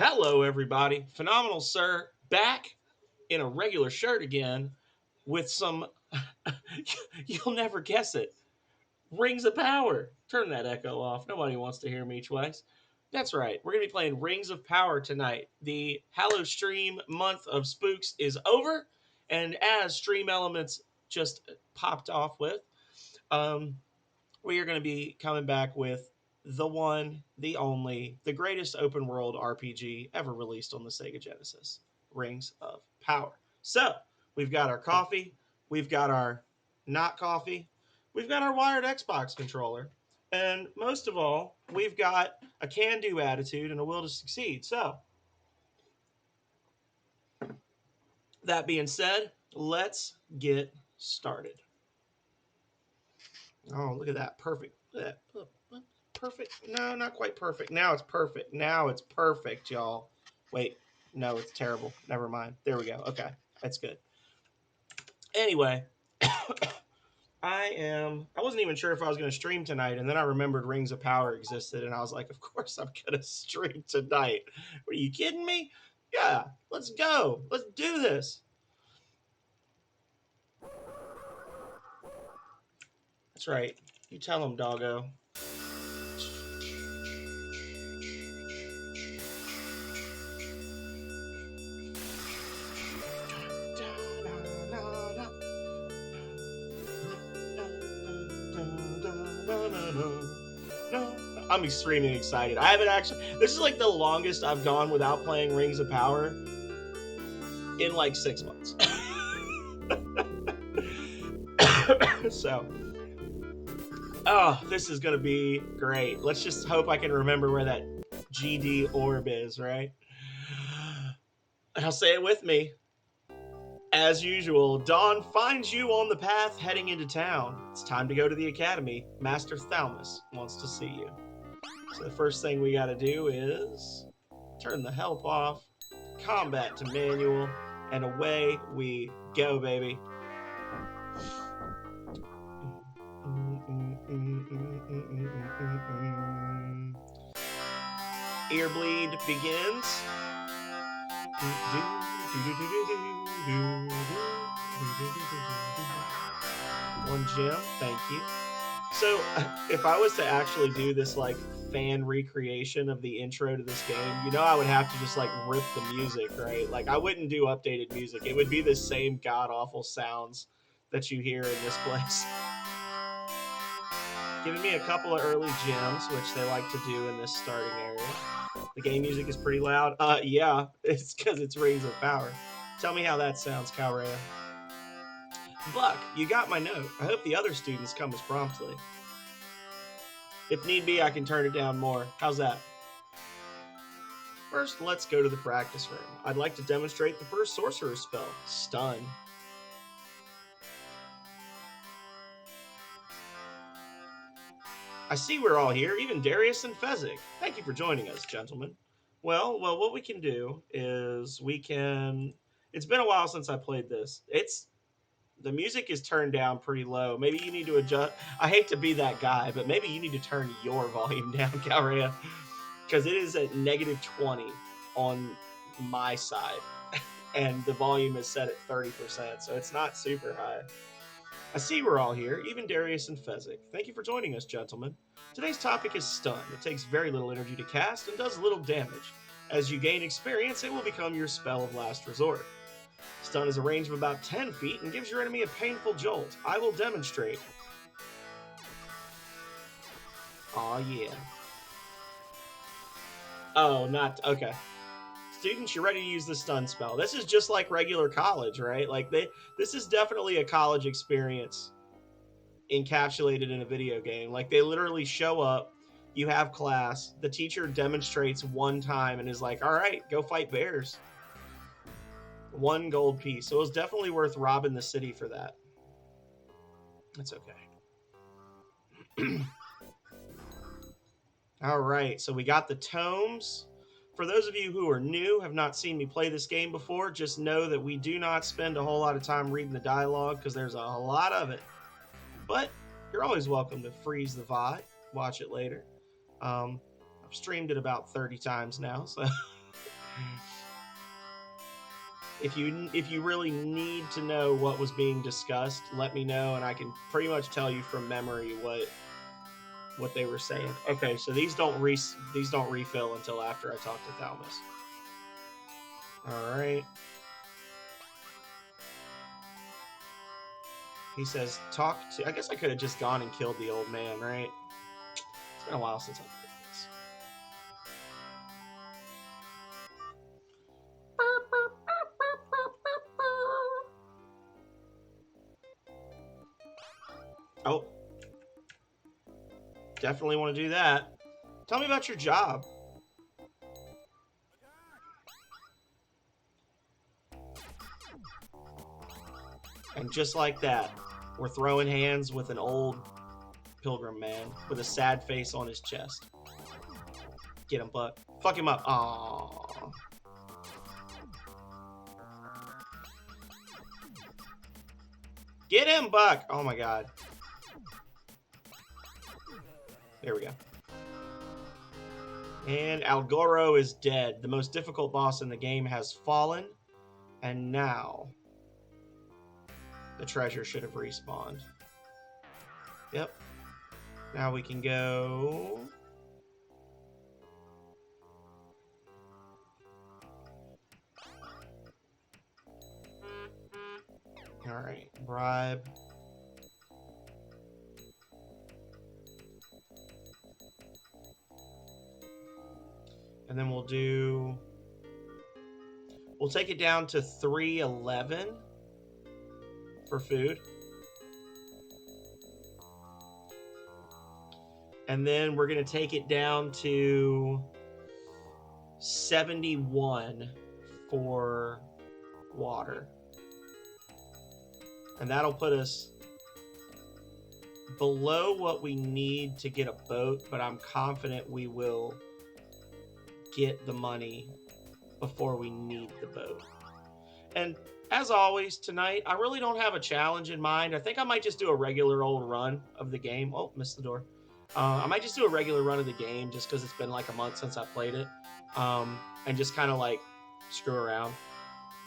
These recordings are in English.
Hello, everybody. Phenomenal, sir. Back in a regular shirt again with some, you'll never guess it, Rings of Power. Turn that echo off. Nobody wants to hear me twice. That's right. We're going to be playing Rings of Power tonight. The Hallow Stream month of spooks is over. And as Stream Elements just popped off with, um, we are going to be coming back with the one, the only, the greatest open world RPG ever released on the Sega Genesis, Rings of Power. So, we've got our coffee, we've got our not coffee, we've got our wired Xbox controller, and most of all, we've got a can do attitude and a will to succeed. So, that being said, let's get started. Oh, look at that. Perfect. Look at that. Perfect. No, not quite perfect. Now it's perfect. Now it's perfect, y'all. Wait. No, it's terrible. Never mind. There we go. Okay. That's good. Anyway, I wasn't even sure if I was going to stream tonight, and then I remembered Rings of Power existed, and I was like, of course I'm going to stream tonight. Are you kidding me? Yeah, let's go. Let's do this. That's right. You tell him, doggo. I'm extremely excited. I haven't actually. This is like the longest I've gone without playing Rings of Power in like 6 months. So, oh, this is gonna be great. Let's just hope I can remember where that GD orb is, right? And I'll say it with me. As usual, Dawn finds you on the path heading into town. It's time to go to the academy. Master Thalmus wants to see you. So the first thing we gotta do is turn the help off, combat to manual, and away we go, baby. Earbleed begins. One gem, thank you. So, if I was to actually do this like fan recreation of the intro to this game, I would have to just like rip the music, right? Like, I wouldn't do updated music. It would be the same god awful sounds that you hear in this place. Giving me a couple of early gems, which they like to do in this starting area. The game music is pretty loud. Yeah, it's because it's Rings of Power. Tell me how that sounds, Calrea. Buck, you got my note. I hope the other students come as promptly. If need be, I can turn it down more. How's that? First, let's go to the practice room. I'd like to demonstrate the first sorcerer spell, Stun. I see we're all here, even Darius and Fezzik. Thank you for joining us, gentlemen. Well, what we can do is we can. It's been a while since I played this. The music is turned down pretty low. Maybe you need to adjust. I hate to be that guy, but maybe you need to turn your volume down, Calrea, because it is at -20 on my side, and the volume is set at 30%, so it's not super high. I see we're all here, even Darius and Fezzik. Thank you for joining us, gentlemen. Today's topic is Stun. It takes very little energy to cast and does little damage. As you gain experience, it will become your spell of last resort. Stun is a range of about 10 feet and gives your enemy a painful jolt. I will demonstrate. Aw, yeah. Oh, not... Okay. Students, you're ready to use the stun spell. This is just like regular college, right? Like, this is definitely a college experience encapsulated in a video game. Like, they literally show up, you have class, the teacher demonstrates one time and is like, all right, go fight bears. 1 gold piece. So it was definitely worth robbing the city for that. That's okay. All right, so we got the tomes. For those of you who are new, have not seen me play this game before, just know that we do not spend a whole lot of time reading the dialogue because there's a lot of it. But you're always welcome to freeze the VOD, watch it later. I've streamed it about 30 times now, so If you really need to know what was being discussed, let me know, and I can pretty much tell you from memory what they were saying. Okay, so these don't refill until after I talk to Thalamus. All right. He says, talk to... I guess I could have just gone and killed the old man, right? It's been a while since I did this. Oh. Definitely want to do that. Tell me about your job. And just like that, we're throwing hands with an old pilgrim man with a sad face on his chest. Get him, Buck. Fuck him up. Aww. Get him, Buck. Oh my god. There we go. And Algoro is dead. The most difficult boss in the game has fallen. And now the treasure should have respawned. Yep. Now we can go... Alright, bribe. And then we'll take it down to 311 for food. And then we're going to take it down to 71 for water. And that'll put us below what we need to get a boat, but I'm confident we will get the money before we need the boat. And as always tonight, I really don't have a challenge in mind. I think I might just do a regular old run of the game. Oh, missed the door. I might just do a regular run of the game just because it's been like a month since I played it. And just kind of like screw around.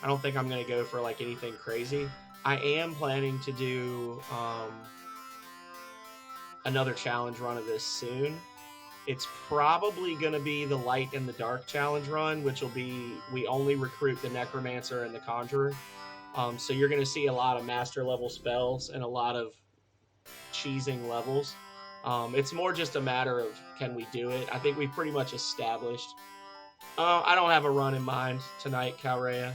I don't think I'm going to go for like anything crazy. I am planning to do another challenge run of this soon. It's probably going to be the Light and the Dark challenge run, which will be we only recruit the Necromancer and the Conjurer. So you're going to see a lot of master level spells and a lot of cheesing levels. It's more just a matter of can we do it. I think we've pretty much established. I don't have a run in mind tonight, Calrea.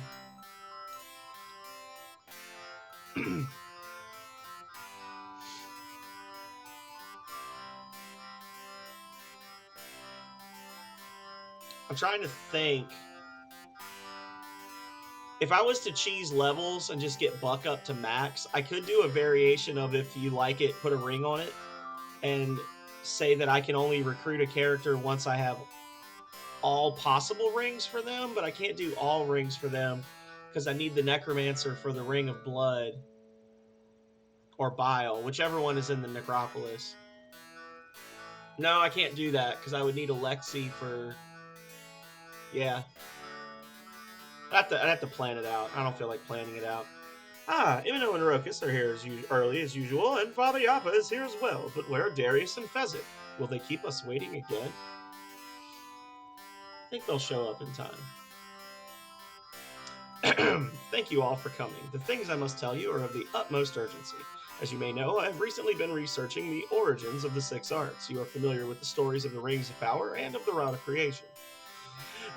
I'm trying to think. If I was to cheese levels and just get Buck up to max, I could do a variation of if you like it, put a ring on it, and say that I can only recruit a character once I have all possible rings for them, but I can't do all rings for them because I need the Necromancer for the Ring of Blood or Bile, whichever one is in the Necropolis. No, I can't do that because I would need Alexi for... Yeah. I'd have to plan it out. I don't feel like planning it out. Imino and Rokus are here early as usual, and Father Yappa is here as well. But where are Darius and Fezzik? Will they keep us waiting again? I think they'll show up in time. Thank you all for coming. The things I must tell you are of the utmost urgency. As you may know, I have recently been researching the origins of the six arts. You are familiar with the stories of the Rings of Power and of the Rod of Creation.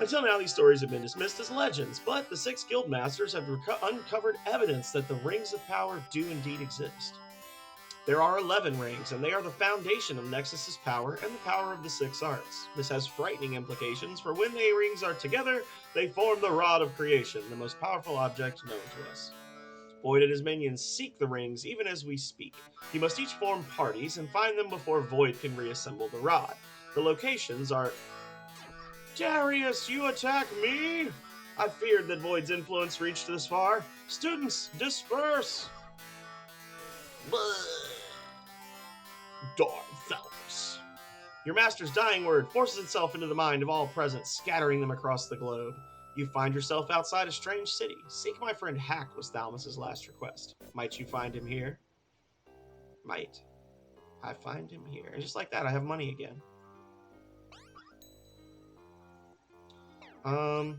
Until now, these stories have been dismissed as legends, but the six guild masters have uncovered evidence that the Rings of Power do indeed exist. There are 11 rings, and they are the foundation of Nexus's power and the power of the six arts. This has frightening implications, for when the rings are together, they form the Rod of Creation, the most powerful object known to us. Void and his minions seek the rings even as we speak. You must each form parties and find them before Void can reassemble the rod. The locations are... Darius, you attack me? I feared that Void's influence reached this far. Students, disperse! Darn Thalamus. Your master's dying word forces itself into the mind of all present, scattering them across the globe. You find yourself outside a strange city. Seek my friend Hack was Thalmus's last request. Might you find him here? Might I find him here? And just like that, I have money again. I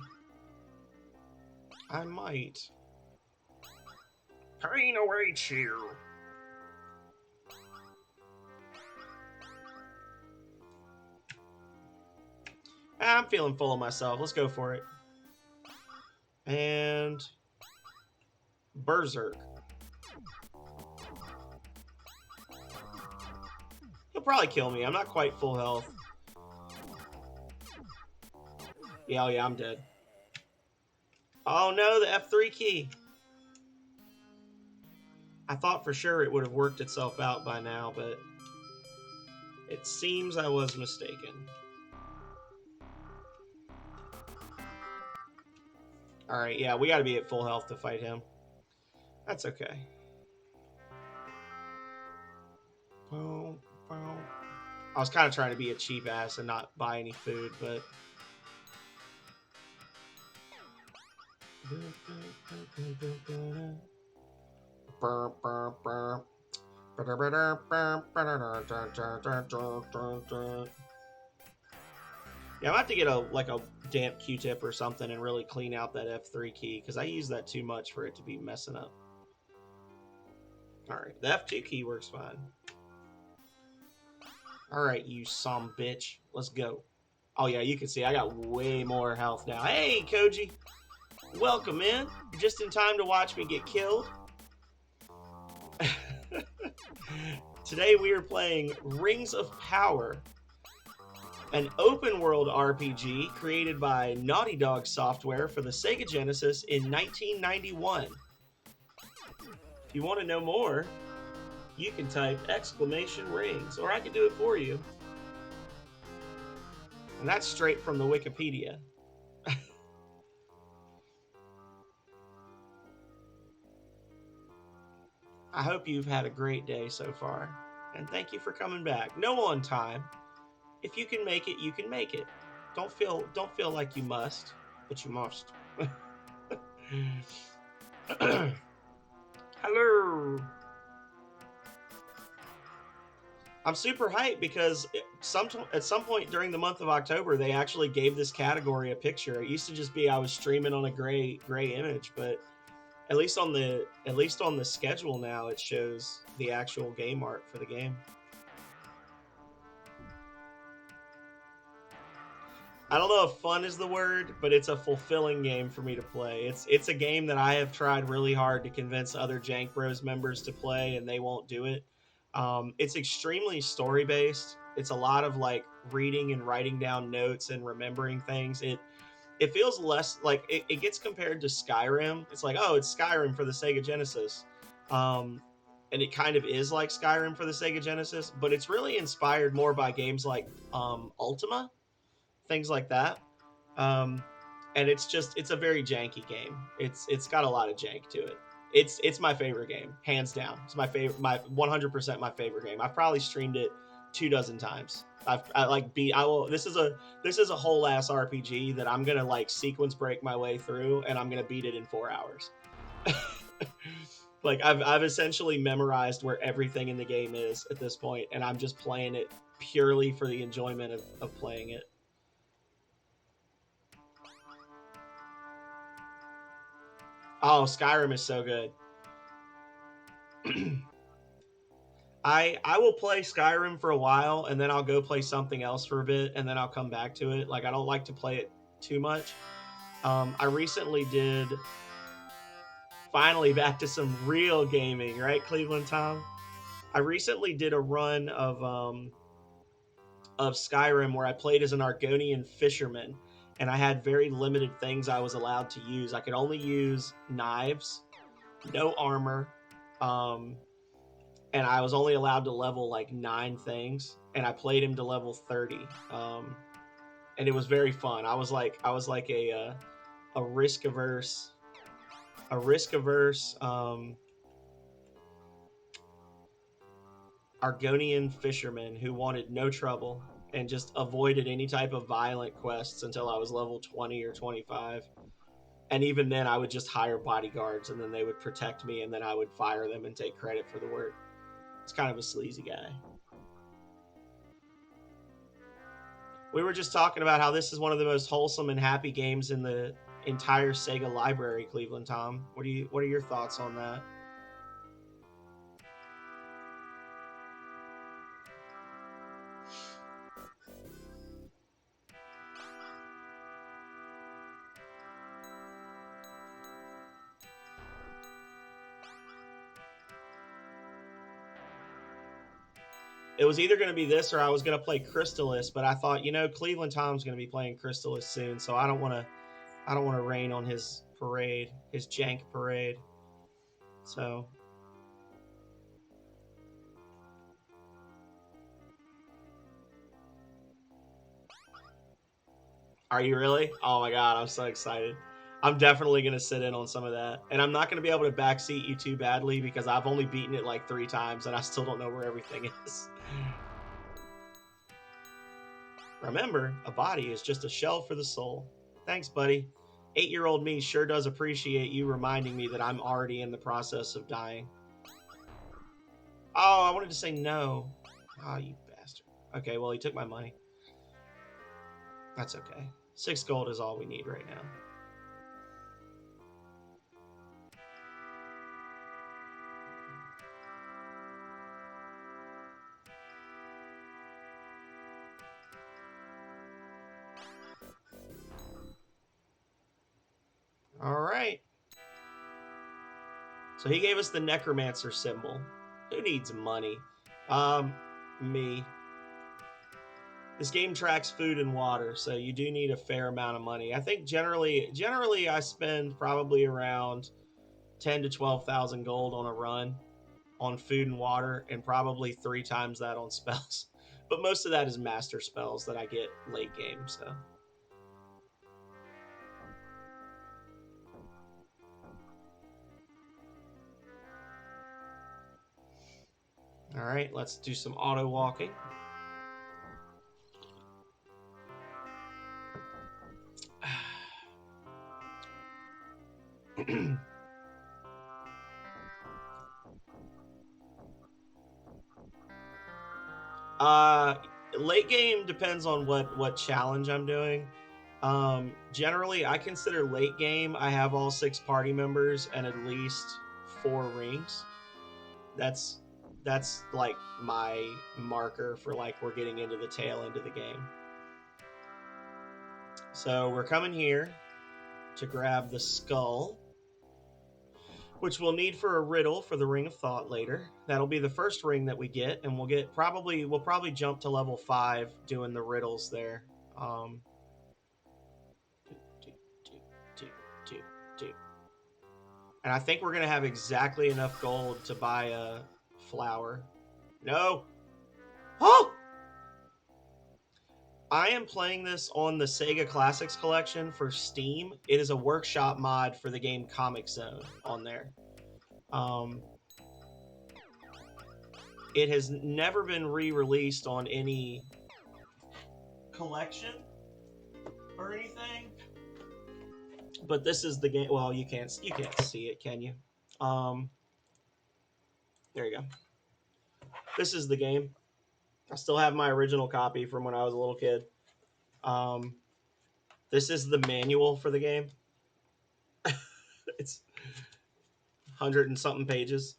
might. Pain awaits you. I'm feeling full of myself. Let's go for it. And Berserk. He'll probably kill me. I'm not quite full health. Yeah, oh yeah, I'm dead. Oh no, the F3 key. I thought for sure it would have worked itself out by now, but it seems I was mistaken. Alright, yeah, we gotta be at full health to fight him. That's okay. I was kind of trying to be a cheap ass and not buy any food, but... Yeah, I'm gonna have to get a damp Q-tip or something and really clean out that F3 key, because I use that too much for it to be messing up. Alright, the F2 key works fine. Alright, you some bitch. Let's go. Oh yeah, you can see I got way more health now. Hey, Koji! Welcome in. Just in time to watch me get killed. Today we are playing Rings of Power, an open-world RPG created by Naughty Dog Software for the Sega Genesis in 1991. If you want to know more, you can type !rings, or I can do it for you. And that's straight from the Wikipedia. I hope you've had a great day so far, and thank you for coming back. No on time. If you can make it, you can make it. Don't feel like you must, but you must. Hello. I'm super hyped because at some point during the month of October, they actually gave this category a picture. It used to just be I was streaming on a gray image, but at least on the schedule now, it shows the actual game art for the game. I don't know if fun is the word, but it's a fulfilling game for me to play. It's a game that I have tried really hard to convince other Jank Bros members to play, and they won't do it. It's extremely story based. It's a lot of like reading and writing down notes and remembering things. It feels less like it gets compared to Skyrim. It's like, oh, it's Skyrim for the Sega Genesis. And it kind of is like Skyrim for the Sega Genesis, but it's really inspired more by games like Ultima, things like that. And it's a very janky game. It's got a lot of jank to it. It's my favorite game, hands down. It's my 100% my favorite game. I've probably streamed it 24 times. This is a whole ass RPG that I'm gonna like sequence break my way through, and I'm gonna beat it in 4 hours. Like I've essentially memorized where everything in the game is at this point, and I'm just playing it purely for the enjoyment of playing it. Oh, Skyrim is so good. I will play Skyrim for a while, and then I'll go play something else for a bit, and then I'll come back to it. Like I don't like to play it too much. I recently did finally back to some real gaming, right, Cleveland Tom? I recently did a run of Skyrim where I played as an Argonian fisherman, and I had very limited things I was allowed to use. I could only use knives, no armor, and I was only allowed to level like 9 things, and I played him to level 30, and it was very fun. I was like a risk averse Argonian fisherman who wanted no trouble and just avoided any type of violent quests until I was level 20 or 25. And even then, I would just hire bodyguards, and then they would protect me, and then I would fire them and take credit for the work. It's kind of a sleazy guy. We were just talking about how this is one of the most wholesome and happy games in the entire Sega library, Cleveland Tom. What are your thoughts on that? It was either going to be this or I was going to play Crystalis, but I thought, Cleveland Tom's going to be playing Crystalis soon, so I don't want to rain on his parade, his jank parade. So, are you really? Oh my god, I'm so excited. I'm definitely going to sit in on some of that. And I'm not going to be able to backseat you too badly because I've only beaten it like 3 times and I still don't know where everything is. Remember, a body is just a shell for the soul. Thanks, buddy. 8-year-old me sure does appreciate you reminding me that I'm already in the process of dying. Oh, I wanted to say no. Oh, you bastard. Okay, well, he took my money. That's okay. 6 gold is all we need right now. All right. So he gave us the necromancer symbol. Who needs money? Me. This game tracks food and water, so you do need a fair amount of money. I think generally I spend probably around 10 to 12,000 gold on a run on food and water, and probably 3 times that on spells. But most of that is master spells that I get late game. So, all right, let's do some auto walking. uh, Late game depends on what challenge I'm doing. Generally, I consider late game. I have all 6 party members and at least 4 rings. That's that's like my marker for like we're getting into the tail end of the game. So we're coming here to grab the skull, which we'll need for a riddle for the Ring of Thought later. That'll be the first ring that we get, and we'll probably jump to level 5 doing the riddles there. Um, do, do, do, do, do. And I think we're gonna have exactly enough gold to buy a flower. No. Oh! I am playing this on the Sega Classics collection for Steam. It is a workshop mod for the game Comic Zone on there. Um, it has never been re-released on any collection or anything. But this is the game. Well, you can't see it, can you? There you go. This is the game. I still have my original copy from when I was a little kid. Um, this is the manual for the game. It's 100 and something pages.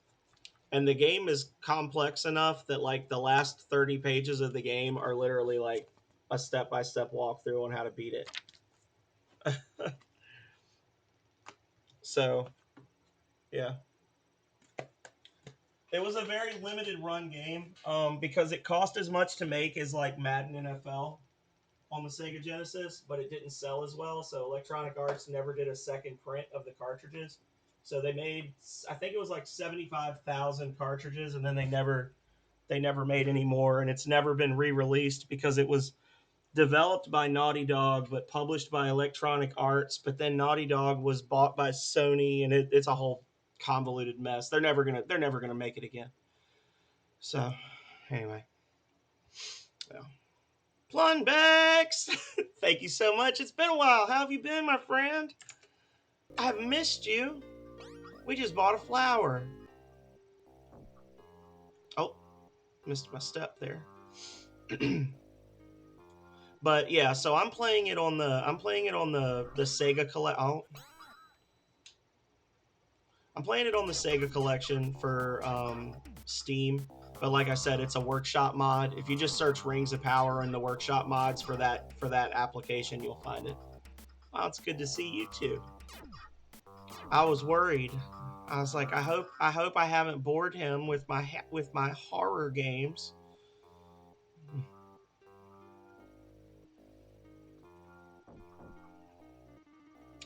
And the game is complex enough that like the last 30 pages of the game are literally like a step-by-step walkthrough on how to beat it. So, yeah. It was a very limited run game because it cost as much to make as like Madden NFL on the Sega Genesis, but it didn't sell as well. So Electronic Arts never did a second print of the cartridges. So they made, I think it was like 75,000 cartridges, and then they never made any more, and it's never been re-released because it was developed by Naughty Dog but published by Electronic Arts. But then Naughty Dog was bought by Sony, and it's a whole convoluted mess. They're never gonna make it again. So anyway, yeah. Plunbex, thank you so much. It's been a while. How have you been, my friend? I've missed you. We just bought a flower. Oh, missed my step there. But yeah, so I'm playing it on the Sega collect. Oh, I'm playing it on the Sega collection for Steam. But like I said, it's a workshop mod. If you just search Rings of Power in the workshop mods for that application, you'll find it. Wow, it's good to see you too. I was worried. I was like, I hope I haven't bored him with my horror games.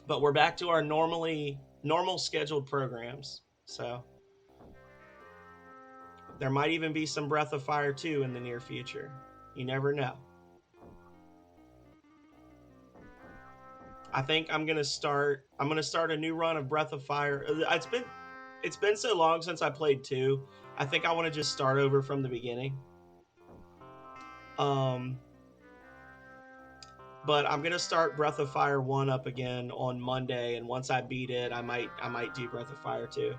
But we're back to our normal scheduled programs. So there might even be some Breath of Fire 2 in the near future. You never know. I think I'm gonna start a new run of Breath of Fire. It's been so long since I played 2. I think I want to just start over from the beginning. Um but I'm gonna start Breath of Fire 1 up again on Monday, and once I beat it, I might do Breath of Fire 2.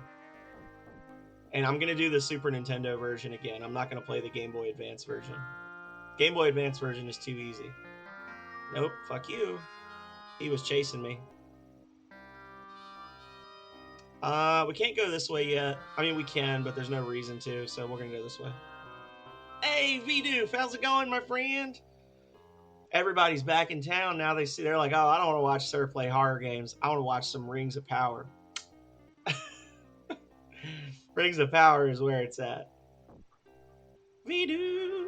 And I'm gonna do the Super Nintendo version again. I'm not gonna play the Game Boy Advance version. Game Boy Advance version is too easy. Nope, fuck you. He was chasing me. We can't go this way yet. I mean, we can, but there's no reason to, so we're gonna go this way. Hey, Vidoof, how's it going, my friend? Everybody's back in town now. They're like, oh, I don't want to watch Sir play horror games. I want to watch some Rings of Power. Rings of Power is where it's at. Vidoof.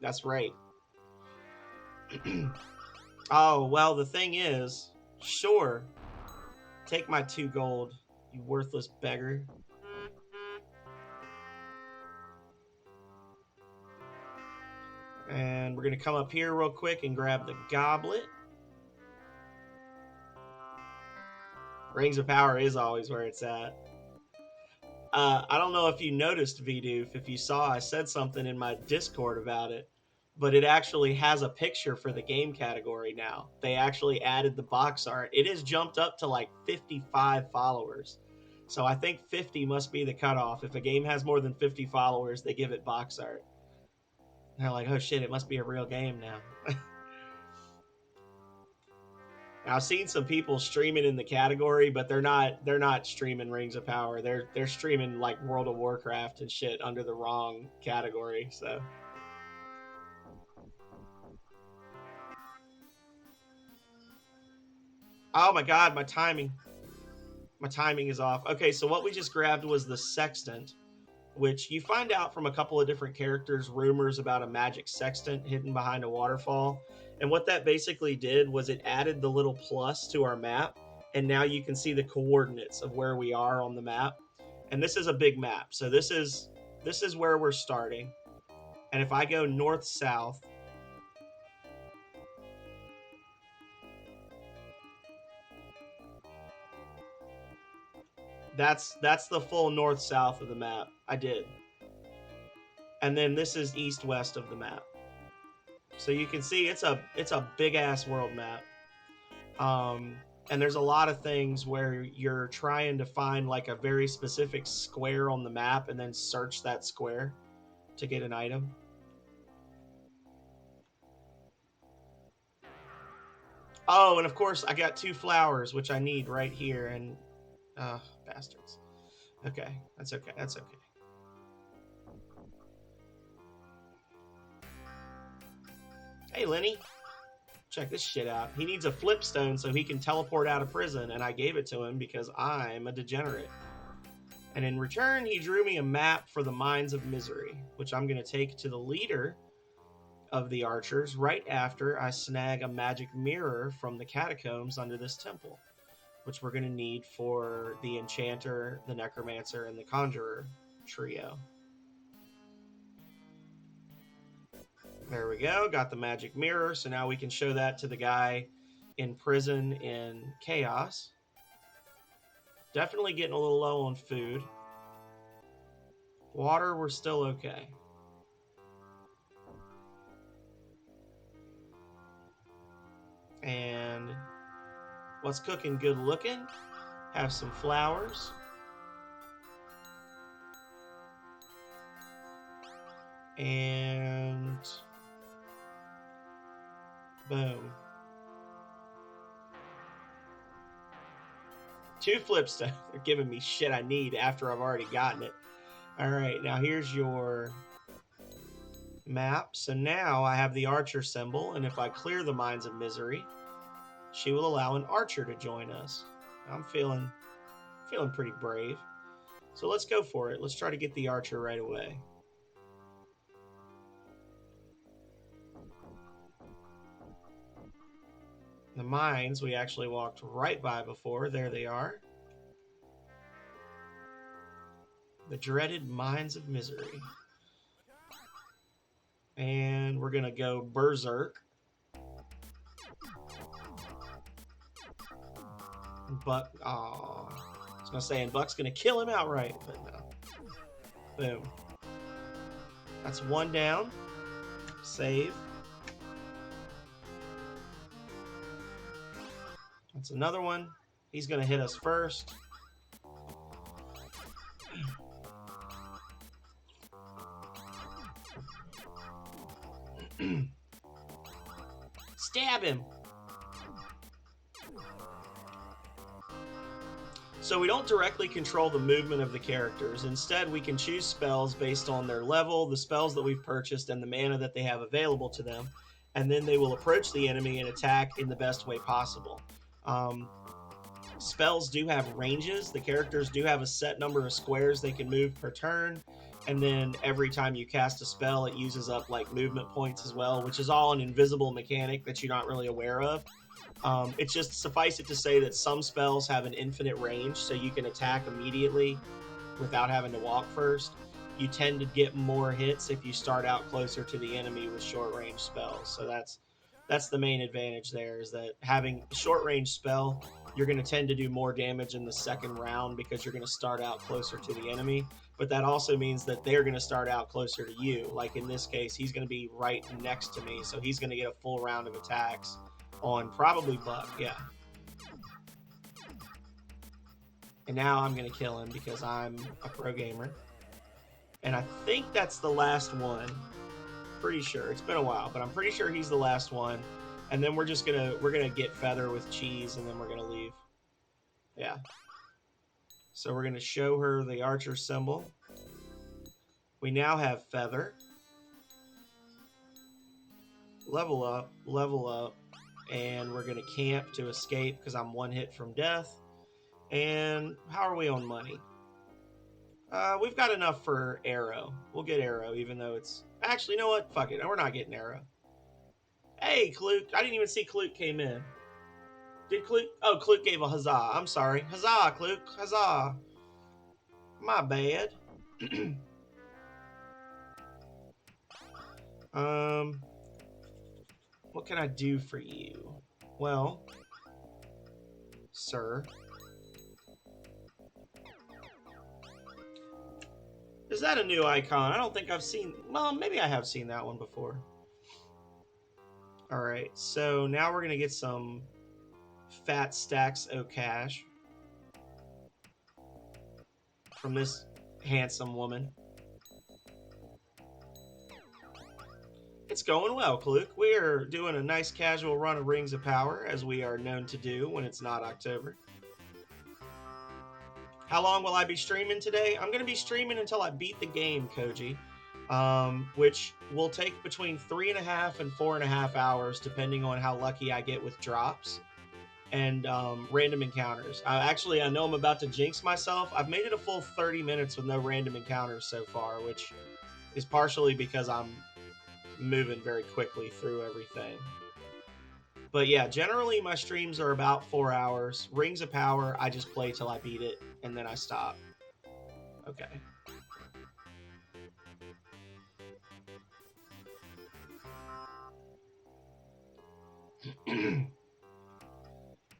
That's right. Oh, well, the thing is, sure, take my 2 gold, you worthless beggar. And we're going to come up here real quick and grab the goblet. Rings of Power is always where it's at. I don't know if you noticed, Vidoof, if you saw, I said something in my Discord about it, but it actually has a picture for the game category now. They actually added the box art. It has jumped up to like 55 followers. So I think 50 must be the cutoff. If a game has more than 50 followers, they give it box art. And they're like, oh shit, it must be a real game now. I've seen some people streaming in the category, but they're not streaming Rings of Power. They're streaming like World of Warcraft and shit under the wrong category. So oh my god, my timing is off. Okay, so what we just grabbed was the sextant, which you find out from a couple of different characters rumors about a magic sextant hidden behind a waterfall. And what that basically did was it added the little plus to our map, and now you can see the coordinates of where we are on the map. And this is a big map. So this is where we're starting. And if I go north south, that's the full north south of the map. I did. And then this is east west of the map. So you can see it's a big ass world map. Um, and there's a lot of things where you're trying to find like a very specific square on the map and then search that square to get an item. Oh, and of course I got 2 flowers, which I need right here. And bastards. Okay, that's okay. That's okay. Hey, Lenny, check this shit out. He needs a flipstone so he can teleport out of prison, and I gave it to him because I'm a degenerate. And in return, he drew me a map for the Mines of Misery, which I'm going to take to the leader of the archers right after I snag a magic mirror from the catacombs under this temple, which we're going to need for the enchanter, the necromancer, and the conjurer trio. There we go. Got the magic mirror, so now we can show that to the guy in prison in Chaos. Definitely getting a little low on food. Water, we're still okay. And What's cooking good looking? Have some flowers. And boom. 2 flipstones. They're giving me shit I need after I've already gotten it. All right, now here's your map. So now I have the archer symbol, and if I clear the Mines of Misery, she will allow an archer to join us. I'm feeling pretty brave. So let's go for it. Let's try to get the archer right away. The mines we actually walked right by before. There they are. The dreaded Mines of Misery. And we're going to go berserk. Buck, aw. I was going to say, and Buck's going to kill him outright, but no. Boom. That's 1 down. Save. That's another one. He's going to hit us first. Stab him. So we don't directly control the movement of the characters. Instead, we can choose spells based on their level, the spells that we've purchased, and the mana that they have available to them. And then they will approach the enemy and attack in the best way possible. Spells do have ranges. The characters do have a set number of squares they can move per turn. And then every time you cast a spell, it uses up like movement points as well, which is all an invisible mechanic that you're not really aware of. It's just suffice it to say that some spells have an infinite range, so you can attack immediately without having to walk first. You tend to get more hits if you start out closer to the enemy with short range spells. So that's the main advantage there, is that having a short range spell, you're going to tend to do more damage in the second round because you're going to start out closer to the enemy. But that also means that they're going to start out closer to you. Like in this case, he's going to be right next to me, so he's going to get a full round of attacks on probably Buck, yeah. And now I'm going to kill him because I'm a pro gamer. And I think that's the last one. Pretty sure. It's been a while, but I'm pretty sure he's the last one. And then we're gonna get Feather with cheese, and then we're gonna leave. Yeah. So we're gonna show her the archer symbol. We now have Feather. Level up, and we're gonna camp to escape because I'm 1 hit from death. And how are we on money? We've got enough for arrow. We'll get arrow, even though it's... Actually, you know what? Fuck it. We're not getting arrow. Hey, Cluke. I didn't even see Cluke came in. Did Cluke? Oh, Cluke gave a huzzah. I'm sorry. Huzzah, Cluke. Huzzah. My bad. What can I do for you? Well, sir. Is that a new icon? I don't think I've seen... Well, maybe I have seen that one before. Alright, so now we're going to get some fat stacks of cash from this handsome woman. It's going well, Cluke. We are doing a nice casual run of Rings of Power, as we are known to do when it's not October. How long will I be streaming today? I'm going to be streaming until I beat the game, Koji, which will take between 3.5 and 4.5 hours, depending on how lucky I get with drops and random encounters. Actually, I know I'm about to jinx myself. I've made it a full 30 minutes with no random encounters so far, which is partially because I'm moving very quickly through everything. But yeah, generally my streams are about 4 hours. Rings of Power, I just play till I beat it, and then I stop. Okay.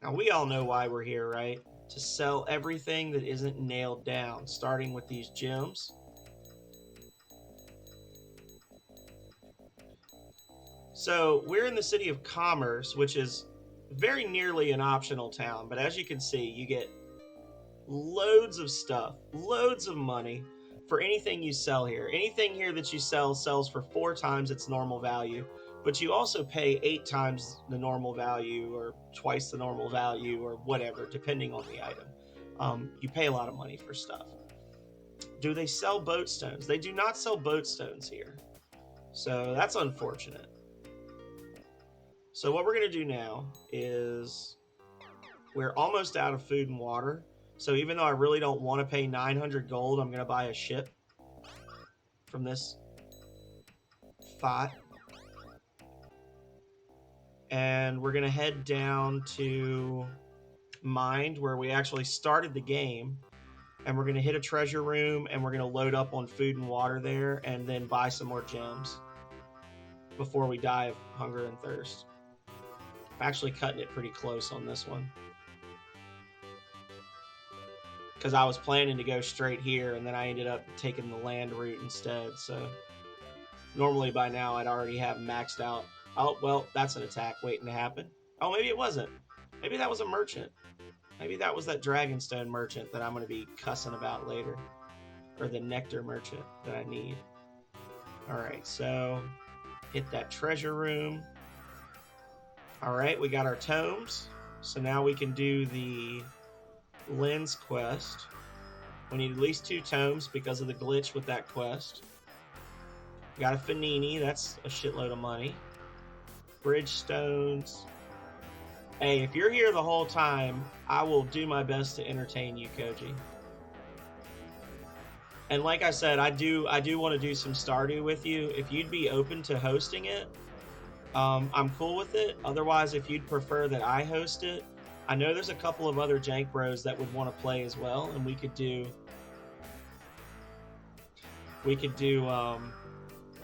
Now, we all know why we're here, right? To sell everything that isn't nailed down, starting with these gems. So, we're in the City of Commerce, which is very nearly an optional town, but as you can see, you get loads of stuff, loads of money for anything you sell here. Anything here that you sell sells for 4 times its normal value, but you also pay 8 times the normal value or twice the normal value or whatever, depending on the item. You pay a lot of money for stuff. Do they sell boat stones? They do not sell boat stones here. So that's unfortunate. So what we're going to do now is we're almost out of food and water. So even though I really don't want to pay 900 gold, I'm going to buy a ship from this thought. And we're going to head down to Mind, where we actually started the game. And we're going to hit a treasure room, and we're going to load up on food and water there, and then buy some more gems before we die of hunger and thirst. I'm actually cutting it pretty close on this one, because I was planning to go straight here, and then I ended up taking the land route instead. So normally by now I'd already have maxed out. Oh, well, that's an attack waiting to happen. Oh, maybe it wasn't. Maybe that was a merchant. Maybe that was that Dragonstone merchant that I'm going to be cussing about later. Or the Nectar merchant that I need. Alright, so hit that treasure room. Alright, we got our tomes. So now we can do the lens quest. We need at least 2 tomes because of the glitch with that quest. Got a Fanini, that's a shitload of money. Bridgestones. Hey, if you're here the whole time, I will do my best to entertain you, Koji. And like I said, I do want to do some Stardew with you. If you'd be open to hosting it, I'm cool with it. Otherwise, if you'd prefer that I host it, I know there's a couple of other Jank Bros that would want to play as well, and we could do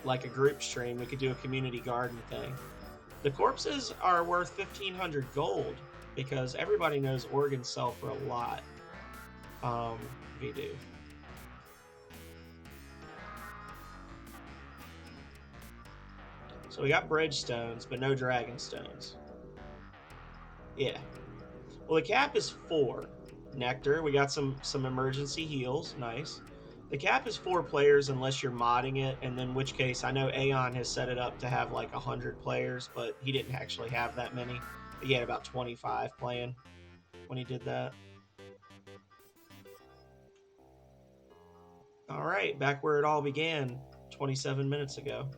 like a group stream. We could do a community garden thing. The corpses are worth 1,500 gold because everybody knows organs sell for a lot. We do. So we got bridgestones, but no dragonstones. Yeah. Well, the cap is 4. Nectar. We got some emergency heals. Nice. The cap is 4 players unless you're modding it, and in which case I know Aeon has set it up to have like 100 players, but he didn't actually have that many. He had about 25 playing when he did that. All right, back where it all began 27 minutes ago.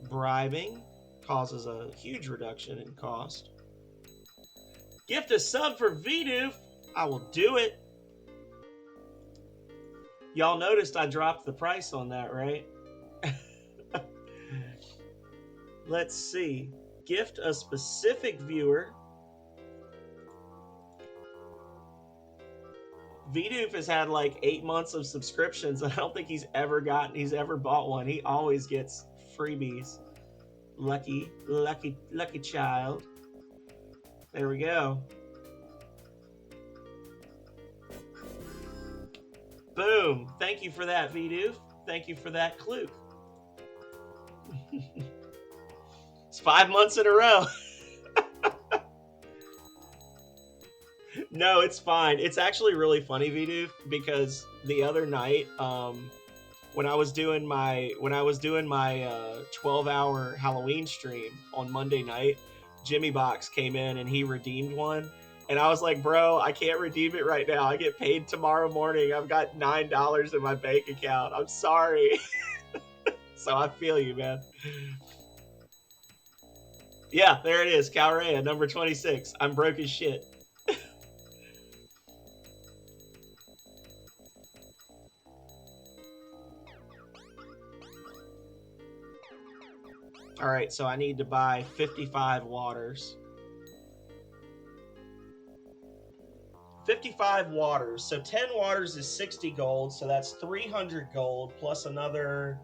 Bribing causes a huge reduction in cost. Gift a sub for Vidoof. I will do it. Y'all noticed I dropped the price on that, right? Let's see. Gift a specific viewer. Vidoof has had like 8 months of subscriptions. I don't think he's ever bought one. He always gets freebies. Lucky child. There we go. Boom. Thank you for that, Vidoof. Thank you for that, Kluke. It's 5 months in a row. No, it's fine. It's actually really funny, Vidoof, because the other night, when I was doing my 12-hour Halloween stream on Monday night, Jimmy Box came in and he redeemed one. And I was like, bro, I can't redeem it right now. I get paid tomorrow morning. I've got $9 in my bank account. I'm sorry. So I feel you, man. Yeah, there it is. Calrea, number 26. I'm broke as shit. All right, so I need to buy 55 waters. 55 waters. So 10 waters is 60 gold, so that's 300 gold plus another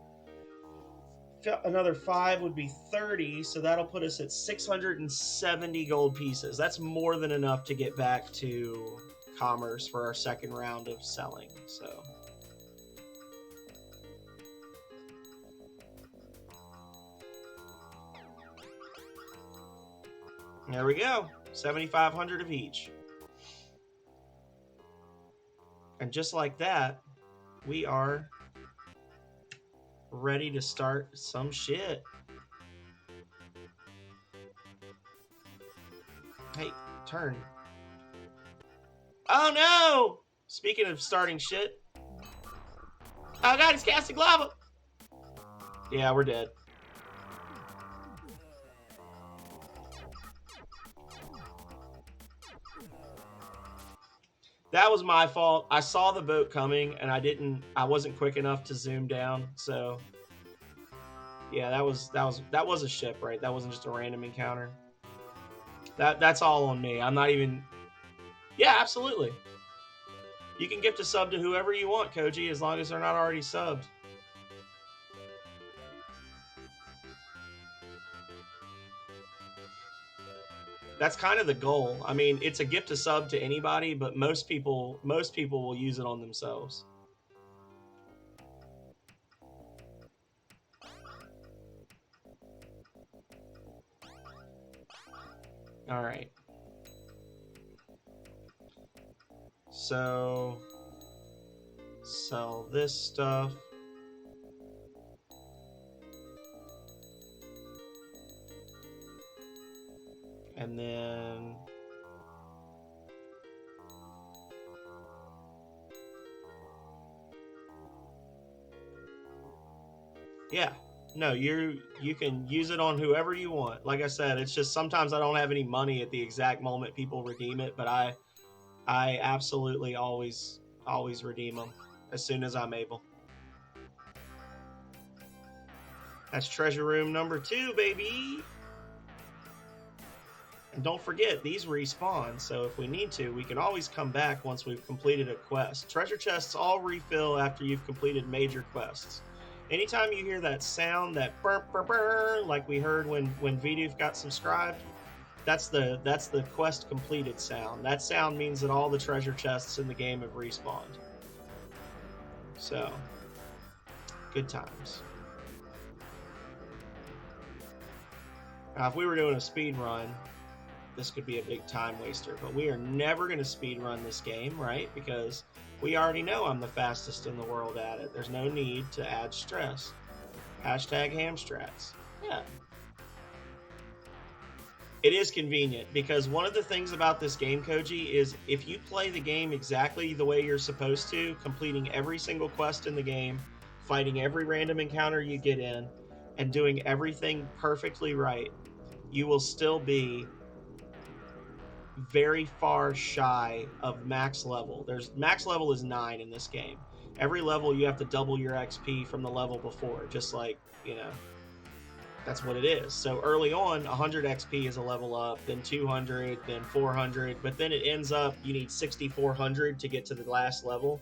5 would be 30, so that'll put us at 670 gold pieces. That's more than enough to get back to commerce for our second round of selling. So There we go. 7,500 of each. And just like that, we are ready to start some shit. Hey, turn. Oh no! Speaking of starting shit. Oh god, he's casting lava! Yeah, we're dead. That was my fault. I saw the boat coming and I wasn't quick enough to zoom down. So yeah, that was a ship, right? That wasn't just a random encounter. That's all on me. I'm not even. Yeah, absolutely. You can gift a sub to whoever you want, Koji, as long as they're not already subbed. That's kind of the goal. I mean, it's a gift a sub to anybody, but most people will use it on themselves. All right. So sell this stuff. And then yeah. No, you can use it on whoever you want. Like I said, it's just sometimes I don't have any money at the exact moment people redeem it, but I absolutely always redeem them as soon as I'm able. That's treasure room number 2, baby. And don't forget, these respawn, so if we need to, we can always come back once we've completed a quest. Treasure chests all refill after you've completed major quests. Anytime you hear that sound, that burp, burp, burp, like we heard when Vidoof got subscribed, that's the quest completed sound. That sound means that all the treasure chests in the game have respawned. So, good times. Now, if we were doing a speed run, this could be a big time waster, but we are never going to speed run this game, right? Because we already know I'm the fastest in the world at it. There's no need to add stress. Hashtag hamstrats. Yeah. It is convenient because one of the things about this game, Koji, is if you play the game exactly the way you're supposed to, completing every single quest in the game, fighting every random encounter you get in, and doing everything perfectly right, you will still be very far shy of max level. Max level is 9 in this game. Every level you have to double your XP from the level before, just like, that's what it is. So early on, 100 XP is a level up, then 200, then 400, but then it ends up you need 6,400 to get to the last level.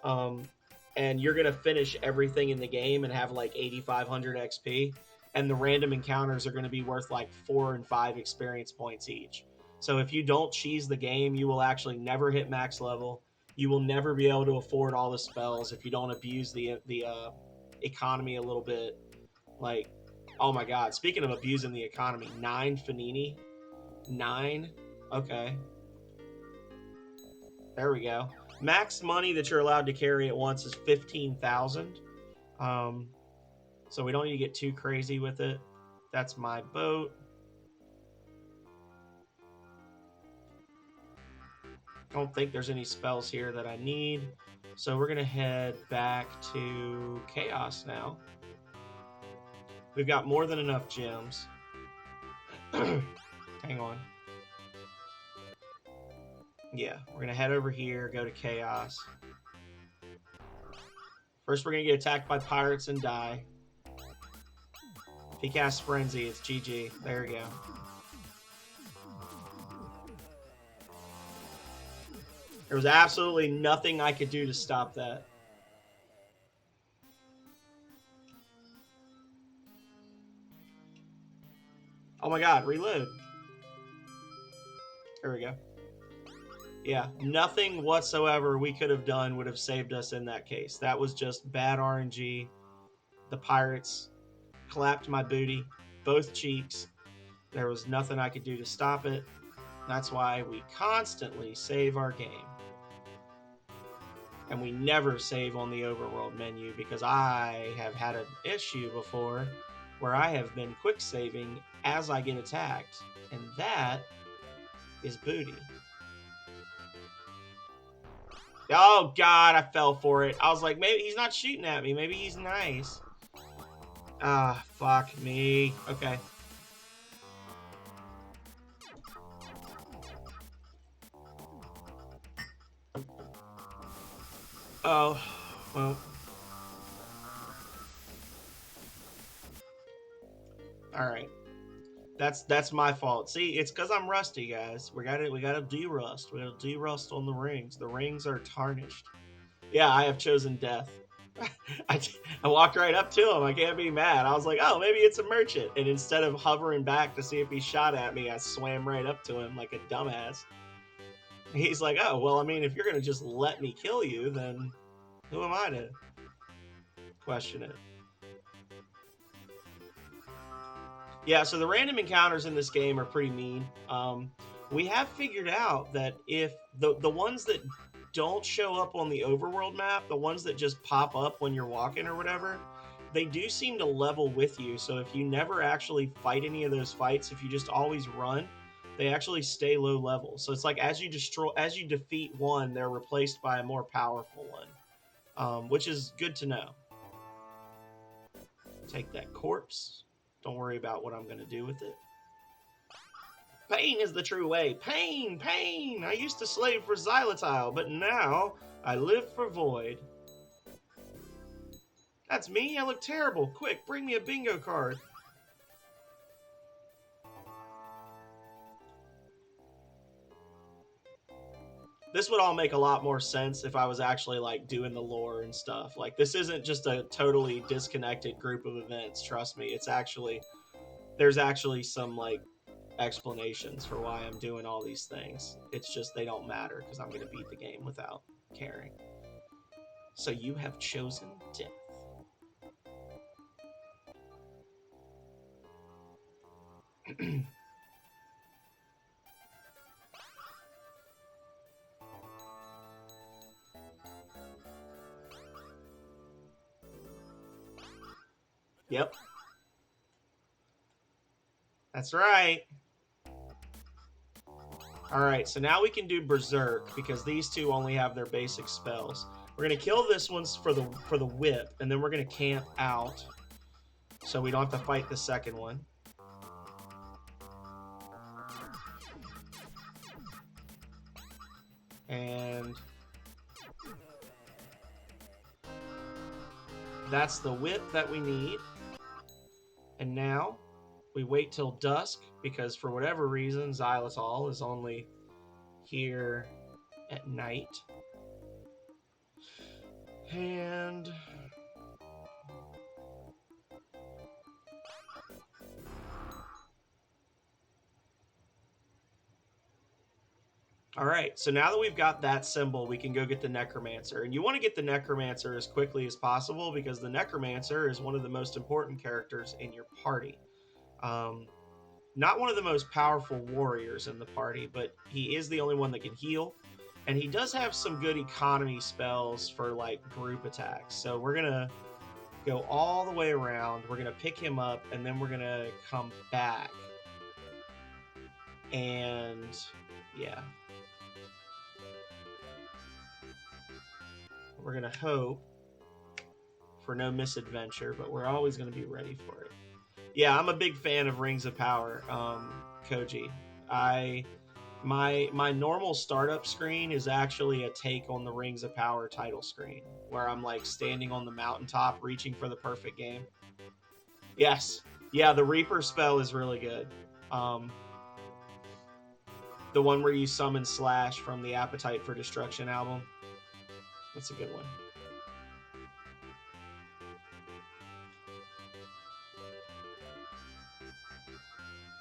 And you're going to finish everything in the game and have like 8,500 XP. And the random encounters are going to be worth like 4 and 5 experience points each. So if you don't cheese the game, you will actually never hit max level. You will never be able to afford all the spells if you don't abuse the economy a little bit. Like, oh my god, speaking of abusing the economy, 9 Fanini? 9? Okay. There we go. Max money that you're allowed to carry at once is 15,000. So we don't need to get too crazy with it. That's my boat. Don't think there's any spells here that I need. So we're going to head back to Chaos now. We've got more than enough gems. Hang on. Yeah, we're going to head over here, go to Chaos. First, we're going to get attacked by pirates and die. If he casts Frenzy, it's GG. There we go. There was absolutely nothing I could do to stop that. Oh my god, reload. There we go. Yeah, nothing whatsoever we could have done would have saved us in that case. That was just bad RNG. The pirates clapped my booty, both cheeks, There was nothing I could do to stop it. That's why we constantly save our game. And we never save on the overworld menu because I have had an issue before where I have been quick saving as I get attacked. And that is booty. Oh God, I fell for it. I was like, maybe he's not shooting at me. Maybe he's nice. Ah, fuck me. Okay. Oh, well. All right. That's my fault. See, it's because I'm rusty, guys. We gotta de-rust. We gotta de-rust on the rings. The rings are tarnished. Yeah, I have chosen death. I, I walked right up to him. I can't be mad. I was like, oh, maybe it's a merchant. And instead of hovering back to see if he shot at me, I swam right up to him like a dumbass. He's like, oh, well, I mean, if you're going to just let me kill you, then who am I to question it? Yeah, so the random encounters in this game are pretty mean. We have figured out that if the ones that don't show up on the overworld map, the ones that just pop up when you're walking or whatever, they do seem to level with you. So if you never actually fight any of those fights, if you just always run, they actually stay low level. So it's like as you defeat one, they're replaced by a more powerful one, which is good to know. Take that corpse. Don't worry about what I'm going to do with it. Pain is the true way. Pain, pain. I used to slave for Xylitile, but now I live for Void. That's me? I look terrible. Quick, bring me a bingo card. This would all make a lot more sense if I was actually like doing the lore and stuff. Like this isn't just a totally disconnected group of events. Trust me, it's actually there's actually some like explanations for why I'm doing all these things. It's just they don't matter because I'm going to beat the game without caring. So you have chosen death. Yep. That's right. Alright, so now we can do Berserk, because these two only have their basic spells. We're going to kill this one for the whip, and then we're going to camp out, so we don't have to fight the second one. And that's the whip that we need. And now we wait till dusk, because for whatever reason, Xylitol is only here at night. And all right, so now that we've got that symbol, we can go get the Necromancer. And you want to get the Necromancer as quickly as possible because the Necromancer is one of the most important characters in your party. Not one of the most powerful warriors in the party, but he is the only one that can heal. And he does have some good economy spells for like group attacks. So we're going to go all the way around. We're going to pick him up, and then we're going to come back. And yeah. We're going to hope for no misadventure, but we're always going to be ready for it. Yeah, I'm a big fan of Rings of Power, Koji. My normal startup screen is actually a take on the Rings of Power title screen, where I'm like standing on the mountaintop reaching for the perfect game. Yes. Yeah, the Reaper spell is really good. The one where you summon Slash from the Appetite for Destruction album. That's a good one.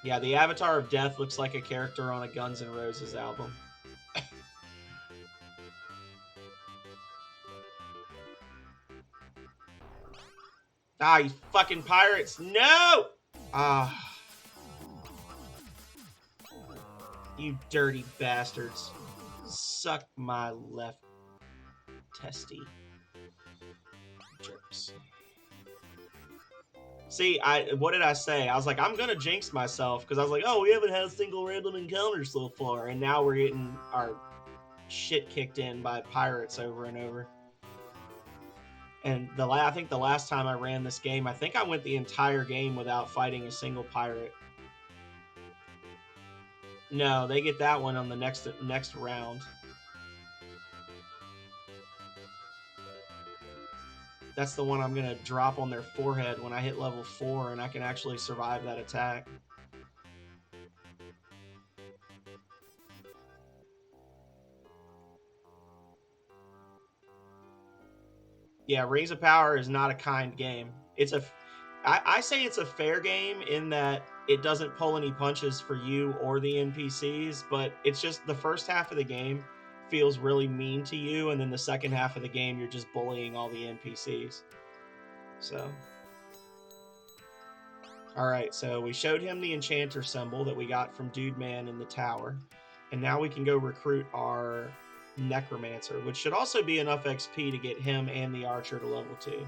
Yeah, the Avatar of Death looks like a character on a Guns N' Roses album. Ah, you fucking pirates! No! Ah. You dirty bastards. Suck my left testy. Jerks. See, what did I say? I was like, I'm gonna jinx myself because I was like, oh, we haven't had a single random encounter so far, and now we're getting our shit kicked in by pirates over and over. And I think the last time I ran this game, I think I went the entire game without fighting a single pirate. No, they get that one on the next round. That's the one I'm gonna drop on their forehead when I hit level 4, and I can actually survive that attack. Yeah, Rings of Power is not a kind game. I say it's a fair game in that it doesn't pull any punches for you or the NPCs, but it's just the first half of the game feels really mean to you, and then the second half of the game you're just bullying all the NPCs. So, all right, so we showed him the enchanter symbol that we got from Dude Man in the tower, and now we can go recruit our necromancer, which should also be enough XP to get him and the archer to level 2.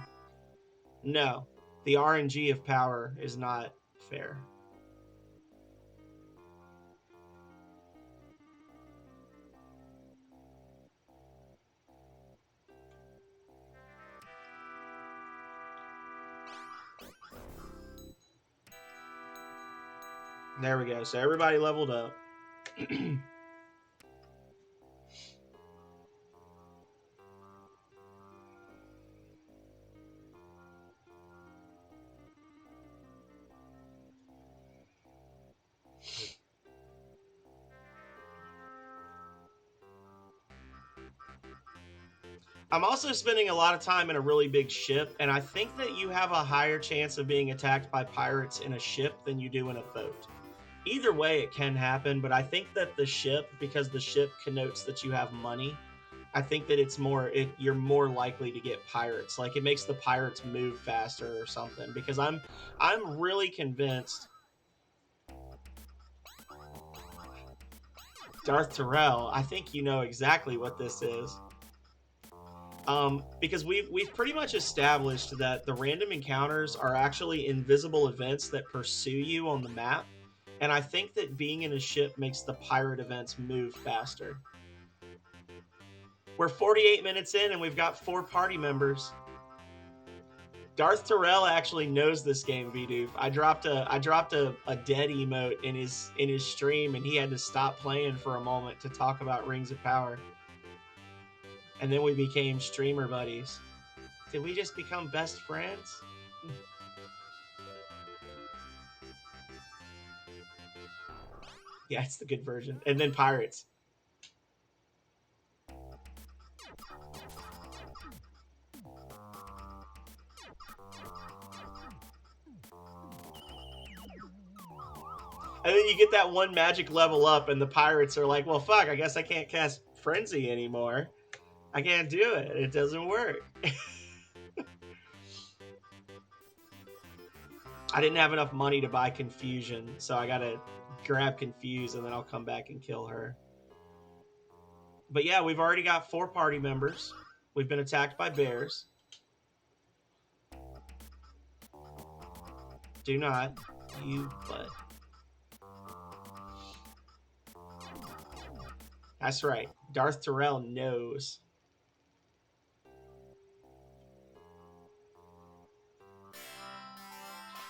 No, the RNG of power is not fair. There we go. So everybody leveled up. I'm also spending a lot of time in a really big ship, and I think that you have a higher chance of being attacked by pirates in a ship than you do in a boat. Either way, it can happen, but I think that the ship, because the ship connotes that you have money, I think that you're more likely to get pirates. Like, it makes the pirates move faster or something. Because I'm really convinced. Darth Terrell, I think you know exactly what this is. Because we've pretty much established that the random encounters are actually invisible events that pursue you on the map, and I think that being in a ship makes the pirate events move faster. We're 48 minutes in, and we've got 4 party members. Darth Terrell actually knows this game, Vidoof. I dropped a dead emote in his stream, and he had to stop playing for a moment to talk about Rings of Power. And then we became streamer buddies. Did we just become best friends? Yeah, it's the good version. And then pirates. And then you get that one magic level up, and the pirates are like, well, fuck, I guess I can't cast Frenzy anymore. I can't do it. It doesn't work. I didn't have enough money to buy Confusion, so I gotta grab Confuse, and then I'll come back and kill her. But yeah, we've already got 4 party members. We've been attacked by bears. Do not. You butt. That's right. Darth Terrell knows.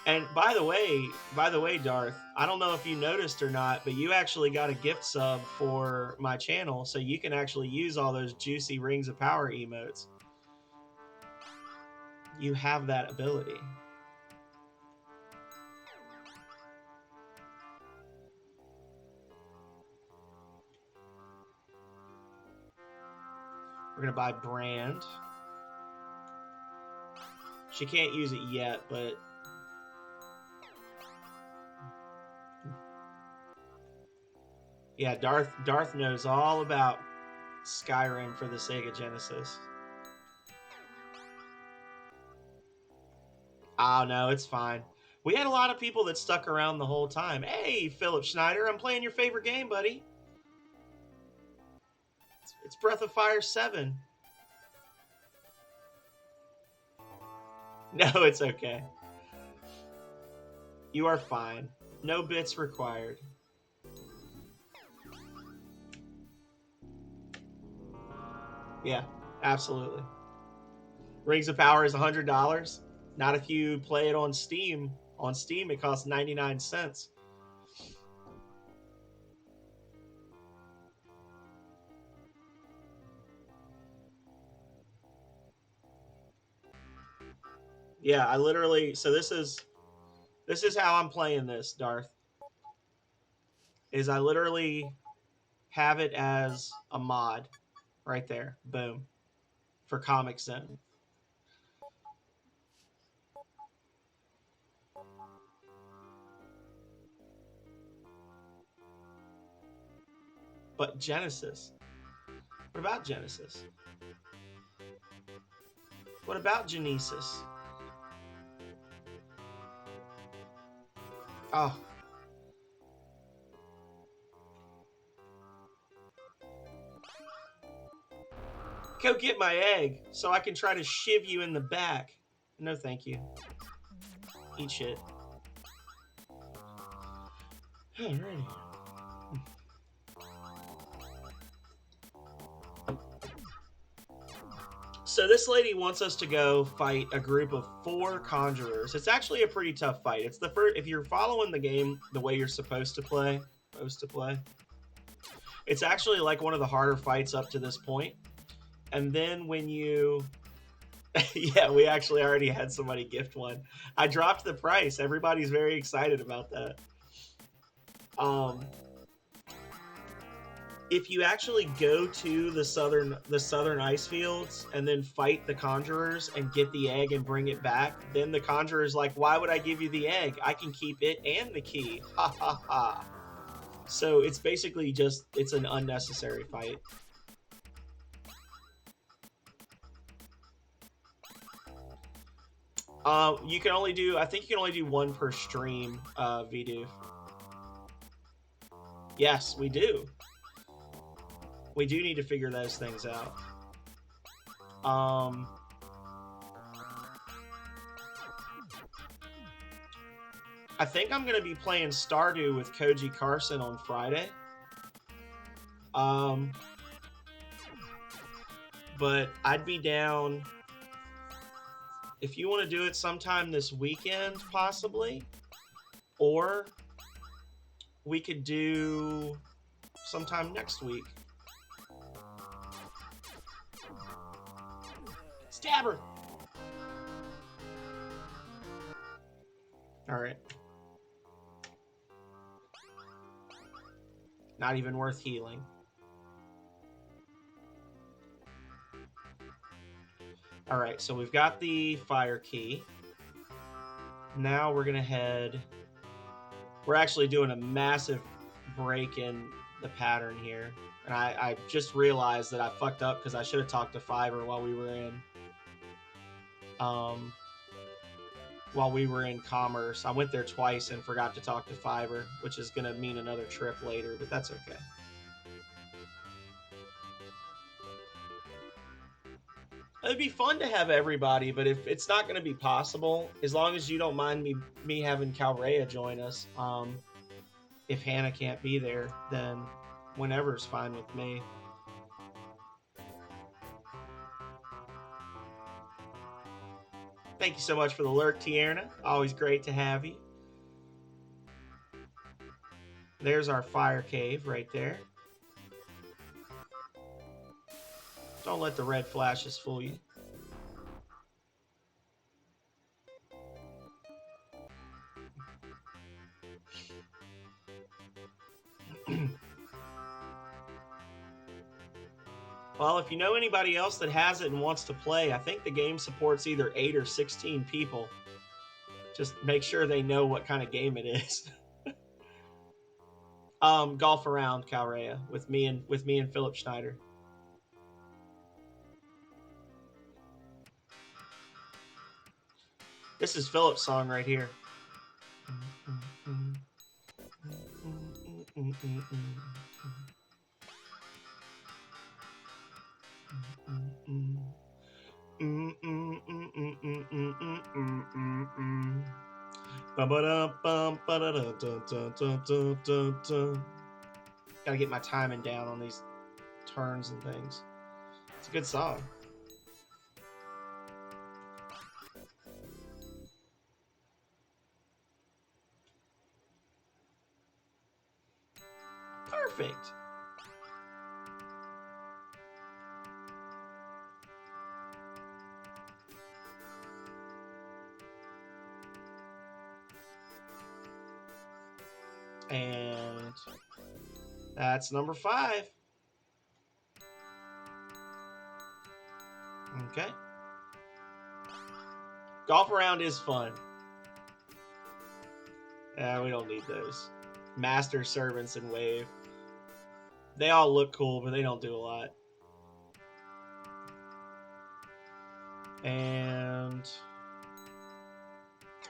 And by the way, Darth, I don't know if you noticed or not, but you actually got a gift sub for my channel, so you can actually use all those juicy Rings of Power emotes. You have that ability. We're gonna buy Brand. She can't use it yet, but yeah, Darth knows all about Skyrim for the Sega Genesis. Oh no, it's fine. We had a lot of people that stuck around the whole time. Hey, Philip Schneider, I'm playing your favorite game, buddy. It's Breath of Fire 7. No, it's okay. You are fine. No bits required. Yeah, absolutely. Rings of Power is $100. Not if you play it on Steam. On Steam, it costs 99 cents. Yeah, I literally. So this is how I'm playing this, Darth. Is I literally have it as a mod, right there. Boom, for Comic Zone. But Genesis. What about Genesis? What about Genesis? Oh. Go get my egg so I can try to shiv you in the back. No, thank you. Eat shit. Alrighty. So this lady wants us to go fight a group of 4 conjurers. It's actually a pretty tough fight. It's the first. If you're following the game the way you're supposed to play, it's actually like one of the harder fights up to this point. And then when you, yeah, we actually already had somebody gift one. I dropped the price. Everybody's very excited about that. If you actually go to the southern ice fields and then fight the conjurers and get the egg and bring it back, then the conjurer's like, why would I give you the egg? I can keep it and the key. Ha ha ha. So it's basically just, it's an unnecessary fight. You can only do, I think you can only do 1 per stream, Vidu. Yes, we do. We do need to figure those things out. I think I'm going to be playing Stardew with Koji Carson on Friday. But I'd be down if you want to do it sometime this weekend, possibly. Or we could do sometime next week. Stab her! Alright. Not even worth healing. Alright, so we've got the fire key. Now we're going to head... We're actually doing a massive break in the pattern here. And I just realized that I fucked up because I should have talked to Fiverr while we were in Commerce. I went there twice and forgot to talk to Fiverr, which is going to mean another trip later, but that's okay. It'd be fun to have everybody, but if it's not going to be possible, as long as you don't mind me having Calrea join us, if Hannah can't be there, then whenever's fine with me. Thank you so much for the lurk, Tierna. Always great to have you. There's our fire cave right there. Don't let the red flashes fool you. Well, if you know anybody else that has it and wants to play, I think the game supports either 8 or 16 people. Just make sure they know what kind of game it is. Golf around, Calrea, with me and Philip Schneider. This is Philip's song right here. Gotta get my timing down on these turns and things. It's a good song. Perfect. And that's number 5. Okay. Golf around is fun. Yeah, we don't need those. Master Servants and Wave. They all look cool, but they don't do a lot. And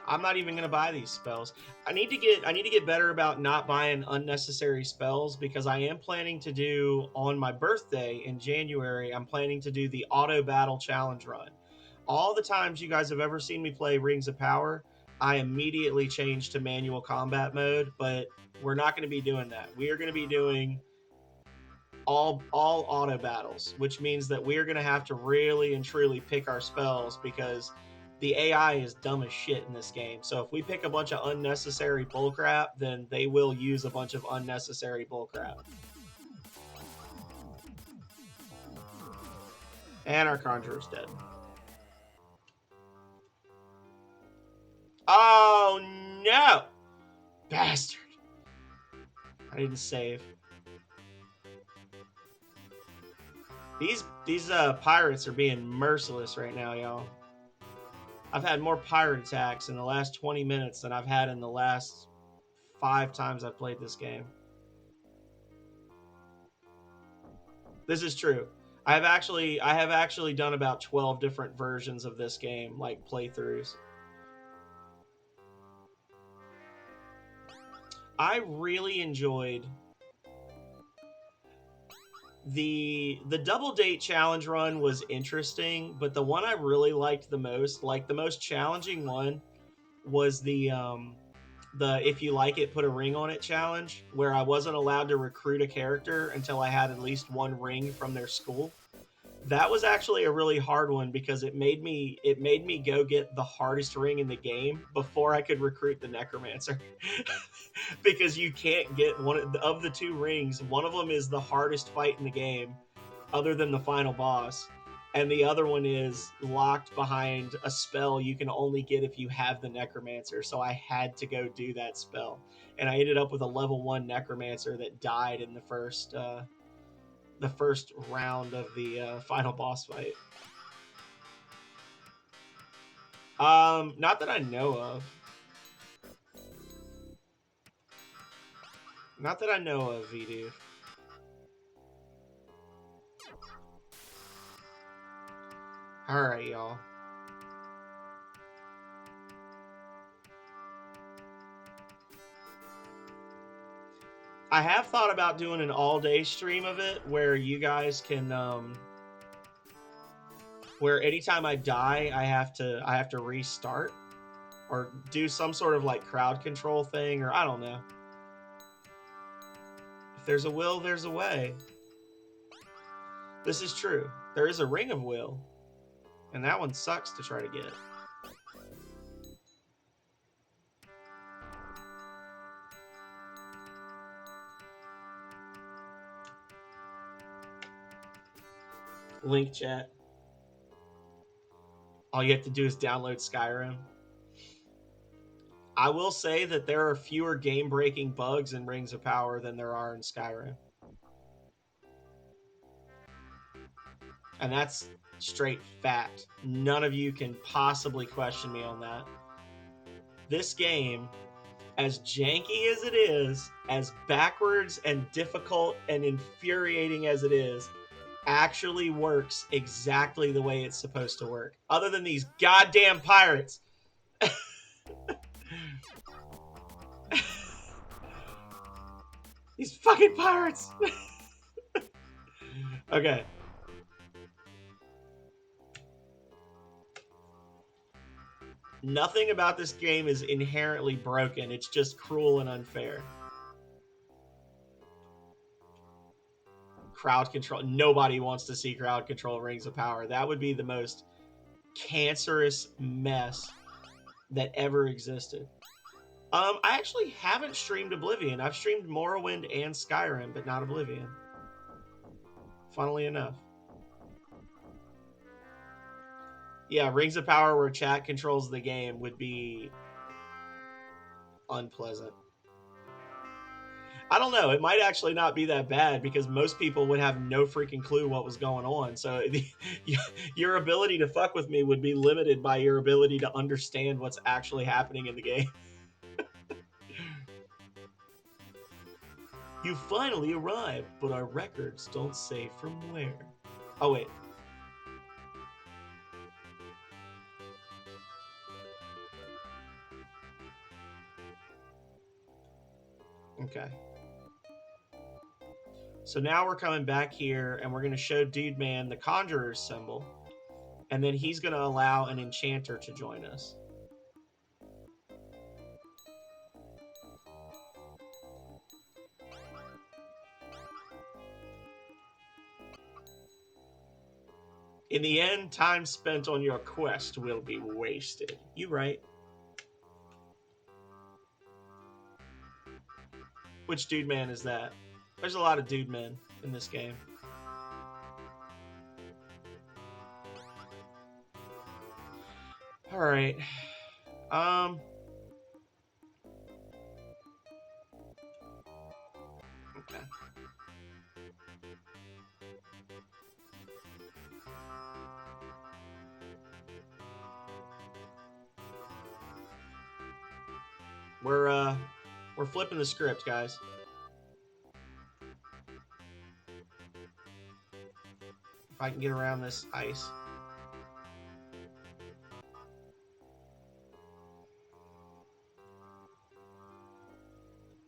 I'm not even gonna buy these spells. I need to get better about not buying unnecessary spells, because I am planning to do, on my birthday in January, I'm planning to do the auto battle challenge run. All the times you guys have ever seen me play Rings of Power, I immediately changed to manual combat mode, but we're not going to be doing that. We are going to be doing all auto battles, which means that we're going to have to really and truly pick our spells, because the AI is dumb as shit in this game. So if we pick a bunch of unnecessary bullcrap, then they will use a bunch of unnecessary bullcrap. And our Conjurer's dead. Oh no! Bastard. I need to save. These pirates are being merciless right now, y'all. I've had more pirate attacks in the last 20 minutes than I've had in the last 5 times I've played this game. This is true. I have actually done about 12 different versions of this game, like playthroughs. I really enjoyed the double date challenge run. Was interesting, but the one I really liked the most, like the most challenging one, was the if you like it, put a ring on it challenge, where I wasn't allowed to recruit a character until I had at least 1 ring from their school. That was actually a really hard one, because it made me go get the hardest ring in the game before I could recruit the Necromancer. Because you can't get one of the 2 rings. One of them is the hardest fight in the game, other than the final boss, and the other one is locked behind a spell you can only get if you have the Necromancer. So I had to go do that spell, and I ended up with a level 1 Necromancer that died in the first round of the final boss fight. Not that I know of. Not that I know of, Vidu. Alright, y'all. I have thought about doing an all-day stream of it, where you guys can, where anytime I die, I have to restart, or do some sort of like crowd control thing, or I don't know. If there's a will, there's a way. This is true. There is a Ring of Will, and that one sucks to try to get. Link chat. All you have to do is download Skyrim. I will say that there are fewer game-breaking bugs in Rings of Power than there are in Skyrim. And that's straight fact. None of you can possibly question me on that. This game, as janky as it is, as backwards and difficult and infuriating as it is, actually works exactly the way it's supposed to work. Other than these goddamn pirates. These fucking pirates! Okay. Nothing about this game is inherently broken. It's just cruel and unfair. Crowd control. Nobody wants to see crowd control Rings of Power. That would be the most cancerous mess that ever existed. I actually haven't streamed Oblivion. I've streamed Morrowind and Skyrim, but not Oblivion. Funnily enough. Yeah, Rings of Power where chat controls the game would be unpleasant. I don't know. It might actually not be that bad because most people would have no freaking clue what was going on. So your ability to fuck with me would be limited by your ability to understand what's actually happening in the game. You finally arrived, but our records don't say from where. Oh, wait. Okay. So now we're coming back here, and we're going to show Dude Man the Conjurer's symbol, and then he's going to allow an enchanter to join us. In the end, time spent on your quest will be wasted. You right. Which Dude Man is that? There's a lot of Dude Men in this game. All right. Okay. We're flipping the script, guys. If I can get around this ice.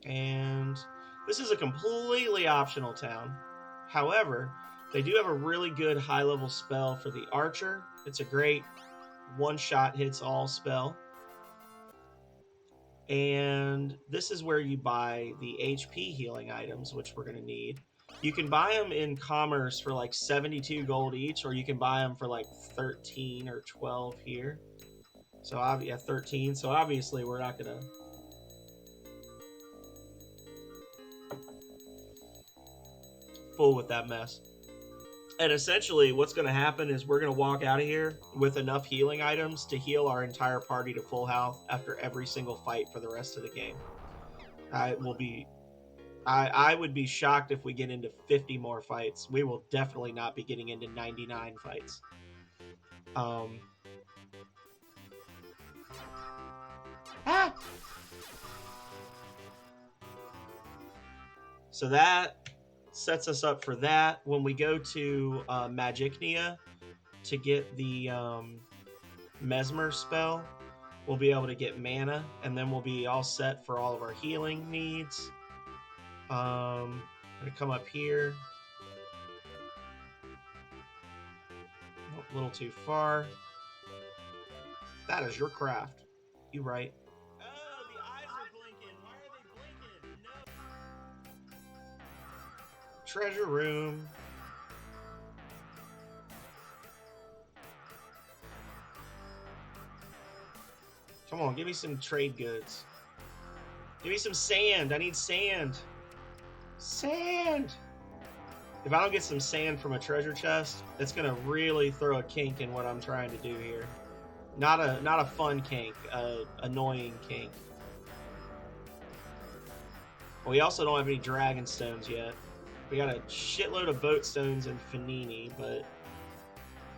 And this is a completely optional town. However, they do have a really good high-level spell for the archer. It's a great one-shot hits all spell. And this is where you buy the HP healing items, which we're going to need. You can buy them in commerce for like 72 gold each, or you can buy them for like 13 or 12 here. So, yeah, 13. So, obviously, we're not going to... fool with that mess. And essentially, what's going to happen is we're going to walk out of here with enough healing items to heal our entire party to full health after every single fight for the rest of the game. I would be shocked if we get into 50 more fights. We will definitely not be getting into 99 fights. So that sets us up for that. When we go to Magicnia to get the Mesmer spell, we'll be able to get mana, and then we'll be all set for all of our healing needs. I'm going to come up here. A little too far. That is your craft. You right. Oh, the eyes are blinking. Why are they blinking? No. Treasure room. Come on, give me some trade goods. Give me some sand. I need sand. Sand! If I don't get some sand from a treasure chest, it's going to really throw a kink in what I'm trying to do here. Not a fun kink, annoying kink. We also don't have any dragon stones yet. We got a shitload of boat stones in Fanini, but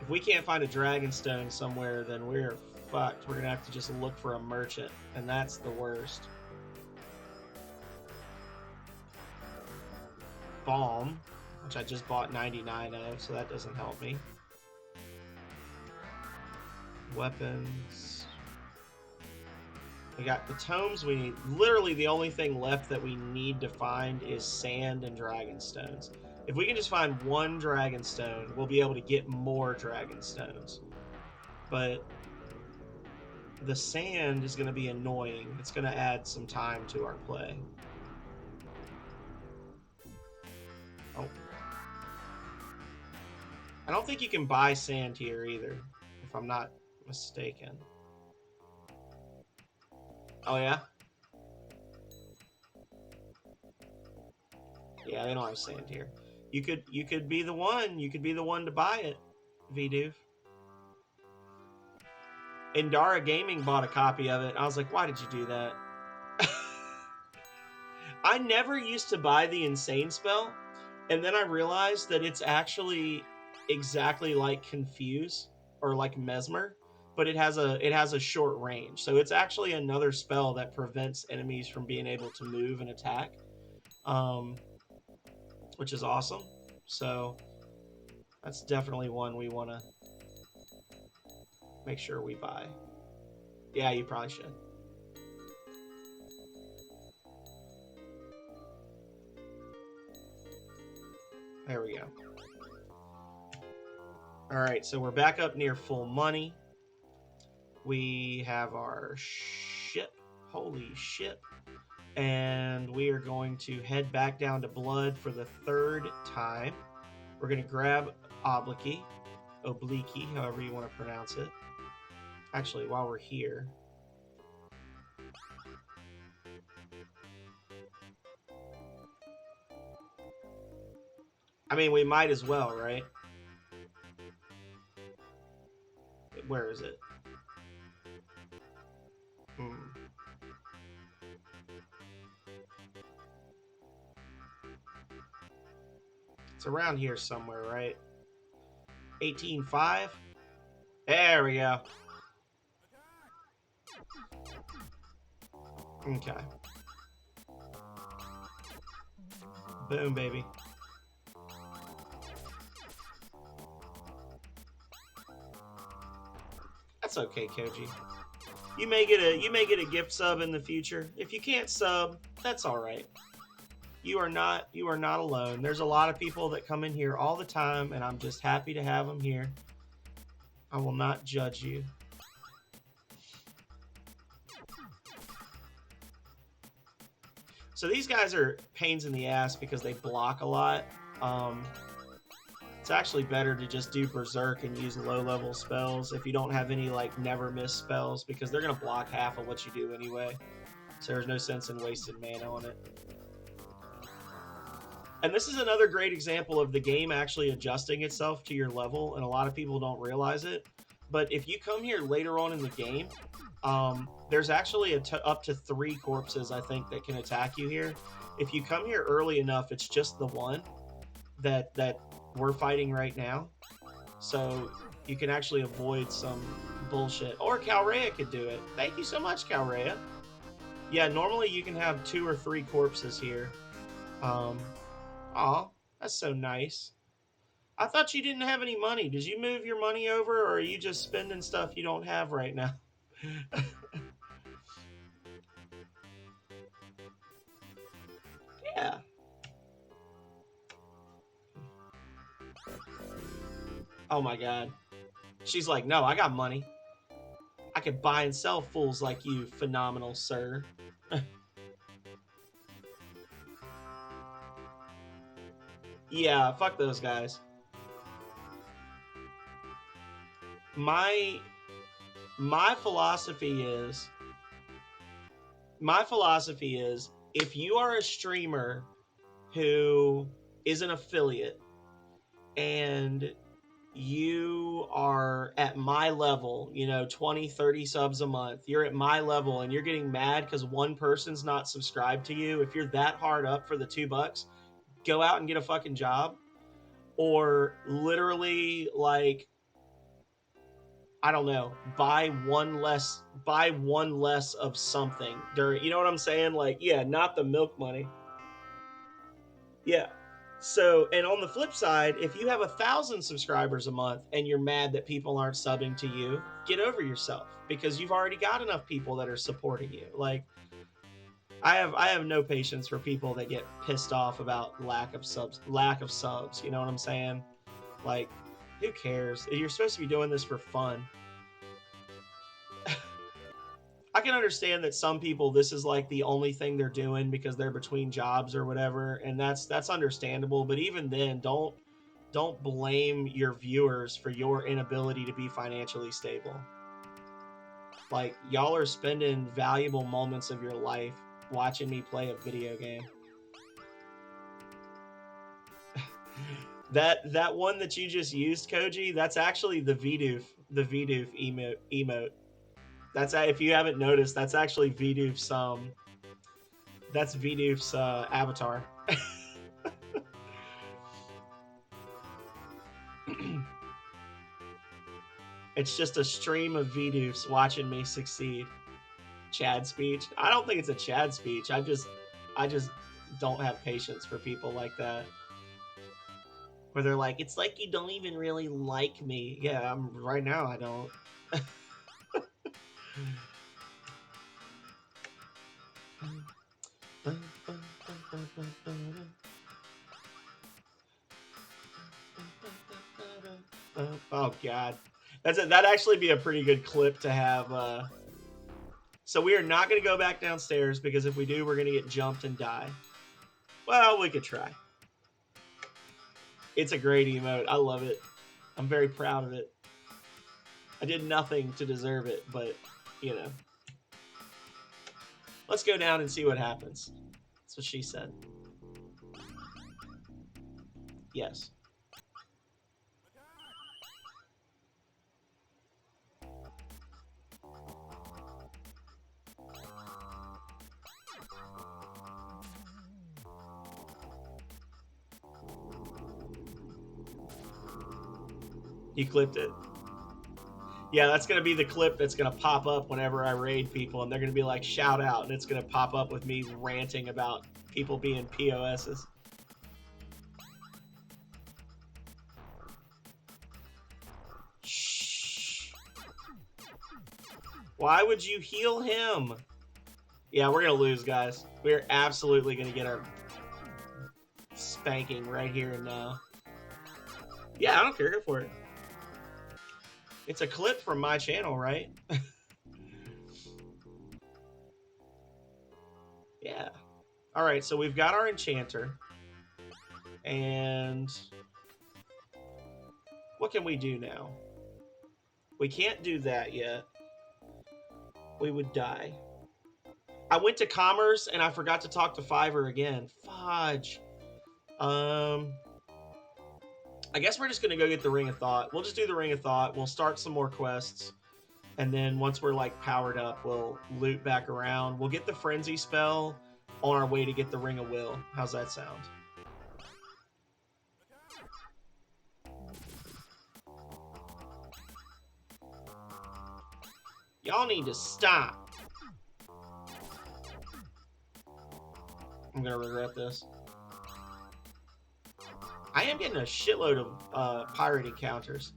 if we can't find a dragon stone somewhere, then we're fucked. We're going to have to just look for a merchant, and that's the worst. Balm, which I just bought 99 of, so that doesn't help me. Weapons. We got the tomes we need. Literally the only thing left that we need to find is sand and dragon stones. If we can just find one dragon stone, we'll be able to get more dragon stones. But the sand is going to be annoying. It's going to add some time to our play. Oh. I don't think you can buy sand here either, if I'm not mistaken. Oh, yeah? Yeah, they don't have sand here. You could be the one. You could be the one to buy it, Vidoof. Indara Gaming bought a copy of it. I was like, why did you do that? I never used to buy the Insane spell, and then I realized that it's actually exactly like Confuse or like Mesmer, but it has a short range. So it's actually another spell that prevents enemies from being able to move and attack, which is awesome. So that's definitely one we want to make sure we buy. Yeah, you probably should. There we go. All right, so we're back up near full money. We have our ship. Holy shit. And we are going to head back down to Blood for the third time. We're going to grab Oblique, however you want to pronounce it. Actually, while we're here, I mean, we might as well, right? Where is it? It's around here somewhere, right? 18.5? There we go. Okay. Boom, baby. That's okay, Koji. You may get a gift sub in the future. If you can't sub, that's all right. You are not alone. There's a lot of people that come in here all the time, and I'm just happy to have them here. I will not judge you. So these guys are pains in the ass because they block a lot. It's actually better to just do Berserk and use low-level spells if you don't have any like never miss spells, because they're going to block half of what you do anyway. So there's no sense in wasting mana on it. And this is another great example of the game actually adjusting itself to your level, and a lot of people don't realize it. But if you come here later on in the game, there's actually up to 3 corpses, I think, that can attack you here. If you come here early enough, it's just the one that we're fighting right now. So you can actually avoid some bullshit. Or Calrea could do it. Thank you so much, Calrea. Yeah, normally you can have 2 or 3 corpses here. Aw, that's so nice. I thought you didn't have any money. Did you move your money over, or are you just spending stuff you don't have right now? Yeah. Oh my god. She's like, no, I got money. I could buy and sell fools like you, phenomenal sir. Yeah, fuck those guys. My philosophy is if you are a streamer who is an affiliate and you are at my level, 20, 30 subs a month, you're at my level and you're getting mad because one person's not subscribed to you, if you're that hard up for the $2, go out and get a fucking job. Or literally, like, I don't know, buy one less of something during, you know what I'm saying? Like, yeah, not the milk money. Yeah. So, and on the flip side, if you have 1,000 subscribers a month and you're mad that people aren't subbing to you, get over yourself, because you've already got enough people that are supporting you. Like, I have no patience for people that get pissed off about lack of subs. You know what I'm saying? Like, who cares? You're supposed to be doing this for fun. I can understand that some people, this is like the only thing they're doing because they're between jobs or whatever, and that's understandable. But even then, don't blame your viewers for your inability to be financially stable. Like, y'all are spending valuable moments of your life watching me play a video game. That one that you just used, Koji, that's actually the Vidoof emote. That's, if you haven't noticed, that's actually Vidoof's that's Vidoof's avatar. It's just a stream of Vidoofs watching me succeed. Chad speech. I don't think it's a Chad speech. I just don't have patience for people like that. Where they're like, it's like you don't even really like me. Yeah, right now I don't. Oh god, that'd actually be a pretty good clip to have. So we are not going to go back downstairs, because if we do, we're going to get jumped and die. Well, we could try. It's a great emote. I love it. I'm very proud of it. I did nothing to deserve it, but, you know. Let's go down and see what happens. That's what she said. Yes. You clipped it. Yeah, that's going to be the clip that's going to pop up whenever I raid people, and they're going to be like, shout out, and it's going to pop up with me ranting about people being POSs. Shh. Why would you heal him? Yeah, we're going to lose, guys. We're absolutely going to get our spanking right here and now. Yeah, I don't care. Go for it. It's a clip from my channel, right? Yeah. All right, so we've got our enchanter. And what can we do now? We can't do that yet. We would die. I went to Commerce and I forgot to talk to Fiverr again. Fudge. I guess we're just going to go get the Ring of Thought. We'll just do the Ring of Thought. We'll start some more quests. And then once we're, like, powered up, we'll loot back around. We'll get the Frenzy spell on our way to get the Ring of Will. How's that sound? Y'all need to stop. I'm going to regret this. I am getting a shitload of pirate encounters.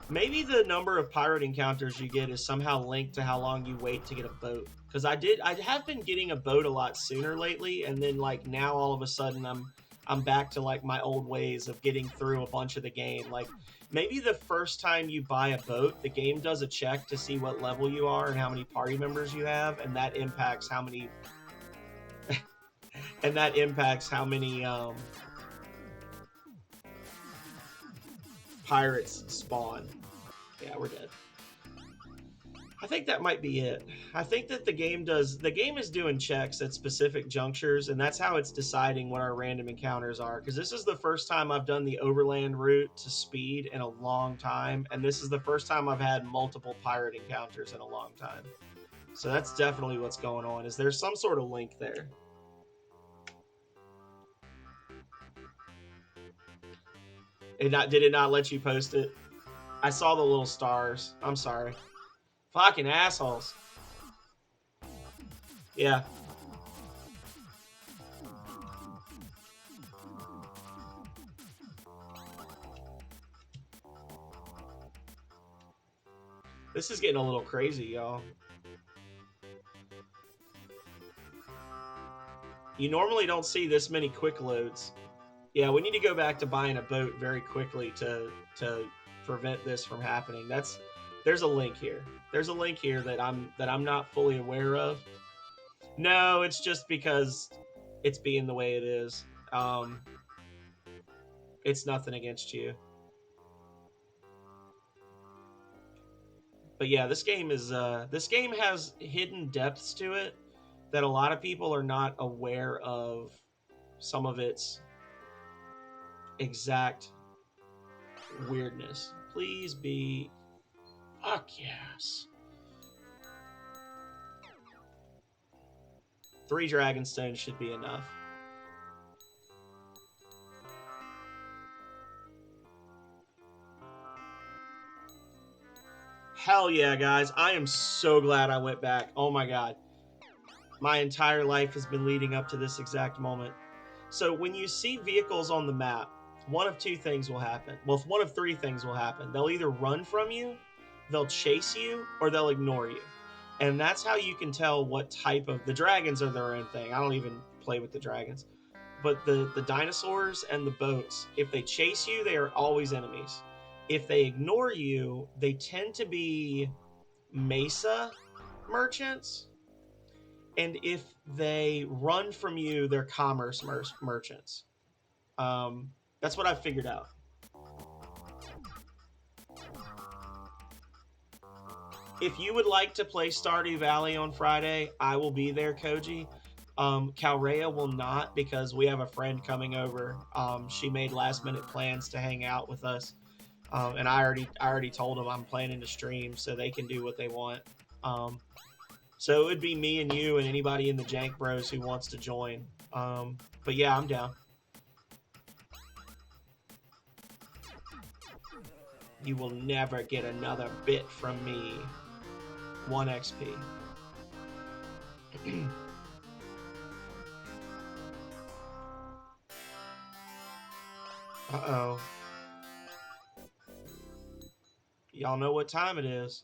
Maybe the number of pirate encounters you get is somehow linked to how long you wait to get a boat. Because I have been getting a boat a lot sooner lately, and then like now all of a sudden I'm back to like my old ways of getting through a bunch of the game. Like maybe the first time you buy a boat, the game does a check to see what level you are and how many party members you have, and that impacts how many pirates spawn. Yeah, we're dead. I think that might be it. I think that the game is doing checks at specific junctures, and that's how it's deciding what our random encounters are. Because this is the first time I've done the overland route to speed in a long time, and this is the first time I've had multiple pirate encounters in a long time. So that's definitely what's going on. Is there some sort of link there? Did it not let you post it? I saw the little stars. I'm sorry. Fucking assholes. Yeah. This is getting a little crazy, y'all. You normally don't see this many quick loads. Yeah, we need to go back to buying a boat very quickly to prevent this from happening. There's a link here. There's a link here that I'm not fully aware of. No, it's just because it's being the way it is. It's nothing against you. But yeah, this game has hidden depths to it that a lot of people are not aware of some of its exact weirdness. Please be fuck yes. 3 dragon stones should be enough. Hell yeah, guys. I am so glad I went back. Oh my god. My entire life has been leading up to this exact moment. So when you see vehicles on the map, one of 2 things will happen. Well, one of 3 things will happen. They'll either run from you, they'll chase you, or they'll ignore you. And that's how you can tell what type of... The dragons are their own thing. I don't even play with the dragons. But the dinosaurs and the boats, if they chase you, they are always enemies. If they ignore you, they tend to be mesa merchants. And if they run from you, they're commerce merchants. That's what I've figured out. If you would like to play Stardew Valley on Friday, I will be there, Koji. Calrea will not, because we have a friend coming over. She made last minute plans to hang out with us. And I already told them I'm planning to stream, so they can do what they want. So it would be me and you and anybody in the Jank Bros who wants to join. But yeah, I'm down. You will never get another bit from me. 1 XP. Uh-oh. Y'all know what time it is.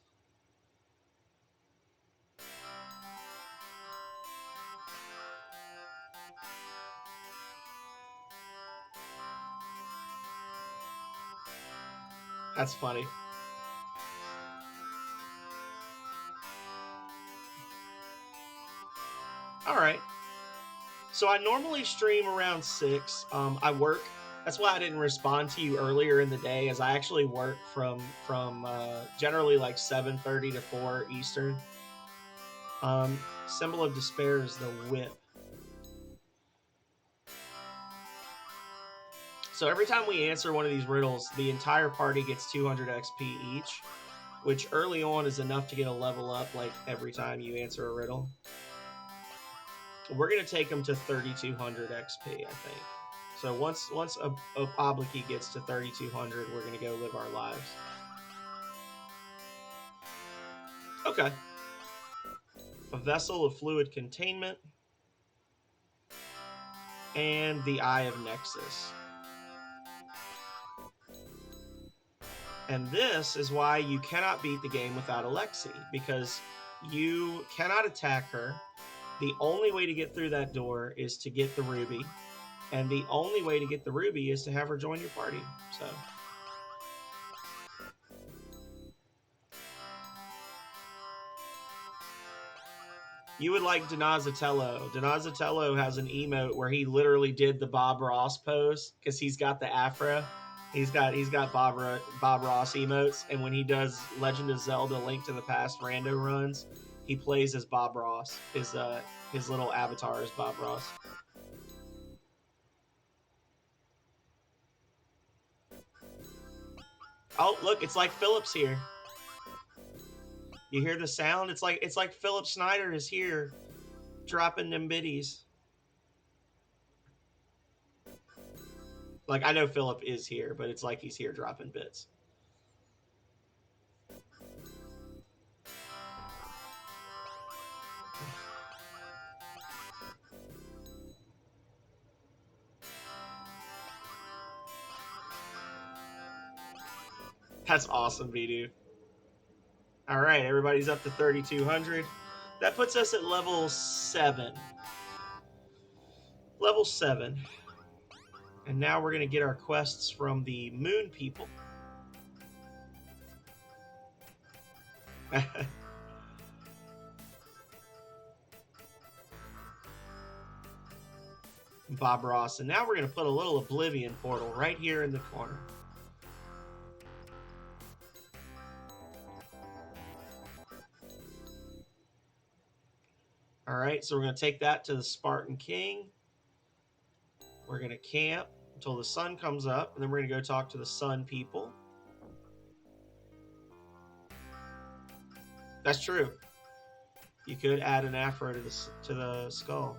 That's funny. All right. So I normally stream around 6. I work. That's why I didn't respond to you earlier in the day, as I actually work from generally like 7:30 to 4 Eastern. Symbol of Despair is the whip. So every time we answer one of these riddles, the entire party gets 200 XP each, which early on is enough to get a level up like every time you answer a riddle. We're going to take them to 3,200 XP, I think. So once a Obliki gets to 3,200, we're going to go live our lives. Okay. A Vessel of Fluid Containment. And the Eye of Nexus. And this is why you cannot beat the game without Alexi, because you cannot attack her. The only way to get through that door is to get the ruby, and the only way to get the ruby is to have her join your party. So you would like Donazatello. Donazatello has an emote where he literally did the Bob Ross pose because he's got the afro. He's got Bob Ross emotes, and when he does Legend of Zelda: Link to the Past rando runs, he plays as Bob Ross. His little avatar is Bob Ross. Oh, look, it's like Philip's here. You hear the sound? It's like Philip Snyder is here, dropping them biddies. Like, I know Philip is here, but it's like he's here dropping bits. That's awesome, Vidu. All right, everybody's up to 3,200. That puts us at level 7. Level 7. And now we're going to get our quests from the moon people. Bob Ross. And now we're going to put a little Oblivion portal right here in the corner. All right, so we're going to take that to the Spartan King. We're going to camp until the sun comes up, and then we're going to go talk to the sun people. That's true. You could add an afro to the skull.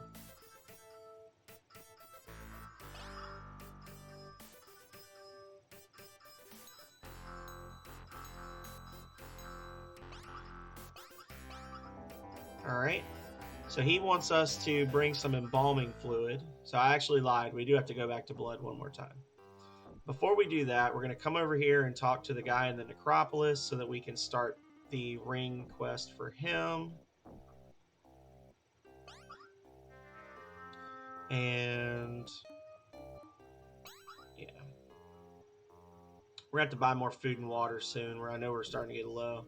All right. So he wants us to bring some embalming fluid. So I actually lied. We do have to go back to blood one more time. Before we do that, we're going to come over here and talk to the guy in the necropolis so that we can start the ring quest for him. And yeah, we're going to have to buy more food and water soon, where I know we're starting to get low.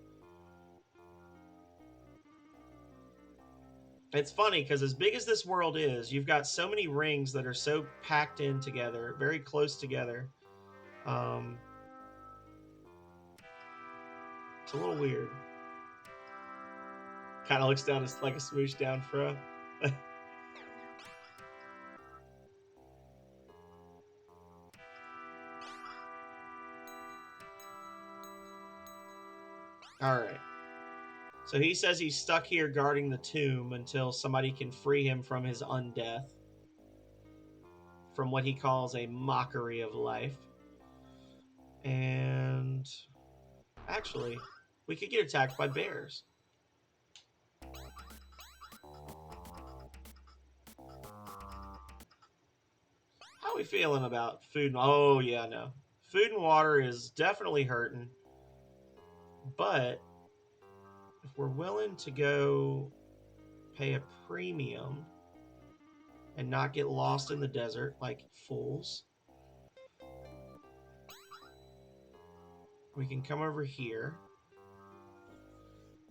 It's funny because as big as this world is, you've got so many rings that are so packed in together, very close together. It's a little weird. Kind of looks down like a swoosh down fro. All right. So he says he's stuck here guarding the tomb until somebody can free him from his undeath, from what he calls a mockery of life. And actually, we could get attacked by bears. How are we feeling about food? Oh, yeah, no. Food and water is definitely hurting. But if we're willing to go pay a premium and not get lost in the desert like fools, we can come over here.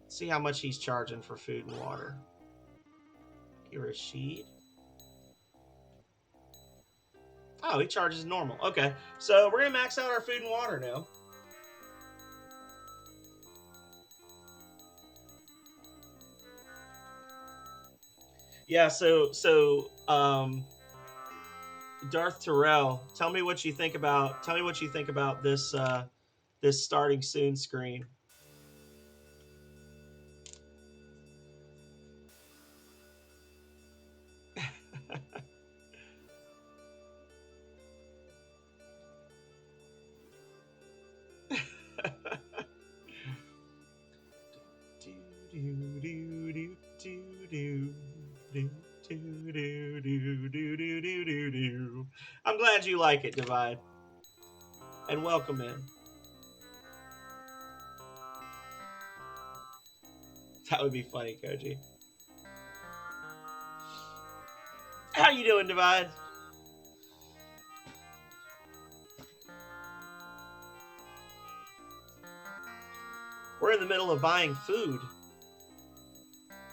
See how much he's charging for food and water. Give her a sheet. Oh, he charges normal. Okay, so we're gonna max out our food and water now. Yeah, so Darth Terrell, tell me what you think about this this starting soon screen. I'm glad you like it, Divide. And welcome in. That would be funny, Koji. How you doing, Divide? We're in the middle of buying food.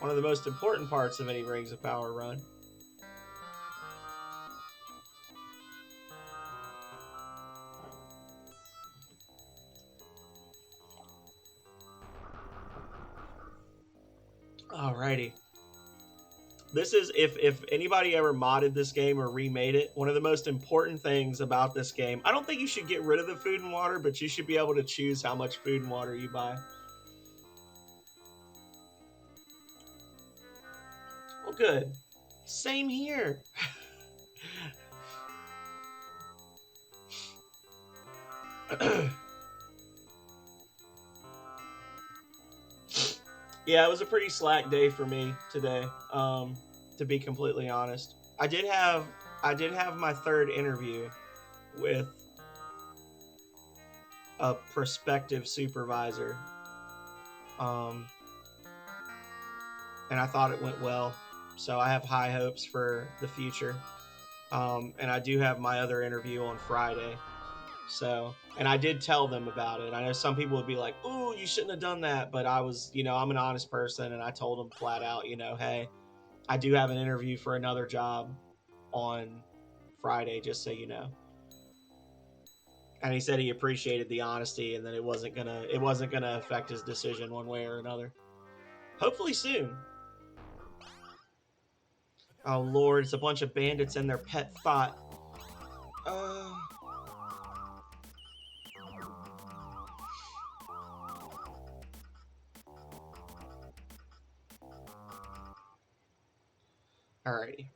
One of the most important parts of any Rings of Power run. Alrighty. This is, if anybody ever modded this game or remade it, one of the most important things about this game. I don't think you should get rid of the food and water, but you should be able to choose how much food and water you buy. Well, good. Same here. Yeah, it was a pretty slack day for me today. To be completely honest, I did have my third interview with a prospective supervisor. And I thought it went well. So I have high hopes for the future. And I do have my other interview on Friday. So, and I did tell them about it. I know some people would be like, "Ooh, you shouldn't have done that," but I was, I'm an honest person, and I told them flat out, hey, I do have an interview for another job on Friday, just so you know. And he said he appreciated the honesty and that it wasn't gonna affect his decision one way or another. Hopefully soon. Oh Lord, it's a bunch of bandits and their pet thought. Alrighty.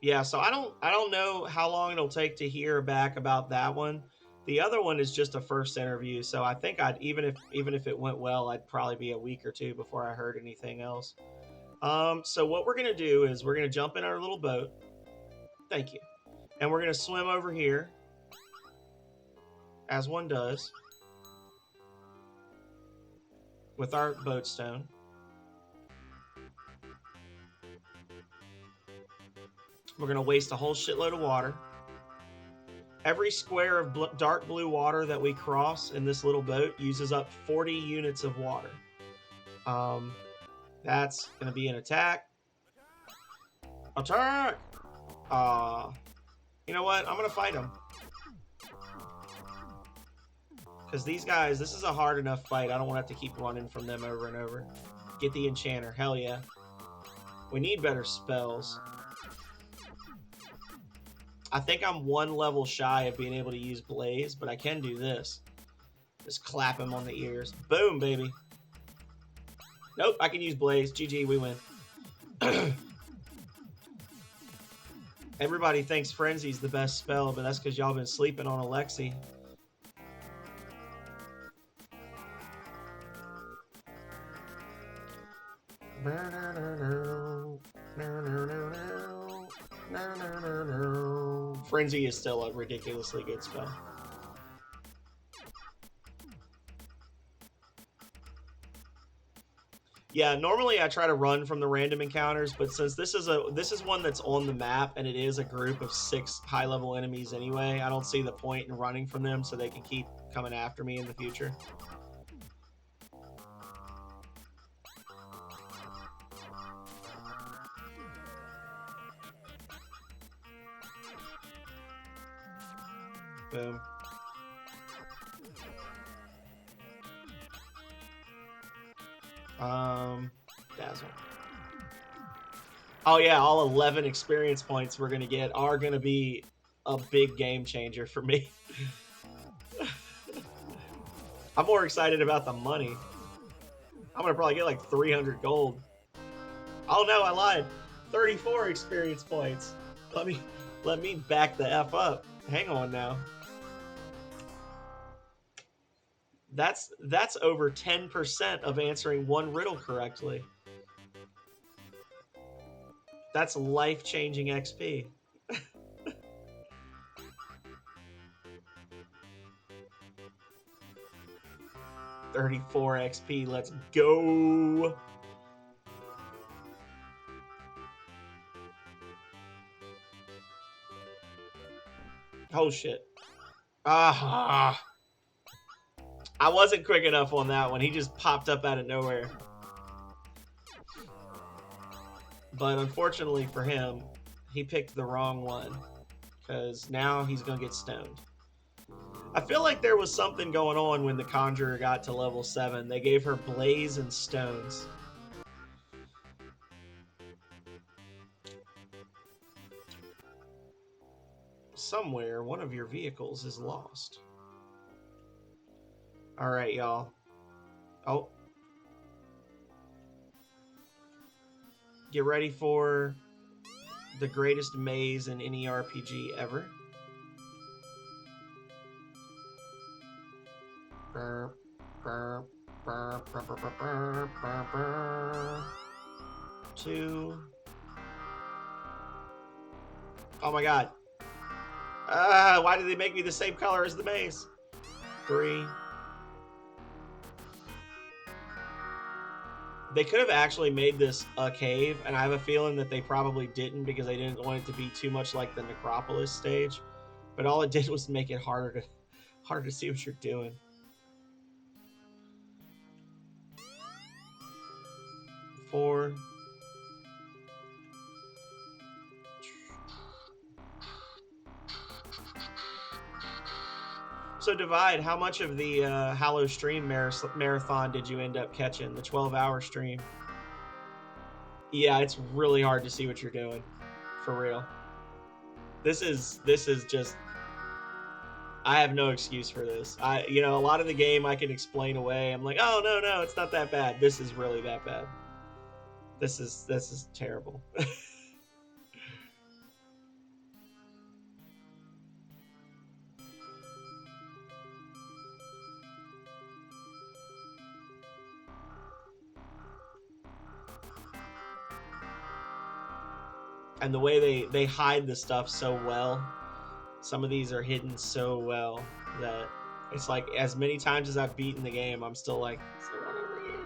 Yeah, so I don't know how long it'll take to hear back about that one. The other one is just a first interview, so I think I'd even if it went well, I'd probably be a week or two before I heard anything else. So what we're gonna do is we're gonna jump in our little boat. Thank you. And we're gonna swim over here, as one does, with our boat stone. We're gonna waste a whole shitload of water. Every square of dark blue water that we cross in this little boat uses up 40 units of water. That's going to be an attack. Attack! You know what? I'm going to fight them. Because these guys, this is a hard enough fight. I don't want to have to keep running from them over and over. Get the enchanter. Hell yeah. We need better spells. I think I'm one level shy of being able to use Blaze, but I can do this. Just clap him on the ears. Boom, baby. Nope, I can use Blaze. GG, we win. Everybody thinks Frenzy's the best spell, but that's because y'all been sleeping on Alexi. Frenzy is still a ridiculously good spell. Yeah, normally I try to run from the random encounters, but since this is one that's on the map and it is a group of 6 high-level enemies anyway, I don't see the point in running from them so they can keep coming after me in the future. Boom. Dazzle. Oh yeah, all 11 experience points we're gonna get are gonna be a big game changer for me. I'm more excited about the money. I'm gonna probably get like 300 gold. Oh no, I lied. 34 experience points. Let me back the F up. Hang on now. That's over 10% of answering one riddle correctly. That's life-changing XP. 34 XP, let's go. Oh shit. I wasn't quick enough on that one. He just popped up out of nowhere. But unfortunately for him, he picked the wrong one. Because now he's going to get stoned. I feel like there was something going on when the Conjurer got to level 7. They gave her Blaze and Stones. Somewhere, one of your vehicles is lost. Alright, y'all. Oh. Get ready for the greatest maze in any RPG ever. Two. Oh my god. Why did they make me the same color as the maze? 3. They could have actually made this a cave, and I have a feeling that they probably didn't because they didn't want it to be too much like the Necropolis stage. But all it did was make it harder to see what you're doing. 4. So Divide, how much of the Hallow Stream marathon did you end up catching? The 12-hour stream? Yeah, it's really hard to see what you're doing, for real. This is just, I have no excuse for this. A lot of the game I can explain away. I'm like, oh no, it's not that bad. This is really that bad. This is terrible. And the way they hide the stuff so well. Some of these are hidden so well that it's like as many times as I've beaten the game, I'm still like, is there one over here?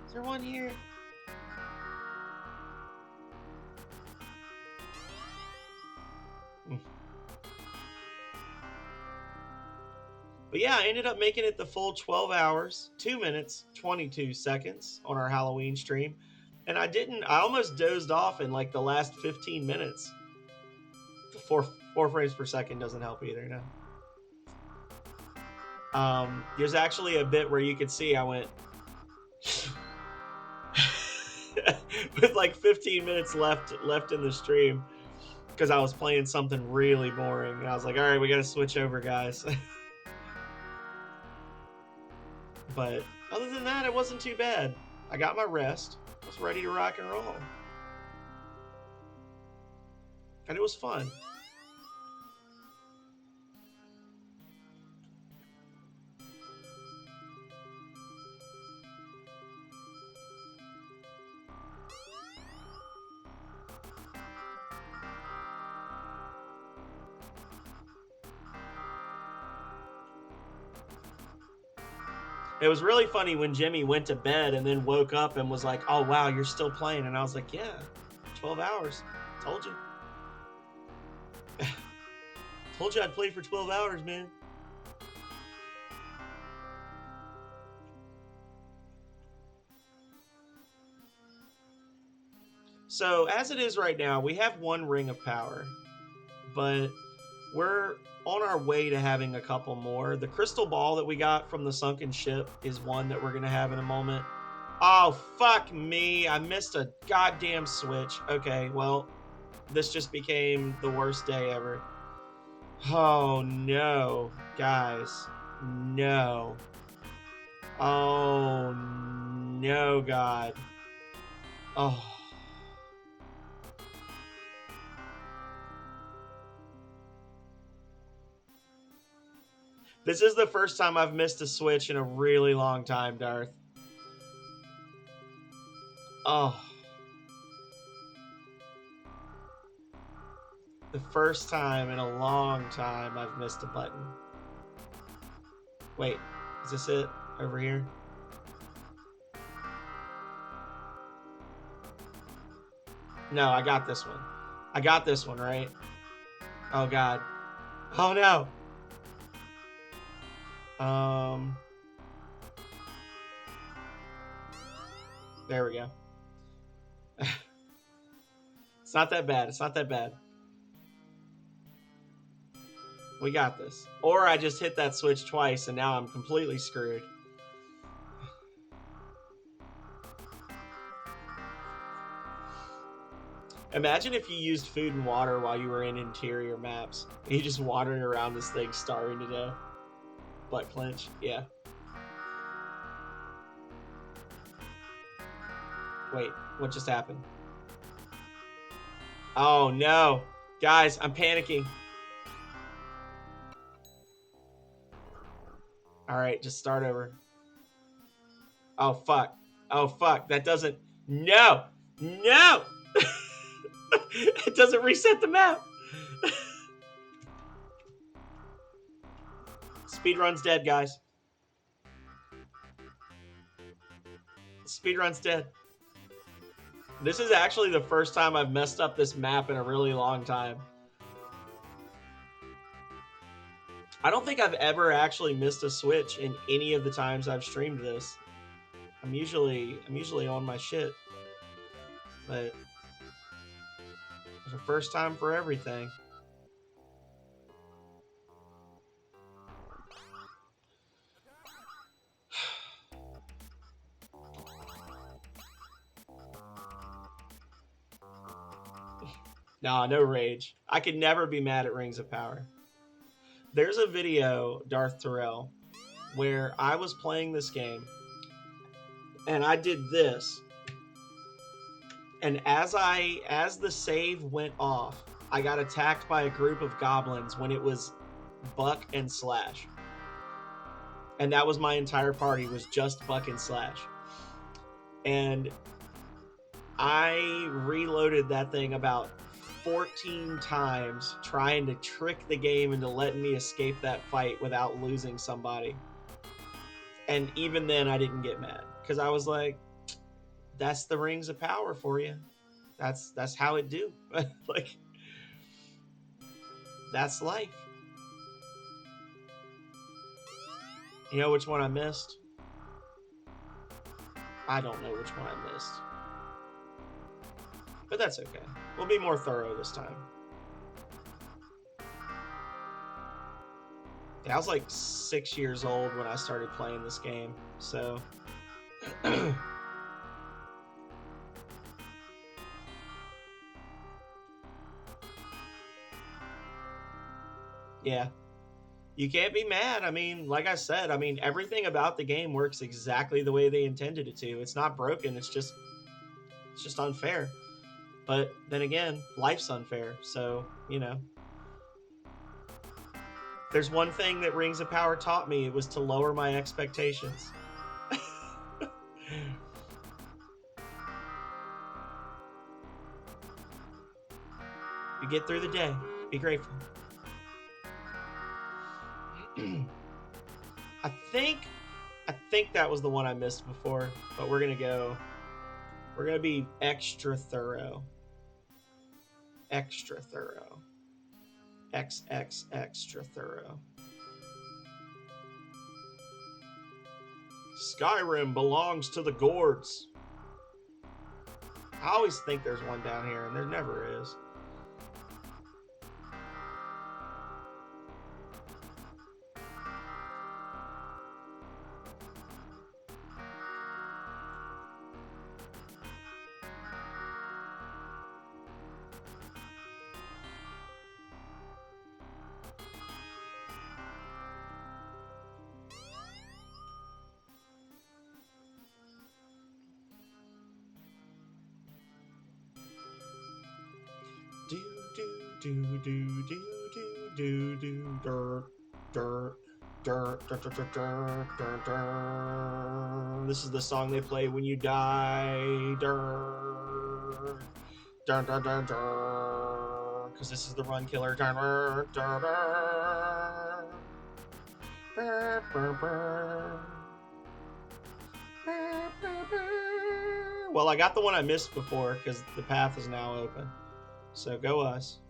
Is there one here? But yeah, I ended up making it the full 12 hours, 2 minutes, 22 seconds on our Halloween stream. And I almost dozed off in like the last 15 minutes. 4 frames per second doesn't help either, no. There's actually a bit where you could see I went with like 15 minutes left in the stream because I was playing something really boring. And I was like, all right, we got to switch over, guys. But other than that, it wasn't too bad. I got my rest. I was ready to rock and roll. And it was fun. It was really funny when Jimmy went to bed and then woke up and was like, oh, wow, you're still playing. And I was like, yeah, 12 hours. Told you. Told you I'd play for 12 hours, man. So, as it is right now, we have 1 ring of power. But we're on our way to having a couple more. The crystal ball that we got from the sunken ship is one that we're going to have in a moment. Oh, fuck me. I missed a goddamn switch. Okay, well, this just became the worst day ever. Oh, no. Guys. No. Oh, no, God. Oh. This is the first time I've missed a switch in a really long time, Darth. Oh. The first time in a long time I've missed a button. Wait, is this it? Over here? No, I got this one. I got this one, right? Oh, God. Oh, no. There we go. It's not that bad. It's not that bad. We got this. Or I just hit that switch twice and now I'm completely screwed. Imagine if you used food and water while you were in interior maps. You just wandering around this thing starving to death. Butt clench. Yeah. Wait, what just happened? Oh no. Guys, I'm panicking. Alright, just start over. Oh fuck. Oh fuck. That doesn't... No! No! It doesn't reset the map. Speedrun's dead, guys. Speedrun's dead. This is actually the first time I've messed up this map in a really long time. I don't think I've ever actually missed a switch in any of the times I've streamed this. I'm usually on my shit. But it's a first time for everything. Nah, no rage. I could never be mad at Rings of Power. There's a video, Darth Terrell, where I was playing this game and I did this. And as the save went off, I got attacked by a group of goblins when it was Buck and Slash. And that was my entire party, was just Buck and Slash. And I reloaded that thing about 14 times trying to trick the game into letting me escape that fight without losing somebody. And even then I didn't get mad because I was like, that's the Rings of Power for you. That's how it do. Like, that's life. You know which one I missed? I don't know which one I missed. But that's okay. We'll be more thorough this time. Yeah, I was like 6 years old when I started playing this game, so... Yeah. You can't be mad. I mean, like I said, I mean, everything about the game works exactly the way they intended it to. It's not broken, it's just unfair. But then again, life's unfair, so, you know. There's one thing that Rings of Power taught me, it was to lower my expectations. You get through the day, be grateful. I think that was the one I missed before, but we're gonna be extra thorough. Extra thorough. Extra thorough. Skyrim belongs to the gourds. I always think there's one down here, and there never is. This is the song they play when you die. Because this is the Run Killer. Well, I got the one I missed before because the path is now open. So go us.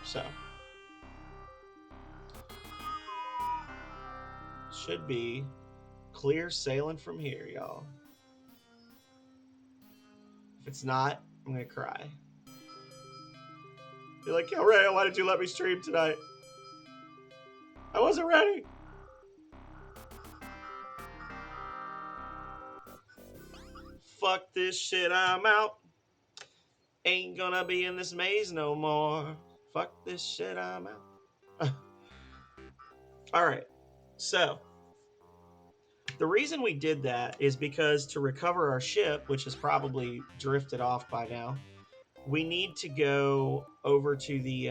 So should be clear sailing from here, y'all. If it's not, I'm gonna cry. Be like, yo, Ray, why did you let me stream tonight? I wasn't ready. Fuck this shit, I'm out. Ain't gonna be in this maze no more. Fuck this shit, I'm out. All right. So the reason we did that is because to recover our ship, which has probably drifted off by now, we need to go over to the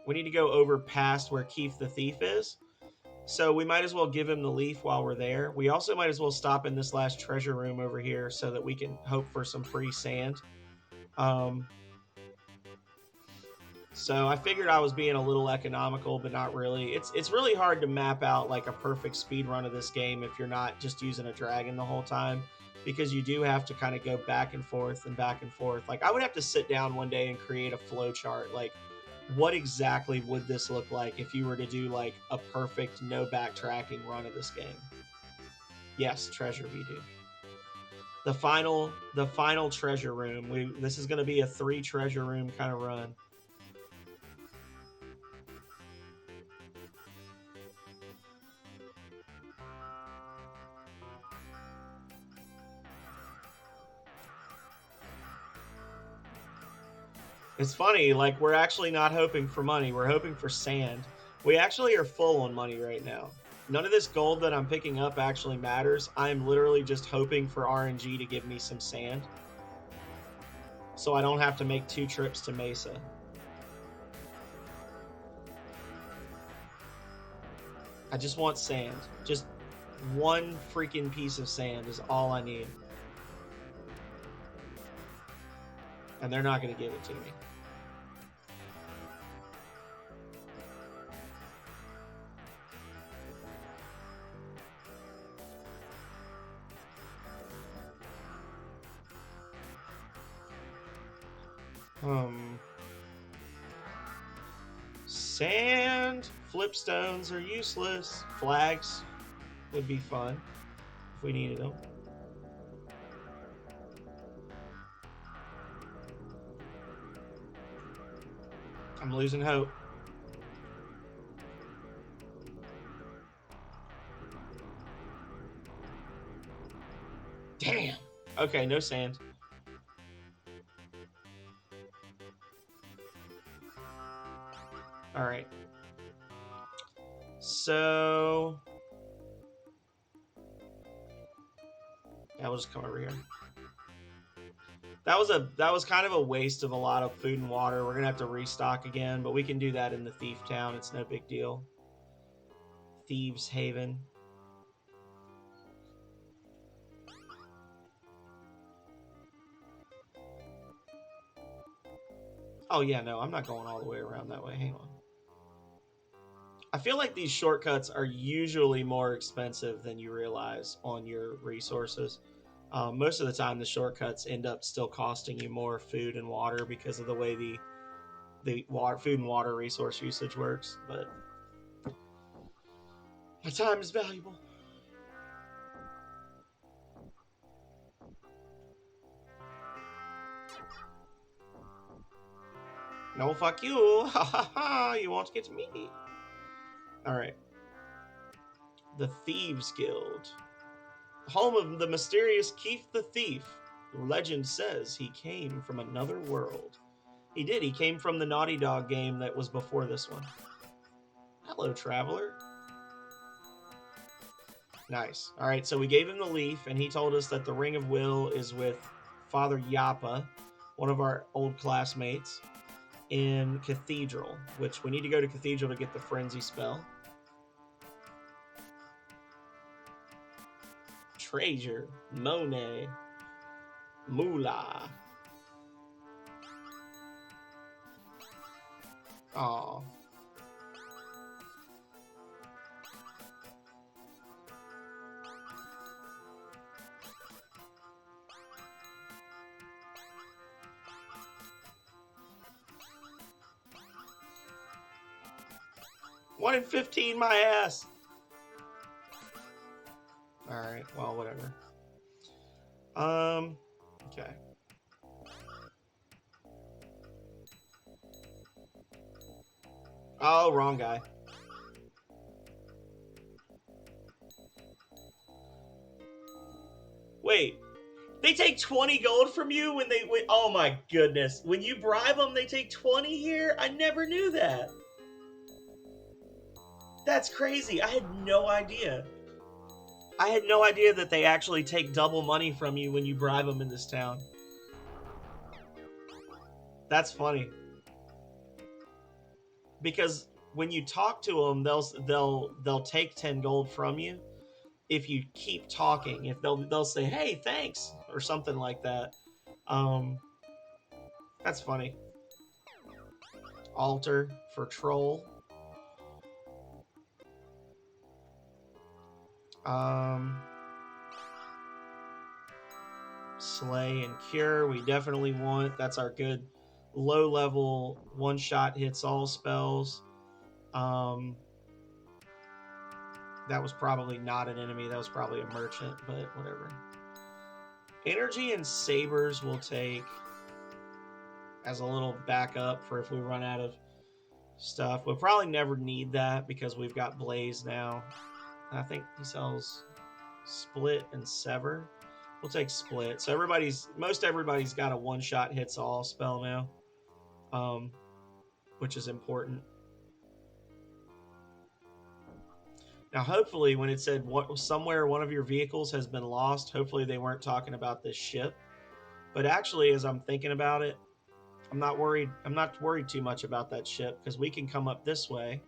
we need to go over past where Keith the Thief is. So we might as well give him the leaf while we're there. We also might as well stop in this last treasure room over here so that we can hope for some free sand. Um, so I figured I was being a little economical, but not really. It's really hard to map out like a perfect speed run of this game if you're not just using a dragon the whole time, because you do have to kind of go back and forth and back and forth. Like I would have to sit down one day and create a flow chart. Like what exactly would this look like if you were to do like a perfect no backtracking run of this game? Yes, treasure we do. The final treasure room. This is going to be a 3 treasure room kind of run. It's funny, like we're actually not hoping for money. We're hoping for sand. We actually are full on money right now. None of this gold that I'm picking up actually matters. I'm literally just hoping for RNG to give me some sand, so I don't have to make 2 trips to Mesa. I just want sand. Just one freaking piece of sand is all I need. And they're not going to give it to me. Sand, flipstones are useless. Flags would be fun if we needed them. I'm losing hope. Damn. Okay, no sand. All right. So yeah, we'll just come over here. That was kind of a waste of a lot of food and water. We're gonna have to restock again, but we can do that in the Thief Town. It's no big deal. Thieves Haven. Oh yeah, no, I'm not going all the way around that way. Hang on. I feel like these shortcuts are usually more expensive than you realize on your resources. Most of the time, the shortcuts end up still costing you more food and water because of the way the water, food and water resource usage works. But my time is valuable. No, fuck you. Ha ha ha. You won't get me. All right. The Thieves Guild. Home of the mysterious Keith the Thief. Legend says he came from another world. He did. He came from the Naughty Dog game that was before this one. Hello, traveler. Nice. All right, so we gave him the leaf, and he told us that the Ring of Will is with Father Yappa, one of our old classmates, in Cathedral, which we need to go to Cathedral to get the Frenzy spell. Treasure, Monet, Moolah. Aw. One in 15, my ass. Alright, well, whatever. Okay. Oh, wrong guy. Wait, they take 20 gold from you when they win. Oh my goodness. When you bribe them, they take 20 here? I never knew that. That's crazy. I had no idea. I had no idea that they actually take double money from you when you bribe them in this town. That's funny. Because when you talk to them, they'll take 10 gold from you if you keep talking. If they'll say, "Hey, thanks," or something like that. Um, that's funny. Altar for troll. Um, Slay and Cure, we definitely want. That's our good low level one shot hits all spells. That was probably not an enemy. That was probably a merchant, but whatever. Energy and sabers will take as a little backup for if we run out of stuff. We'll probably never need that because we've got Blaze now. I think he sells Split and Sever. We'll take Split. So most everybody's got a one shot hits all spell now, which is important. Now, hopefully, when it said somewhere one of your vehicles has been lost, hopefully they weren't talking about this ship. But actually, as I'm thinking about it, I'm not worried. I'm not worried too much about that ship because we can come up this way,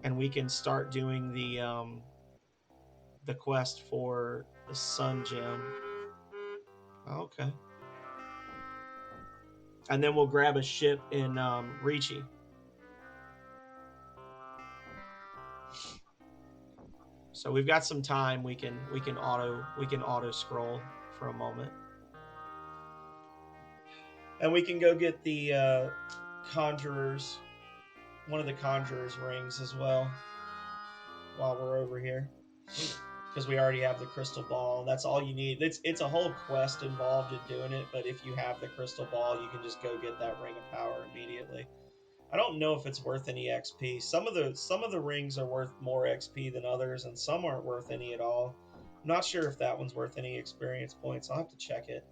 and we can start doing the quest for the Sun Gem. Okay. And then we'll grab a ship in Ricci. So we've got some time. We can auto scroll for a moment, and we can go get the conjurer's one of the conjurer's rings as well while we're over here, because we already have the crystal ball. That's all you need. It's a whole quest involved in doing it, but if you have the crystal ball, you can just go get that ring of power immediately. I don't know if it's worth any XP. Some of the rings are worth more XP than others, and some aren't worth any at all. I'm not sure if that one's worth any experience points. I'll have to check it.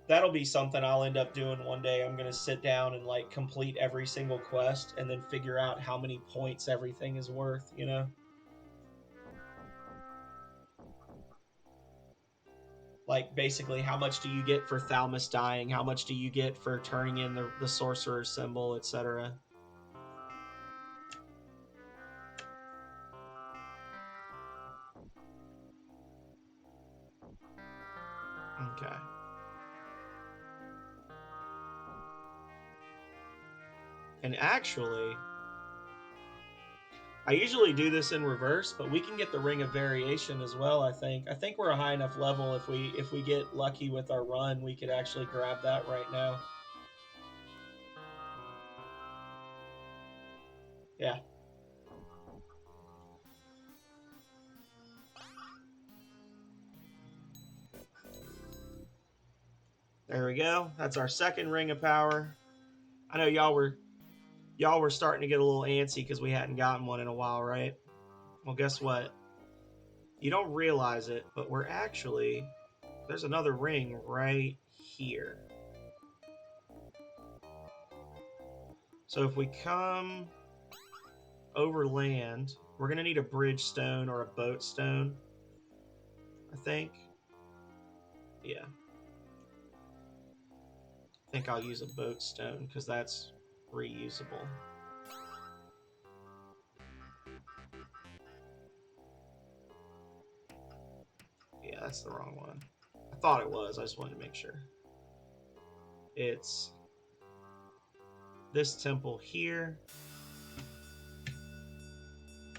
That'll be something I'll end up doing one day. I'm gonna sit down and like complete every single quest and then figure out how many points everything is worth, you know? Like basically how much do you get for Thalmus dying? How much do you get for turning in the sorcerer symbol, etc.? Okay. And actually, I usually do this in reverse, but we can get the Ring of Variation as well, I think. I think we're a high enough level if we get lucky with our run, we could actually grab that right now. Yeah. There we go. That's our second Ring of Power. I know y'all were starting to get a little antsy because we hadn't gotten one in a while, right? Well, guess what? You don't realize it, but there's another ring right here. So if we come over land, we're going to need a bridge stone or a boat stone, I think. Yeah. I think I'll use a boat stone because that's reusable. Yeah, that's the wrong one. I thought it was. I just wanted to make sure. It's this temple here.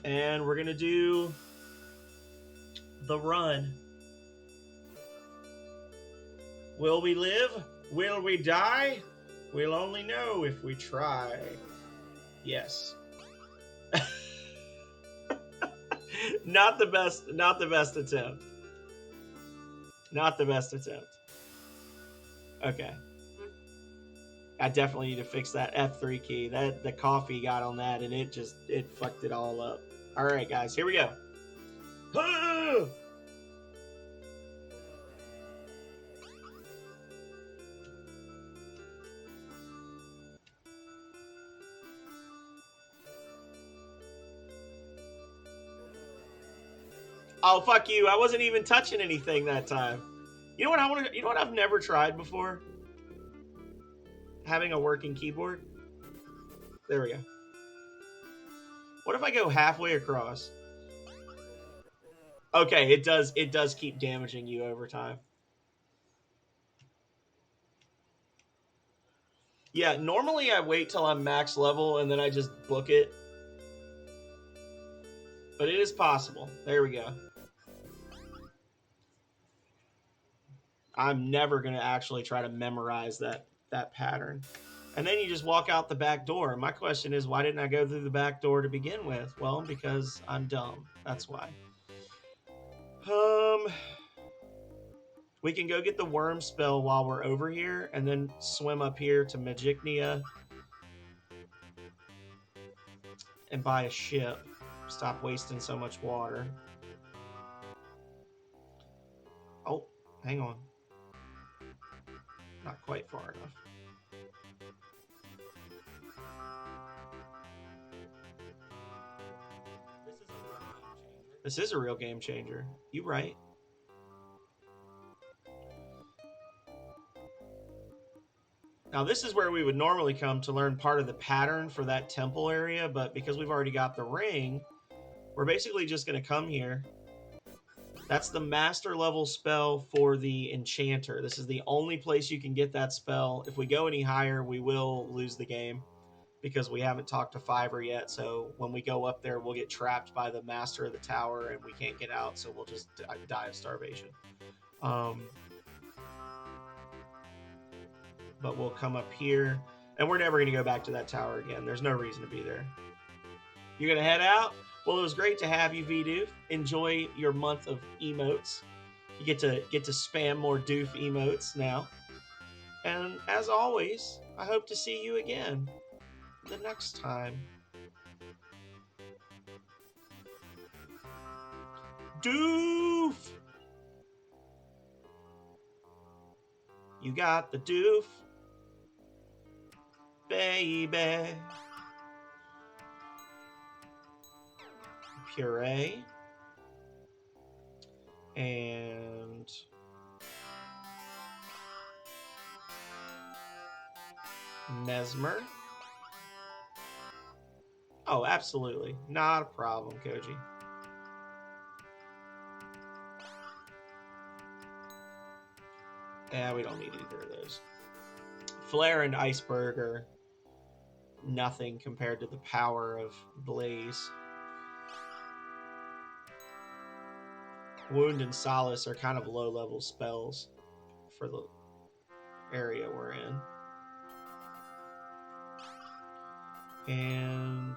And we're going to do the run. Will we live? Will we die? We'll only know if we try. Yes. Not the best attempt. Not the best attempt. Okay. I definitely need to fix that F3 key. That the coffee got on that and it fucked it all up. All right, guys, here we go. Oh, fuck you. I wasn't even touching anything that time. You know what I want to? You know what I've never tried before? Having a working keyboard. There we go. What if I go halfway across? Okay, it does. It does keep damaging you over time. Yeah, normally I wait till I'm max level and then I just book it. But it is possible. There we go. I'm never going to actually try to memorize that pattern. And then you just walk out the back door. My question is, why didn't I go through the back door to begin with? Well, because I'm dumb. That's why. We can go get the worm spell while we're over here and then swim up here to Magicnia and buy a ship. Stop wasting so much water. Oh, hang on. Not quite far enough. This is a real game changer. You right. Now this is where we would normally come to learn part of the pattern for that temple area, but because we've already got the ring, we're basically just going to come here. That's the master level spell for the enchanter. This is the only place you can get that spell. If we go any higher, we will lose the game because we haven't talked to Fiverr yet. So when we go up there, we'll get trapped by the master of the tower and we can't get out. So we'll just die of starvation. But we'll come up here, and we're never going to go back to that tower again. There's no reason to be there. You're going to head out? Well, it was great to have you, VDoof. Enjoy your month of emotes. You get to spam more doof emotes now. And as always, I hope to see you again the next time. Doof! You got the doof, baby. Puree. And Mesmer. Oh, absolutely. Not a problem, Koji. Yeah, we don't need either of those. Flare and Iceberg are nothing compared to the power of Blaze. Wound and Solace are kind of low-level spells for the area we're in. And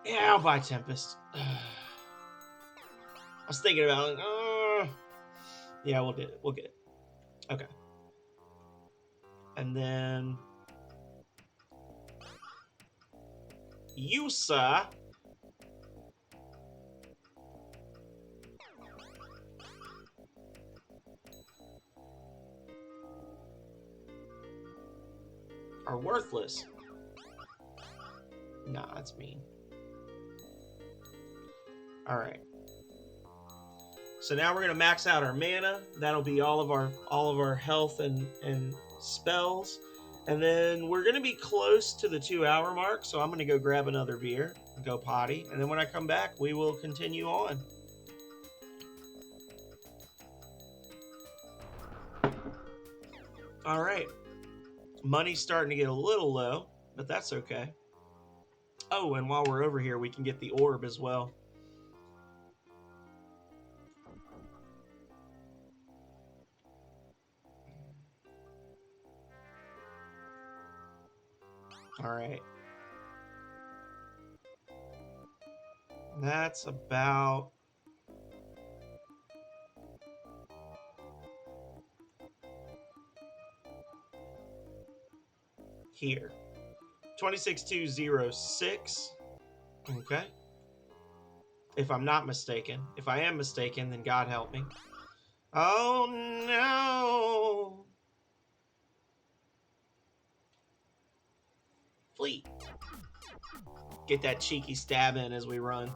yeah, I'll buy Tempest. I was thinking about it. Yeah, we'll get it. We'll get it. Okay. And then Yusa. Are worthless. Nah, that's mean. Alright. So now we're gonna max out our mana. That'll be all of our health and spells. And then we're gonna be close to the 2-hour mark, so I'm gonna go grab another beer, go potty, and then when I come back, we will continue on. Alright. Money's starting to get a little low, but that's okay. Oh, and while we're over here, we can get the orb as well. Alright. That's about... here. 26206. Okay. If I'm not mistaken. If I am mistaken, then God help me. Oh no! Fleet. Get that cheeky stab in as we run.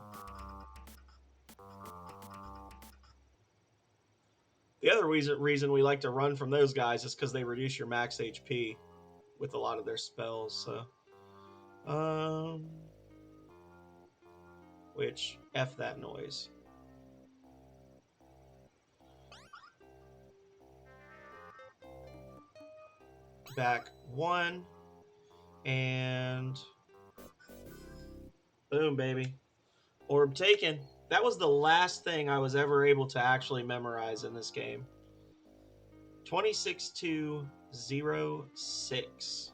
The other reason we like to run from those guys is because they reduce your max HP with a lot of their spells. So, which F that noise. Back one, and boom, baby. Orb taken. That was the last thing I was ever able to actually memorize in this game. 26206.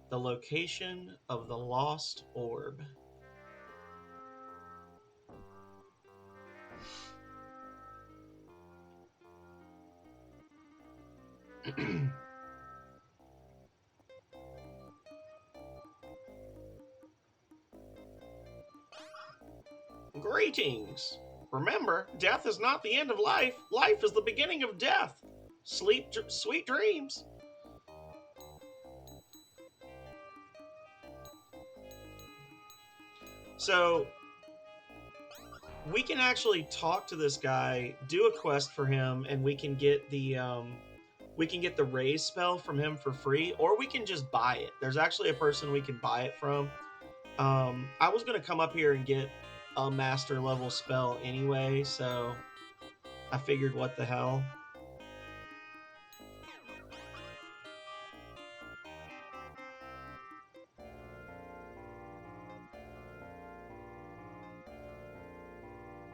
The location of the lost orb. Greetings. Remember, death is not the end of life. Life is the beginning of death. Sleep, sweet dreams. So, we can actually talk to this guy, do a quest for him, and we can get the raise spell from him for free, or we can just buy it. There's actually a person we can buy it from. I was gonna come up here and get a master level spell anyway, so I figured, what the hell.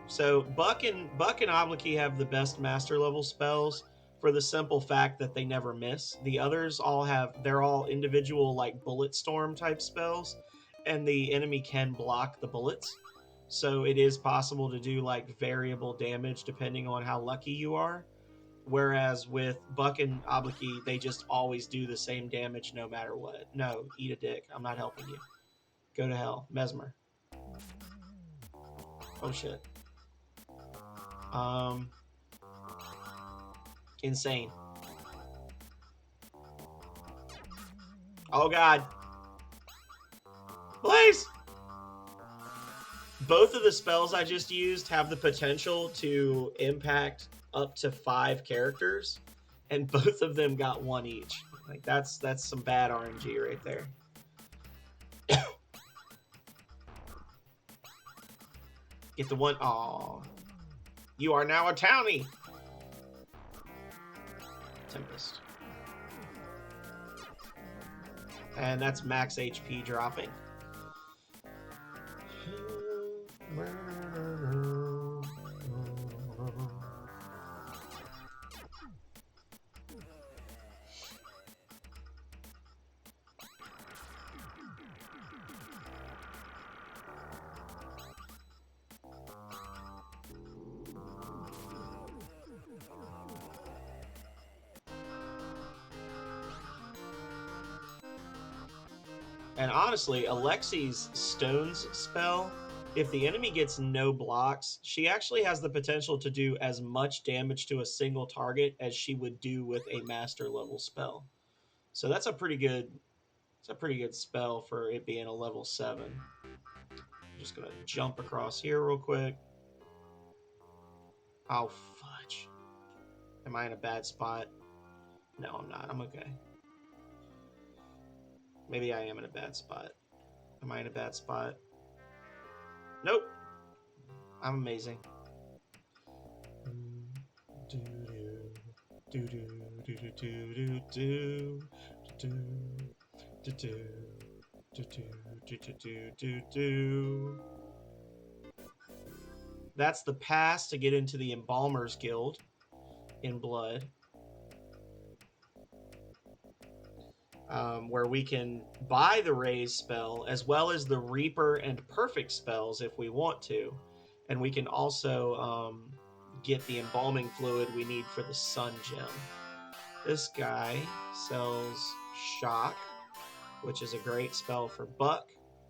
So Buck and Obliki have the best master level spells for the simple fact that they never miss. The others they're all individual like bullet storm type spells, and the enemy can block the bullets. So it is possible to do like variable damage depending on how lucky you are. Whereas with Buck and Obliki, they just always do the same damage no matter what. No, eat a dick. I'm not helping you. Go to hell. Mesmer. Oh shit. Insane. Oh god. Please! Both of the spells I just used have the potential to impact up to 5 characters, and both of them got 1 each. Like that's some bad RNG right there. Get the one. Aw. You are now a townie. Tempest. And that's max HP dropping. And honestly, Alexi's Stones spell, if the enemy gets no blocks, she actually has the potential to do as much damage to a single target as she would do with a master level spell. So that's a pretty good spell for it being a level 7. I'm just gonna jump across here real quick. Oh fudge. Am I in a bad spot? No, I'm not. I'm okay. Maybe I am in a bad spot. Am I in a bad spot? Nope. I'm amazing. That's the pass to get into the Embalmer's Guild in Blood. Where we can buy the Raise spell as well as the Reaper and Perfect spells if we want to. And we can also get the embalming fluid we need for the Sun Gem. This guy sells Shock, which is a great spell for Buck.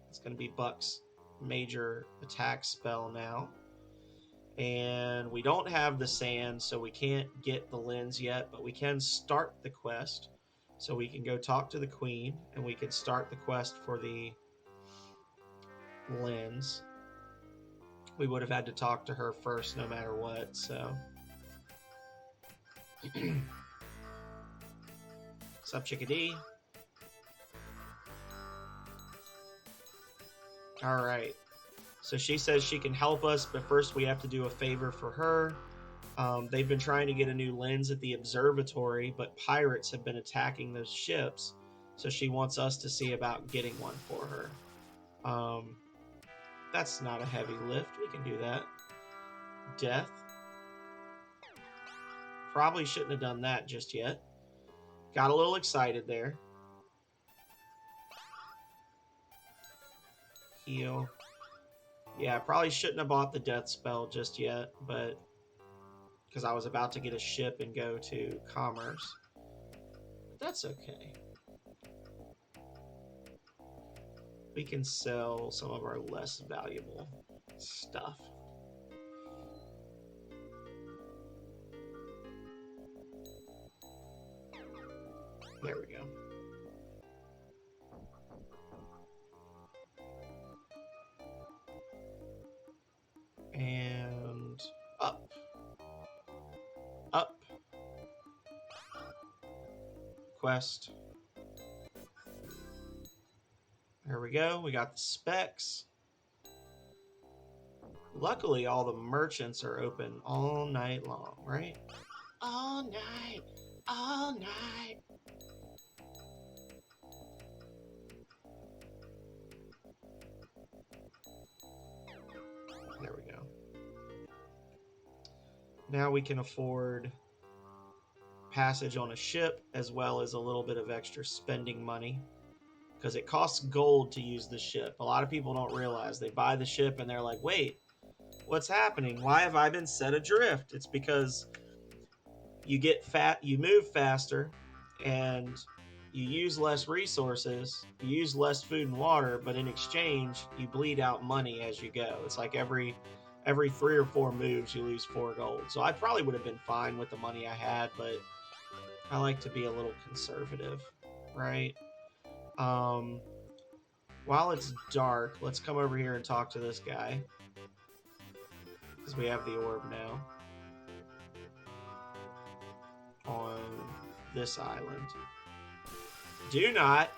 It's going to be Buck's major attack spell now. And we don't have the sand, so we can't get the lens yet, but we can start the quest. So we can go talk to the queen, and we can start the quest for the lens. We would have had to talk to her first no matter what, so. What's up, Chickadee? All right. So she says she can help us, but first we have to do a favor for her. They've been trying to get a new lens at the observatory, but pirates have been attacking those ships. So she wants us to see about getting one for her. That's not a heavy lift. We can do that. Death. Probably shouldn't have done that just yet. Got a little excited there. Heal. Yeah, probably shouldn't have bought the death spell just yet, but because I was about to get a ship and go to commerce. But that's okay. We can sell some of our less valuable stuff. There we go. And up. Up. Quest. There we go. We got the specs. Luckily, all the merchants are open all night long, right? All night. All night. There we go. Now we can afford passage on a ship as well as a little bit of extra spending money because it costs gold to use the ship. A lot of people don't realize. They buy the ship and they're like, wait, what's happening? Why have I been set adrift? It's because you get fat, you move faster, and you use less resources, you use less food and water, but in exchange, you bleed out money as you go. It's like every 3 or 4 moves, you lose 4 gold. So I probably would have been fine with the money I had, but I like to be a little conservative, right? While it's dark, let's come over here and talk to this guy. Because we have the orb now. On this island. Do not.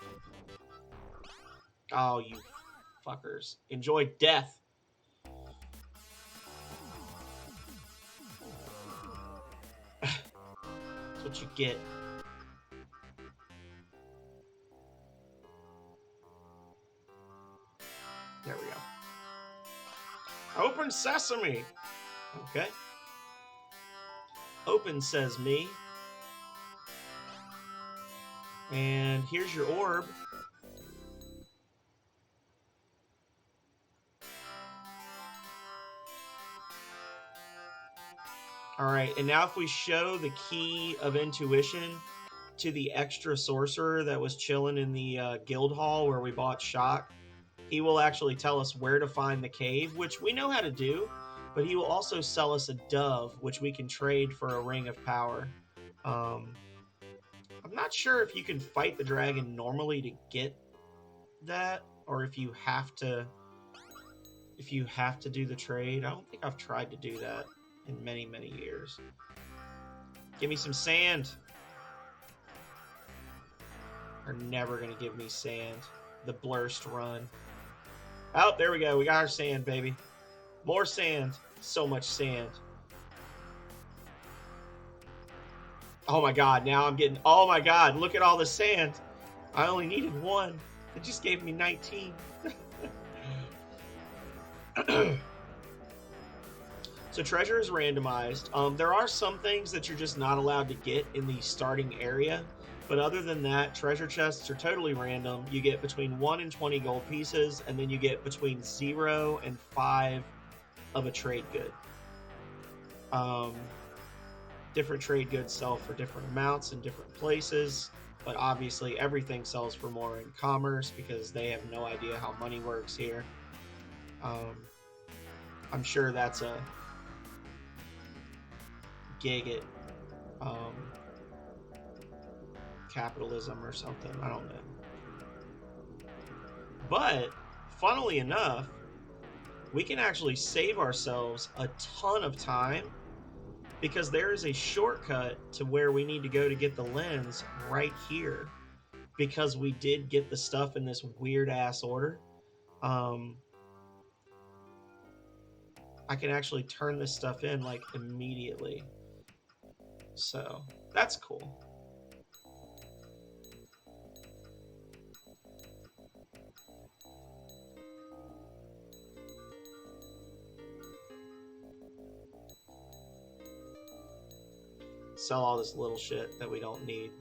Oh, you fuckers. Enjoy death. That's what you get. There we go. Open sesame. Okay. Open says me. And here's your orb. Alright, and now if we show the key of intuition to the extra sorcerer that was chilling in the guild hall where we bought Shock, he will actually tell us where to find the cave, which we know how to do, but he will also sell us a dove, which we can trade for a ring of power. I'm not sure if you can fight the dragon normally to get that, or if you have to do the trade. I don't think I've tried to do that in many, many years. Give me some sand. They're never gonna give me sand. The blurst run. Oh, there we go. We got our sand, baby. More sand. So much sand. Oh my god, now I'm getting... Oh my god, look at all the sand. I only needed 1. It just gave me 19. So treasure is randomized. There are some things that you're just not allowed to get in the starting area. But other than that, treasure chests are totally random. You get between 1 and 20 gold pieces, and then you get between 0 and 5 of a trade good. Different trade goods sell for different amounts in different places, but obviously everything sells for more in commerce because they have no idea how money works here. I'm sure that's a gig it. Capitalism or something. I don't know. But, funnily enough, we can actually save ourselves a ton of time because there is a shortcut to where we need to go to get the lens right here, because we did get the stuff in this weird ass order. I can actually turn this stuff in like immediately. So that's cool. Sell all this little shit that we don't need.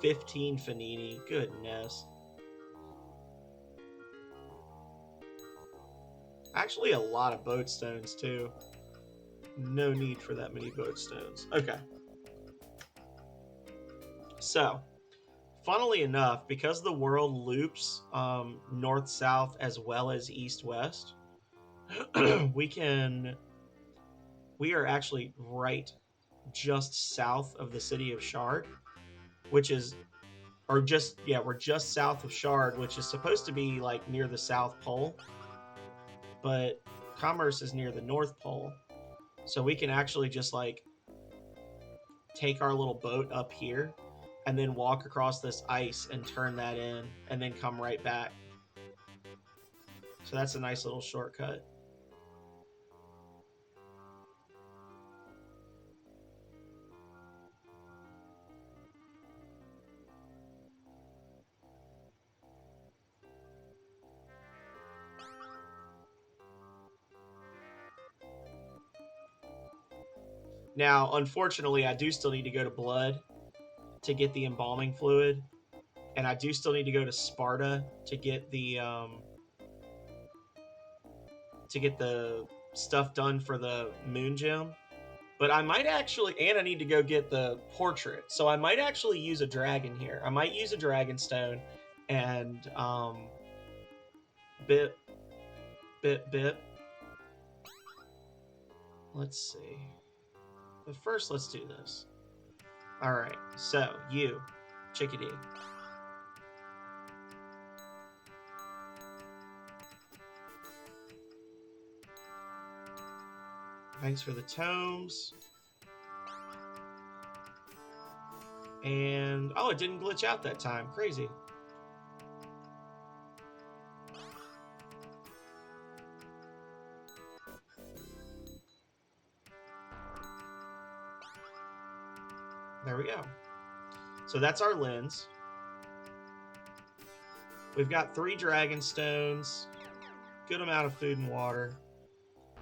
$15 Fanini, goodness. Actually, a lot of boat stones too. No need for that many boat stones. Okay. So, funnily enough, because the world loops north-south as well as east-west, we are actually right just south of the city of Shard, which is, or just, yeah, we're just south of Shard, which is supposed to be like near the South Pole, but Commerce is near the North Pole. So we can actually just like take our little boat up here and then walk across this ice and turn that in and then come right back. So that's a nice little shortcut. Now, unfortunately, I do still need to go to Blood to get the embalming fluid, and I do still need to go to Sparta to get the stuff done for the moon gem. But I might actually, and I need to go get the portrait, so I might actually use a dragon here. I might use a dragon stone, and bit. Let's see. But first, let's do this. All right. So you, Chickadee. Thanks for the tomes. And, oh, it didn't glitch out that time. Crazy. There we go. So that's our lens. We've got 3 dragon stones. Good amount of food and water.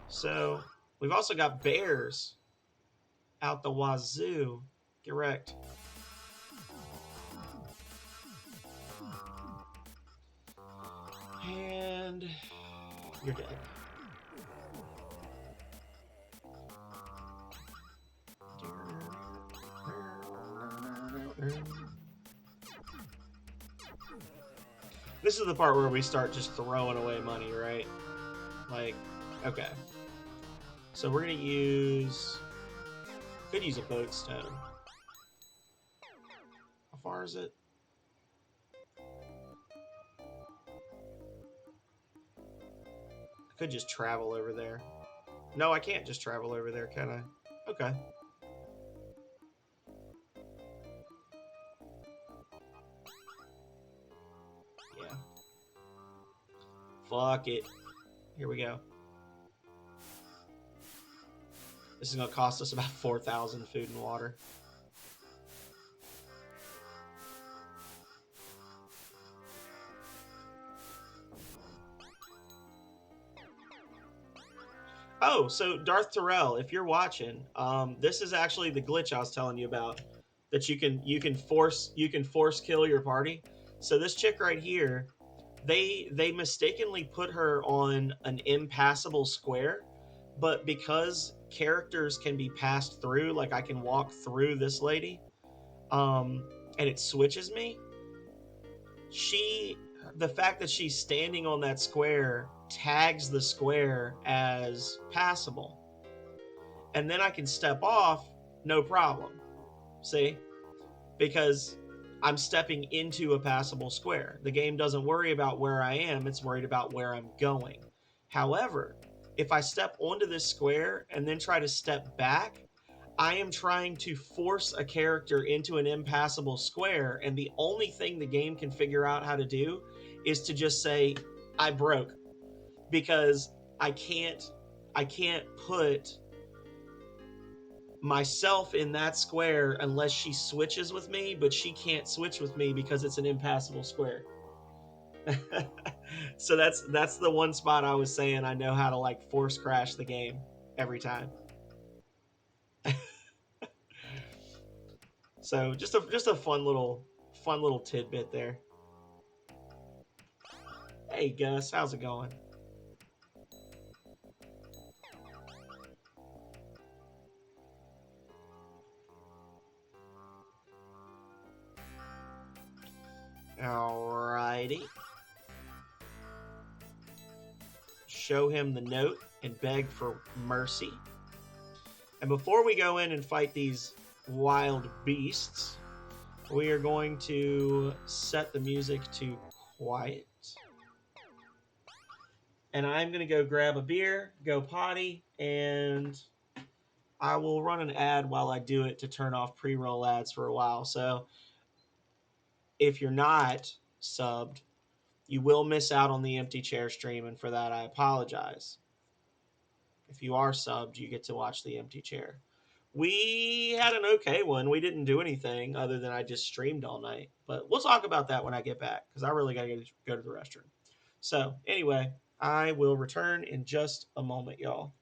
So we've also got bears out the wazoo. Correct. And you're dead. This is the part where we start just throwing away money, right? Like, okay. So we're gonna use... Could use a boat stone. How far is it? I could just travel over there. No, I can't just travel over there, can I? Okay. Yeah. Fuck it. Here we go. This is going to cost us about 4,000 food and water. Oh, so Darth Terrell, if you're watching, this is actually the glitch I was telling you about. That you can force kill your party. So this chick right here, they mistakenly put her on an impassable square, but because characters can be passed through, like I can walk through this lady, and it switches me. The fact that she's standing on that square tags the square as passable. And then I can step off, no problem. See? Because I'm stepping into a passable square. The game doesn't worry about where I am, it's worried about where I'm going. However, if I step onto this square and then try to step back, I am trying to force a character into an impassable square, and the only thing the game can figure out how to do is to just say, I broke. Because I can't put myself in that square unless she switches with me, but she can't switch with me because it's an impassable square. So that's the one spot I was saying I know how to like force crash the game every time. So just a fun little tidbit there. Hey Gus, how's it going? Alrighty. Show him the note and beg for mercy. And before we go in and fight these wild beasts, we are going to set the music to quiet. And I'm going to go grab a beer, go potty, and I will run an ad while I do it to turn off pre-roll ads for a while. So if you're not subbed, you will miss out on the empty chair stream, and for that I apologize. If you are subbed, you get to watch the empty chair. We had an okay one. We didn't do anything other than I just streamed all night. But we'll talk about that when I get back because I really got to go to the restroom. So, anyway, I will return in just a moment, y'all.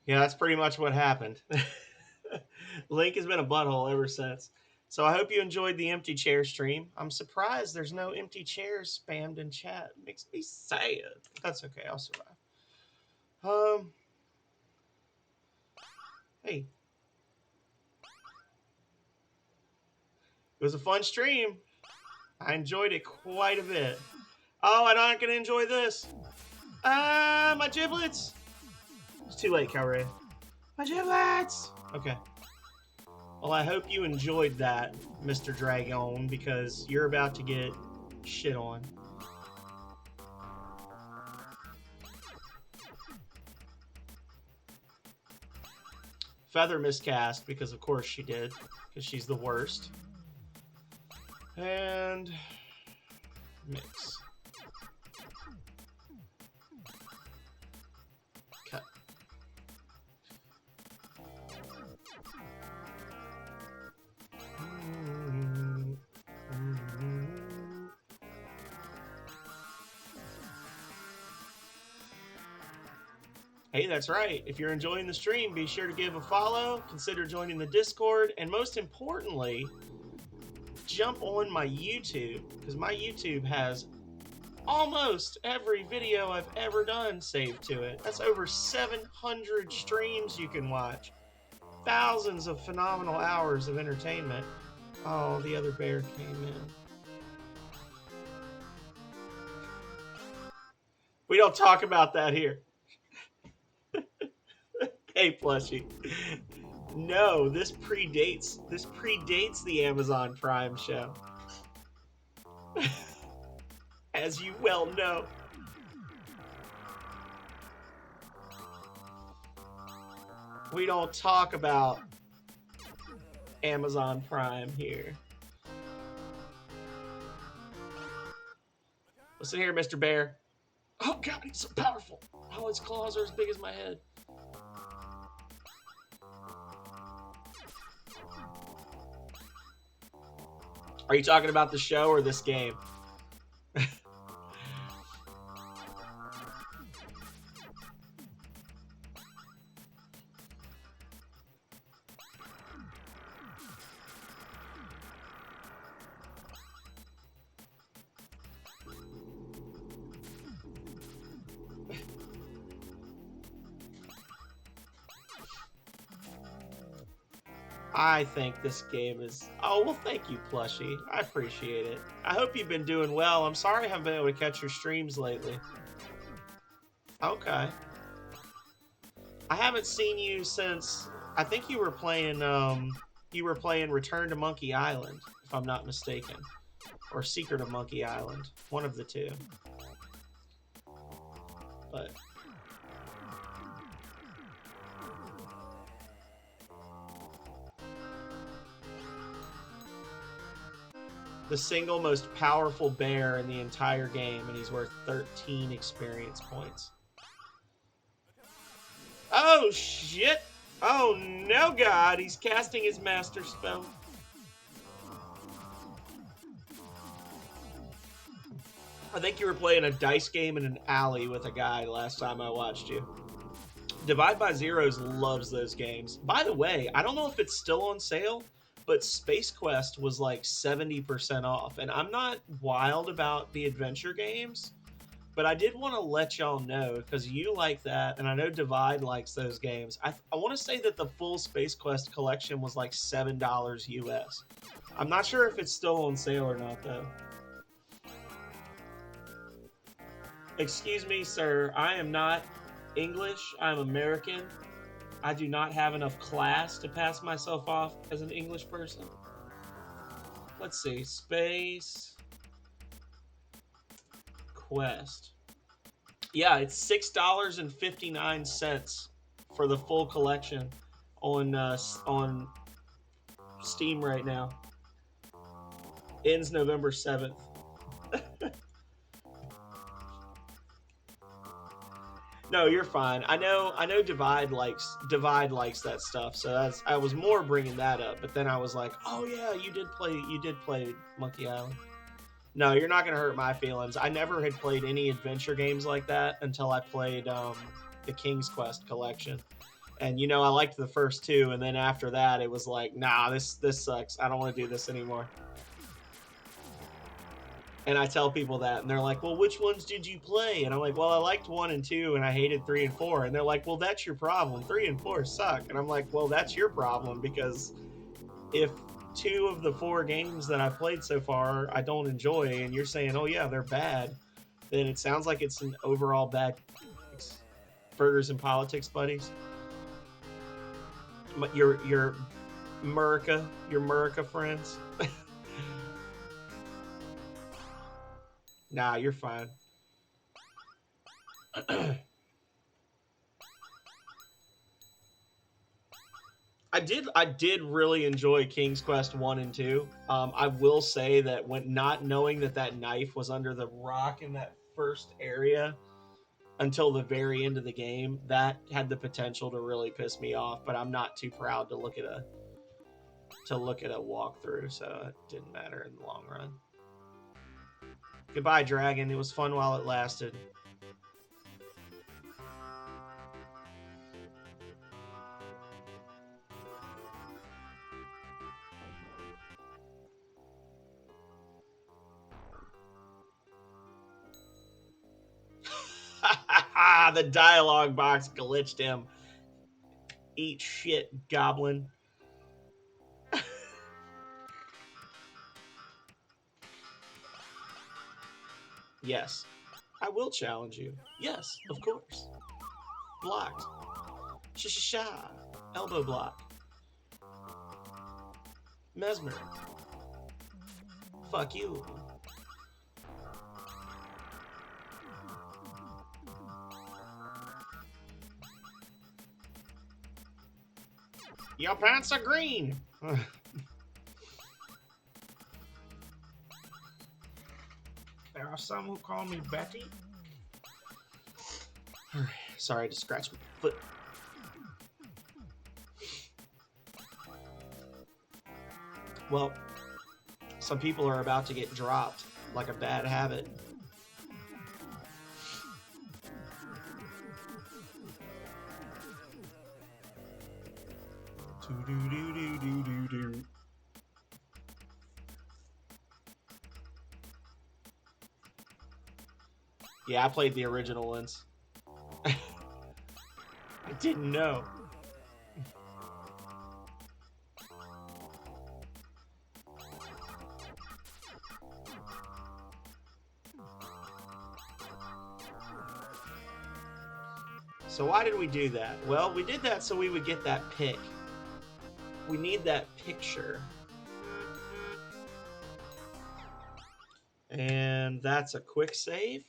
Yeah, that's pretty much what happened. Link has been a butthole ever since. So I hope you enjoyed the empty chair stream. I'm surprised there's no empty chairs spammed in chat. It makes me sad. That's okay. I'll survive. Um, hey, it was a fun stream. I enjoyed it quite a bit. Oh, I'm not gonna enjoy this. My giblets. It's too late, Calray. My giblets. Okay. Well, I hope you enjoyed that, Mr. Dragon, because you're about to get shit on. Feather miscast, because of course she did, because she's the worst. And mix. Cut. Hey, that's right. If you're enjoying the stream, be sure to give a follow, consider joining the Discord, and most importantly, jump on my YouTube, because my YouTube has almost every video I've ever done saved to it. That's over 700 streams you can watch. Thousands of phenomenal hours of entertainment. Oh, the other bear came in. We don't talk about that here. Hey, plushie. No, this predates the Amazon Prime show. As you well know. We don't talk about Amazon Prime here. Listen here, Mr. Bear. Oh god, he's so powerful. Oh, his claws are as big as my head. Are you talking about the show or this game? I think this game is... Oh, well, thank you, plushie. I appreciate it. I hope you've been doing well. I'm sorry I haven't been able to catch your streams lately. Okay. I haven't seen you since... I think you were playing Return to Monkey Island, if I'm not mistaken. Or Secret of Monkey Island. One of the two. But... the single most powerful bear in the entire game, and he's worth 13 experience points. Oh, shit! Oh, no, God! He's casting his master spell. I think you were playing a dice game in an alley with a guy last time I watched you. Divide by Zeros loves those games. By the way, I don't know if it's still on sale, but Space Quest was like 70% off. And I'm not wild about the adventure games, but I did want to let y'all know, because you like that, and I know Divide likes those games. I want to say that the full Space Quest collection was like $7 US. I'm not sure if it's still on sale or not, though. Excuse me, sir. I am not English. I'm American. I do not have enough class to pass myself off as an English person. Let's see. Space Quest. Yeah, it's $6.59 for the full collection on Steam right now. Ends November 7th. No, you're fine. I know Divide likes that stuff, so I was more bringing that up. But then I was like, oh yeah, you did play Monkey Island. No, you're not gonna hurt my feelings. I never had played any adventure games like that until I played the King's Quest collection, and you know I liked the first two, and then after that it was like, nah, this sucks. I don't want to do this anymore. And I tell people that, and they're like, well, which ones did you play? And I'm like, well, I liked 1 and 2, and I hated 3 and 4. And they're like, well, that's your problem. 3 and 4 suck. And I'm like, well, that's your problem, because if 2 of the 4 games that I've played so far I don't enjoy, and you're saying, oh, yeah, they're bad, then it sounds like it's an overall bad Burgers and Politics buddies. Your Murica friends. Nah, you're fine. I did really enjoy King's Quest 1 and 2. I will say that when not knowing that knife was under the rock in that first area until the very end of the game, that had the potential to really piss me off, but I'm not too proud to look at a walkthrough, so it didn't matter in the long run. Goodbye, Dragon. It was fun while it lasted. The dialogue box glitched him. Eat shit, goblin. Yes. I will challenge you. Yes, of course. Blocked. Sha-sha-sha. Elbow block. Mesmer. Fuck you. Your pants are green. There are some who call me Betty. Sorry, I just scratched my foot. Well, some people are about to get dropped like a bad habit. Do-do-do-do-do-do-do. Yeah, I played the original ones. I didn't know. So why did we do that? Well, we did that so we would get that pick. We need that picture. And that's a quick save.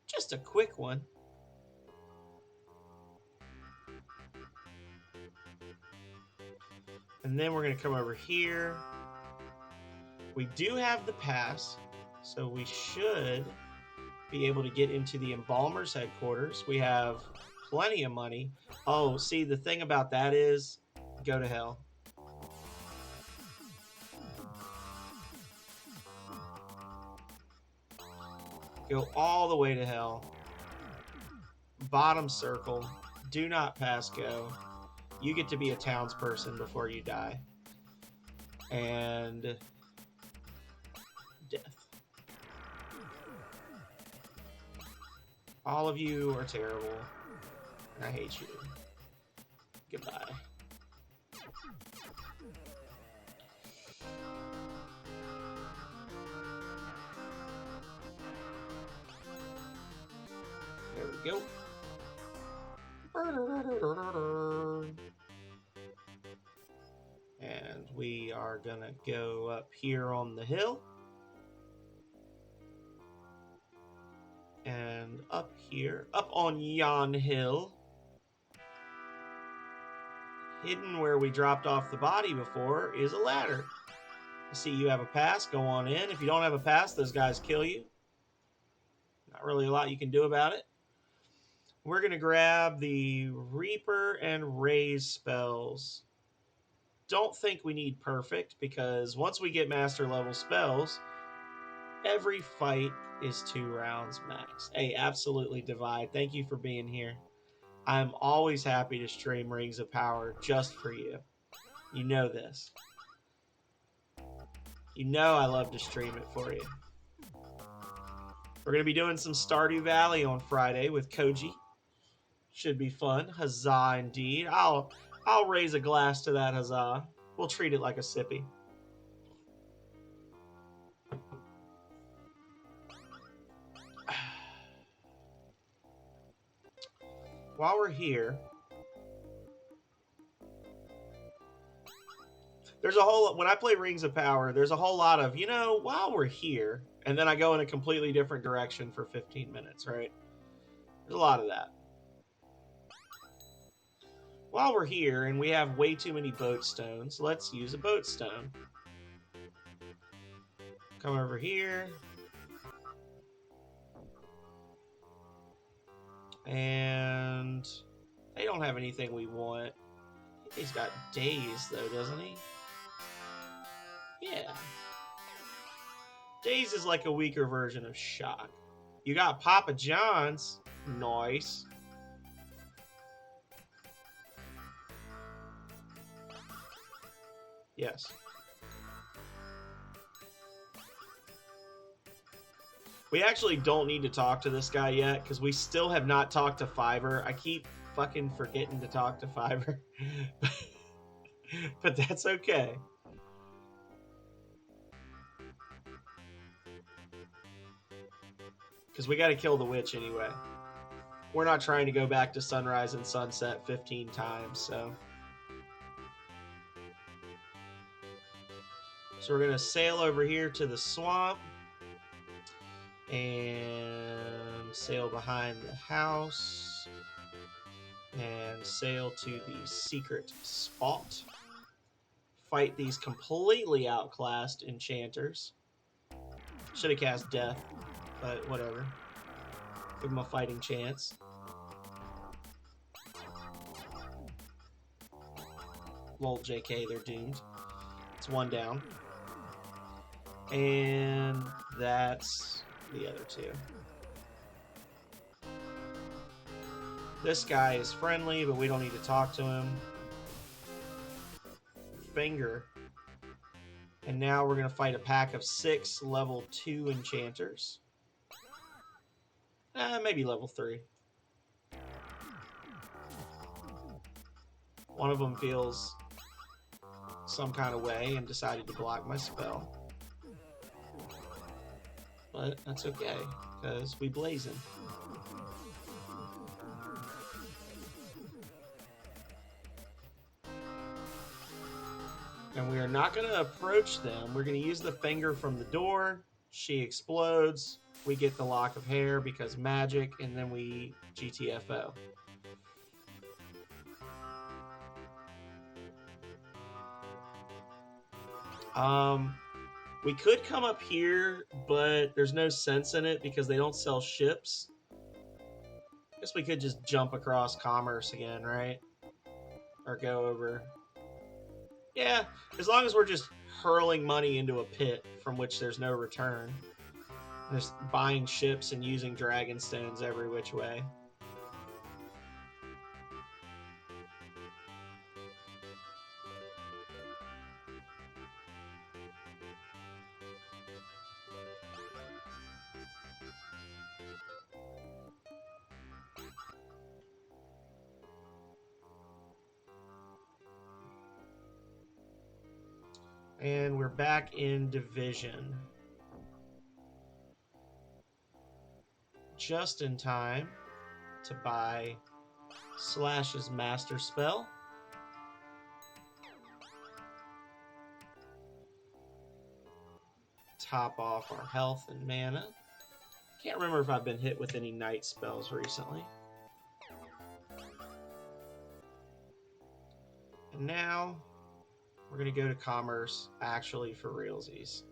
Just a quick one. And then we're going to come over here. We do have the pass, so we should be able to get into the Embalmer's headquarters. We have plenty of money. Oh, see, the thing about that is, go to hell. Go all the way to hell. Bottom circle. Do not pass go. You get to be a townsperson before you die. And death. All of you are terrible. And I hate you. Goodbye. There we go. And we are gonna go up here on the hill. And up here, up on yon hill, hidden where we dropped off the body before, is a ladder. I see you have a pass, go on in. If you don't have a pass, those guys kill you. Not really a lot you can do about it. We're going to grab the Reaper and Raise spells. Don't think we need Perfect, because once we get Master level spells, every fight is 2 rounds max. Hey, absolutely, Divide. Thank you for being here. I'm always happy to stream Rings of Power just for you. You know this. You know I love to stream it for you. We're going to be doing some Stardew Valley on Friday with Koji. Should be fun. Huzzah indeed. I'll raise a glass to that huzzah. We'll treat it like a sippy. while we're here, there's a whole, when I play Rings of Power, there's a whole lot of, you know, while we're here, and then I go in a completely different direction for 15 minutes, right? There's a lot of that. While we're here and we have way too many boat stones, let's use a boat stone. Come over here. And they don't have anything we want. I think he's got Daze, though, doesn't he? Yeah. Daze is like a weaker version of Shock. You got Papa John's. Nice. Yes. We actually don't need to talk to this guy yet, because we still have not talked to Fiverr. I keep fucking forgetting to talk to Fiverr. But that's okay. Because we got to kill the witch anyway. We're not trying to go back to sunrise and sunset 15 times, so... So we're going to sail over here to the swamp. And sail behind the house. And sail to the secret spot. Fight these completely outclassed enchanters. Should have cast Death, but whatever. Give them a fighting chance. Lol, JK, they're doomed. It's one down. And that's the other two. This guy is friendly, but we don't need to talk to him. Finger. And now we're going to fight a pack of 6 level 2 enchanters. Maybe level 3. One of them feels some kind of way and decided to block my spell. But that's okay, because we blazing. And we are not going to approach them. We're going to use the finger from the door. She explodes. We get the lock of hair because magic, and then we GTFO. We could come up here, but there's no sense in it because they don't sell ships. I guess we could just jump across commerce again, right? Or go over. Yeah, as long as we're just hurling money into a pit from which there's no return. Just buying ships and using dragon stones every which way. And we're back in Division. Just in time to buy Slash's Master Spell. Top off our health and mana. Can't remember if I've been hit with any night spells recently. And now we're going to go to commerce actually for realsies.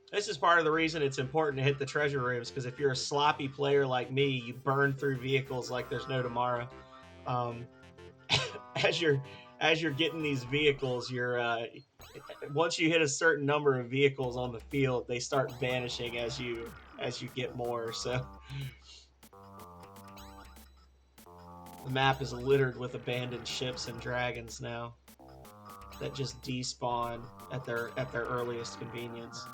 This is part of the reason it's important to hit the treasure rooms, because if you're a sloppy player like me, you burn through vehicles like there's no tomorrow. As you're getting these vehicles, once you hit a certain number of vehicles on the field, they start vanishing as you get more. So the map is littered with abandoned ships and dragons now that just despawn at their earliest convenience.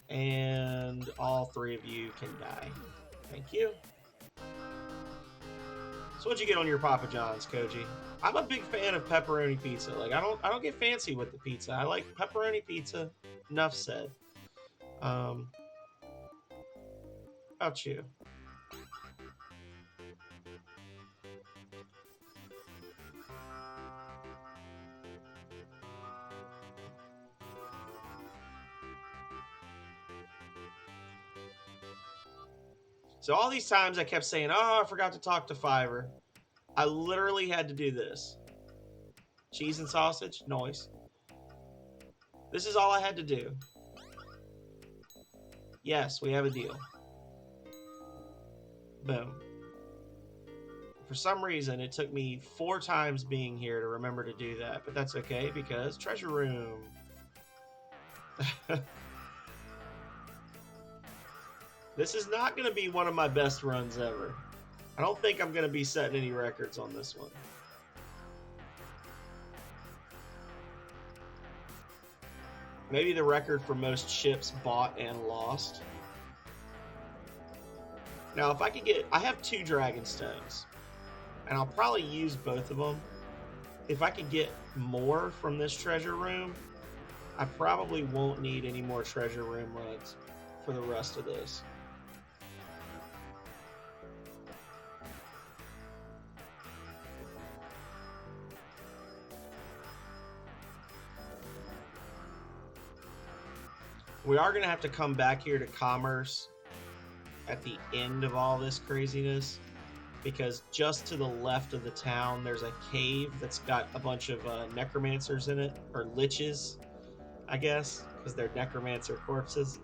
And all 3 of you can die. Thank you. So what'd you get on your Papa John's, Koji? I'm a big fan of pepperoni pizza. Like I don't get fancy with the pizza. I like pepperoni pizza. Enough said. Um, how about you? So all these times I kept saying, "Oh, I forgot to talk to Fiverr." I literally had to do this. Cheese and sausage, noise. This is all I had to do. Yes, we have a deal. Boom. For some reason, it took me 4 times being here to remember to do that, but that's okay because treasure room. This is not going to be one of my best runs ever. I don't think I'm going to be setting any records on this one. Maybe the record for most ships bought and lost. Now, if I could get... I have 2 dragon stones, and I'll probably use both of them. If I could get more from this treasure room, I probably won't need any more treasure room runs for the rest of this. We are going to have to come back here to commerce at the end of all this craziness, because just to the left of the town there's a cave that's got a bunch of necromancers in it, or liches, I guess, because they're necromancer corpses.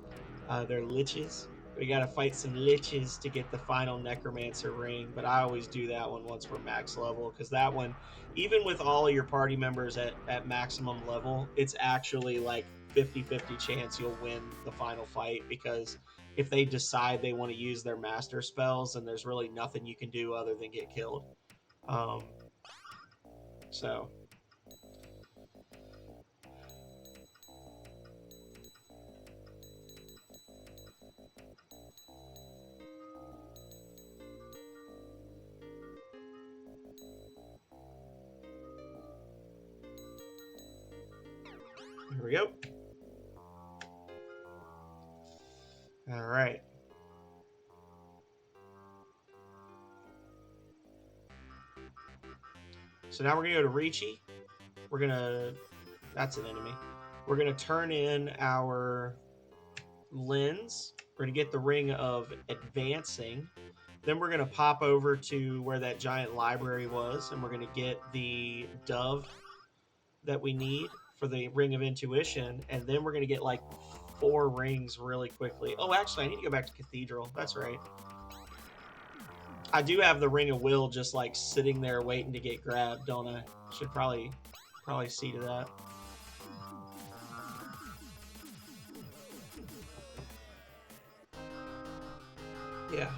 They're liches. We gotta fight some liches to get the final necromancer ring, but I always do that one once we're max level, because that one, even with all of your party members at maximum level, it's actually like 50-50 chance you'll win the final fight, because if they decide they want to use their master spells, and there's really nothing you can do other than get killed. So here we go. All right. So now we're gonna go to Ricci. We're gonna... That's an enemy. We're gonna turn in our lens. We're gonna get the ring of advancing. Then we're gonna pop over to where that giant library was, and we're gonna get the dove that we need for the ring of intuition, and then we're gonna get like 4 rings really quickly. Oh, actually, I need to go back to Cathedral. That's right. I do have the ring of will just like sitting there waiting to get grabbed, don't I? Should probably see to that. Yeah.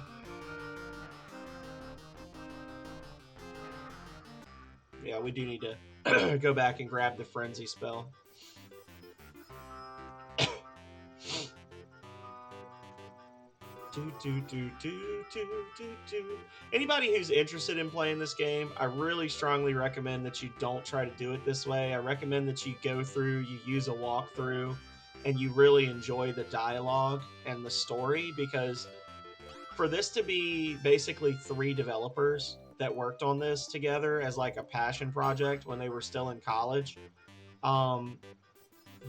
Yeah, we do need to go back and grab the frenzy spell. Anybody who's interested in playing this game, I really strongly recommend that you don't try to do it this way. I recommend that you go through, you use a walkthrough, and you really enjoy the dialogue and the story, because for this to be basically 3 developers that worked on this together as like a passion project when they were still in college,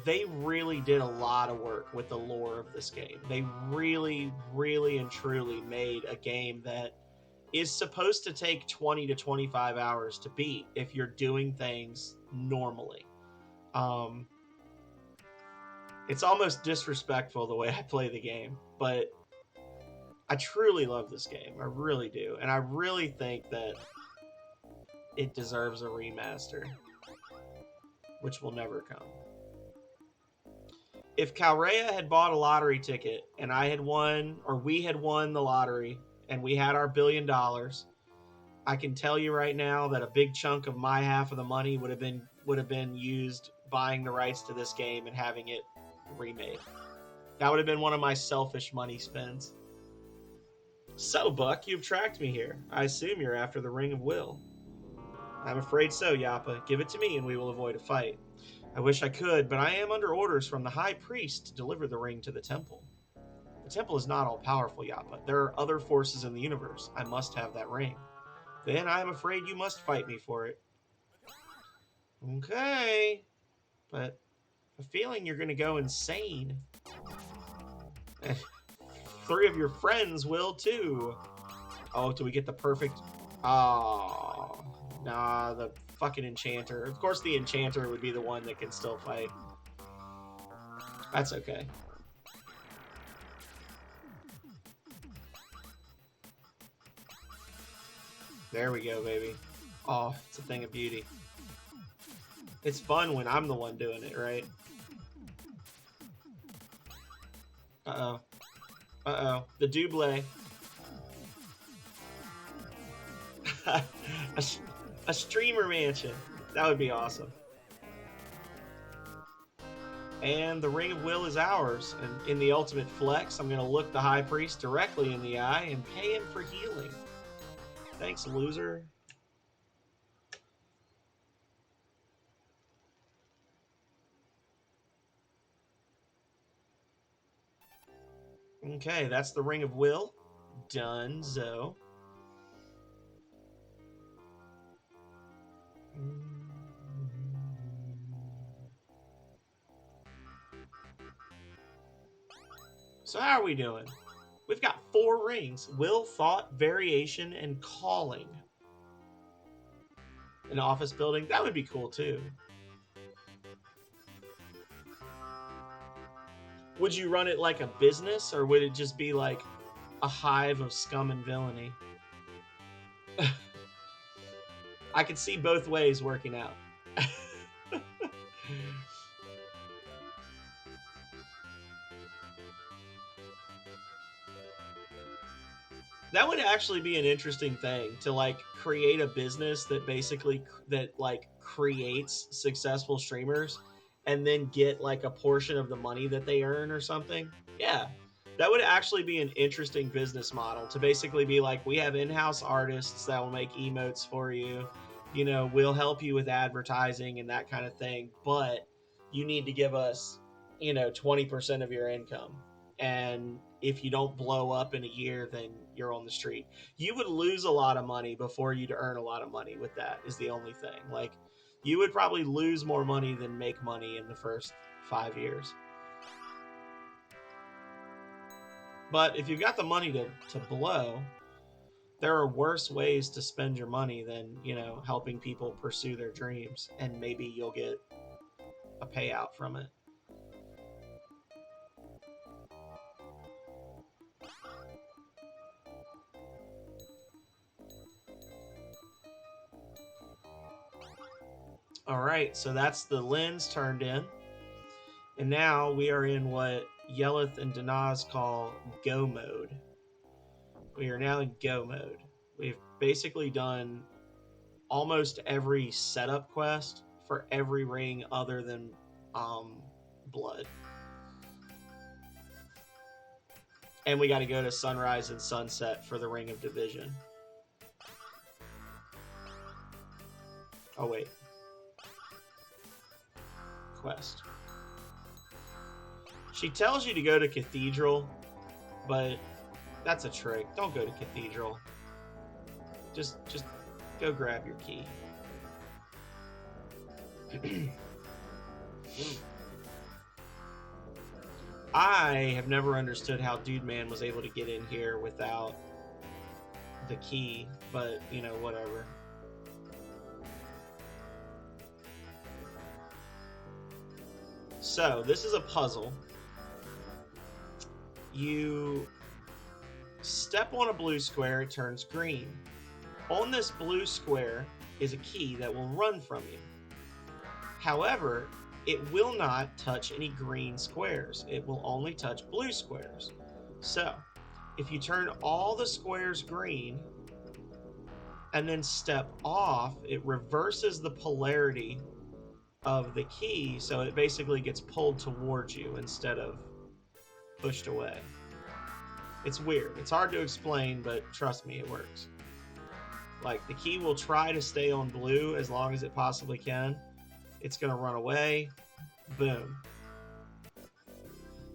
they really did a lot of work with the lore of this game. They really, really and truly made a game that is supposed to take 20 to 25 hours to beat if you're doing things normally. It's almost disrespectful the way I play the game, but I truly love this game. I really do. And I really think that it deserves a remaster, which will never come. If Calrea had bought a lottery ticket and I had won, or we had won the lottery and we had our $1 billion, I can tell you right now that a big chunk of my half of the money would have been used buying the rights to this game and having it remade. That would have been one of my selfish money spends. So, Buck, you've tracked me here. I assume you're after the Ring of Will. I'm afraid so, Yappa. Give it to me and we will avoid a fight. I wish I could, but I am under orders from the High Priest to deliver the ring to the temple. The temple is not all powerful, Yappa. There are other forces in the universe. I must have that ring. Then I am afraid you must fight me for it. Okay. But I have a feeling you're going to go insane. 3 of your friends will too. Oh, do we get the perfect... Oh, nah, the fucking enchanter. Of course the enchanter would be the one that can still fight. That's okay. There we go, baby. Oh, it's a thing of beauty. It's fun when I'm the one doing it, right? Uh-oh. Uh-oh. The double. a streamer mansion. That would be awesome. And the Ring of Will is ours. And in the ultimate flex, I'm going to look the High Priest directly in the eye and pay him for healing. Thanks, loser. Okay, that's the Ring of Will. Donezo. So how are we doing? We've got 4 rings. Will, Thought, Variation, and Calling. An office building? That would be cool too. Would you run it like a business, or would it just be like a hive of scum and villainy? I could see both ways working out. That would actually be an interesting thing, to like create a business that basically creates successful streamers and then get like a portion of the money that they earn or something. Yeah. That would actually be an interesting business model, to basically be like, we have in-house artists that will make emotes for you. You know, we'll help you with advertising and that kind of thing, but you need to give us, 20% of your income. And if you don't blow up in a year, then you're on the street. You would lose a lot of money before you'd earn a lot of money with that, is the only thing. Like, you would probably lose more money than make money in the first 5 years. But if you've got the money to blow, there are worse ways to spend your money than, helping people pursue their dreams, and maybe you'll get a payout from it. All right, so that's the lens turned in. And now we are in what Yeleth and Danaz call go mode. We are now in go mode. We've basically done almost every setup quest for every ring other than blood. And we got to go to Sunrise and Sunset for the Ring of Division. Oh, wait. Quest. She tells you to go to Cathedral, but that's a trick. Don't go to Cathedral. Just go grab your key. I have never understood how Dude Man was able to get in here without the key, but, whatever. So, this is a puzzle. You step on a blue square, it turns green. On this blue square is a key that will run from you. However, it will not touch any green squares. It will only touch blue squares. So, if you turn all the squares green and then step off, it reverses the polarity of the key, so it basically gets pulled towards you instead of pushed away. It's weird. It's hard to explain, but trust me, it works. Like, the key will try to stay on blue as long as it possibly can. It's going to run away. Boom.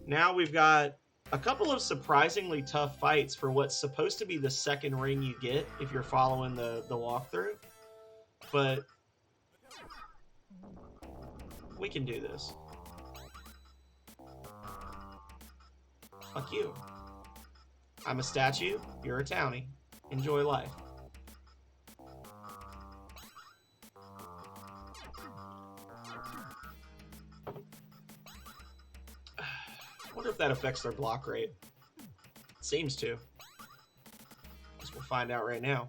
Now we've got a couple of surprisingly tough fights for what's supposed to be the second ring you get if you're following the walkthrough. But we can do this. Fuck you. I'm a statue, you're a townie. Enjoy life. I wonder if that affects their block rate. It seems to. Guess we'll find out right now.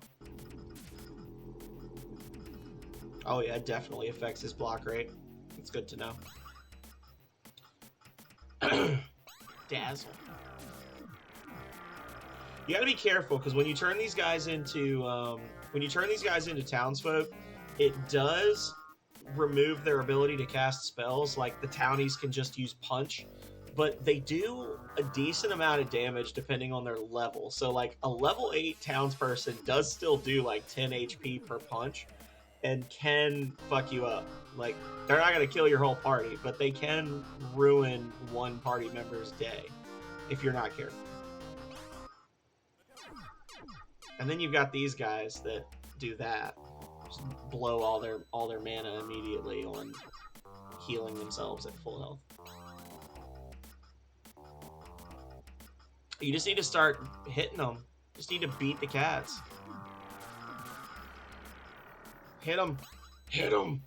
Oh yeah, it definitely affects his block rate. It's good to know. Dazzle. You gotta be careful, because when you turn these guys into townsfolk, it does remove their ability to cast spells. Like, the townies can just use punch, but they do a decent amount of damage depending on their level. So like, a level 8 townsperson does still do like 10 HP per punch and can fuck you up. Like, they're not gonna kill your whole party, but they can ruin one party member's day if you're not careful. And then you've got these guys that do that. Just blow all their mana immediately on healing themselves at full health. You just need to start hitting them. Just need to beat the cats. Hit them. Hit them.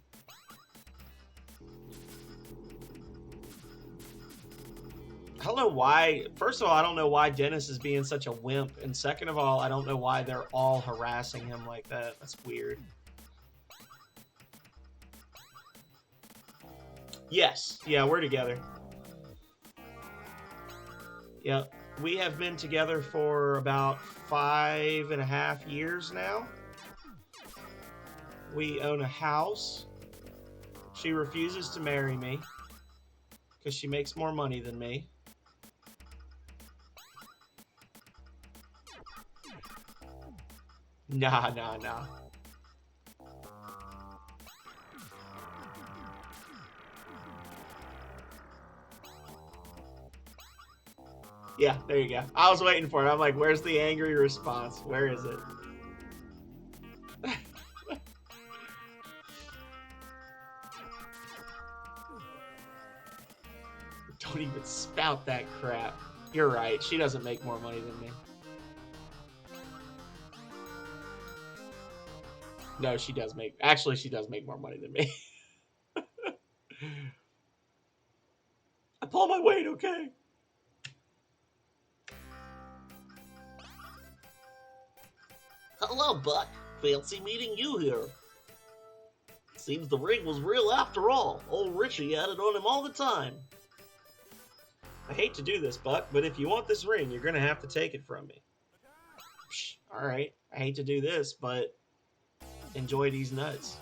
I don't know why. First of all, I don't know why Dennis is being such a wimp. And second of all, I don't know why they're all harassing him like that. That's weird. Yes. Yeah, we're together. Yep. We have been together for about 5.5 years now. We own a house. She refuses to marry me because she makes more money than me. Nah. Yeah, there you go. I was waiting for it. I'm like, where's the angry response? Where is it? Don't even spout that crap. You're right. She doesn't make more money than me. No, she does make... Actually, she does make more money than me. I pull my weight, okay? Hello, Buck. Fancy meeting you here. Seems the ring was real after all. Old Richie had it on him all the time. I hate to do this, Buck, but if you want this ring, you're gonna have to take it from me. Psh, alright, I hate to do this, but enjoy these nuts.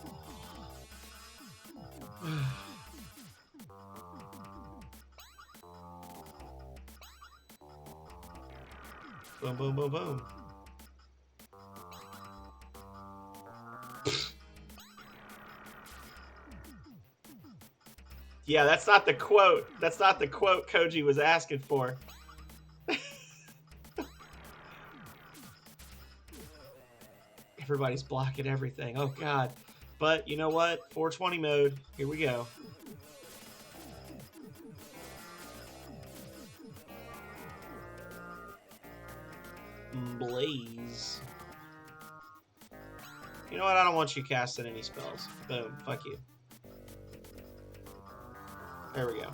Boom, boom, boom, boom. Yeah, that's not the quote. That's not the quote Koji was asking for. Everybody's blocking everything. Oh, God. But you know what? 420 mode. Here we go. Blaze. You know what? I don't want you casting any spells. Boom. Fuck you. There we go.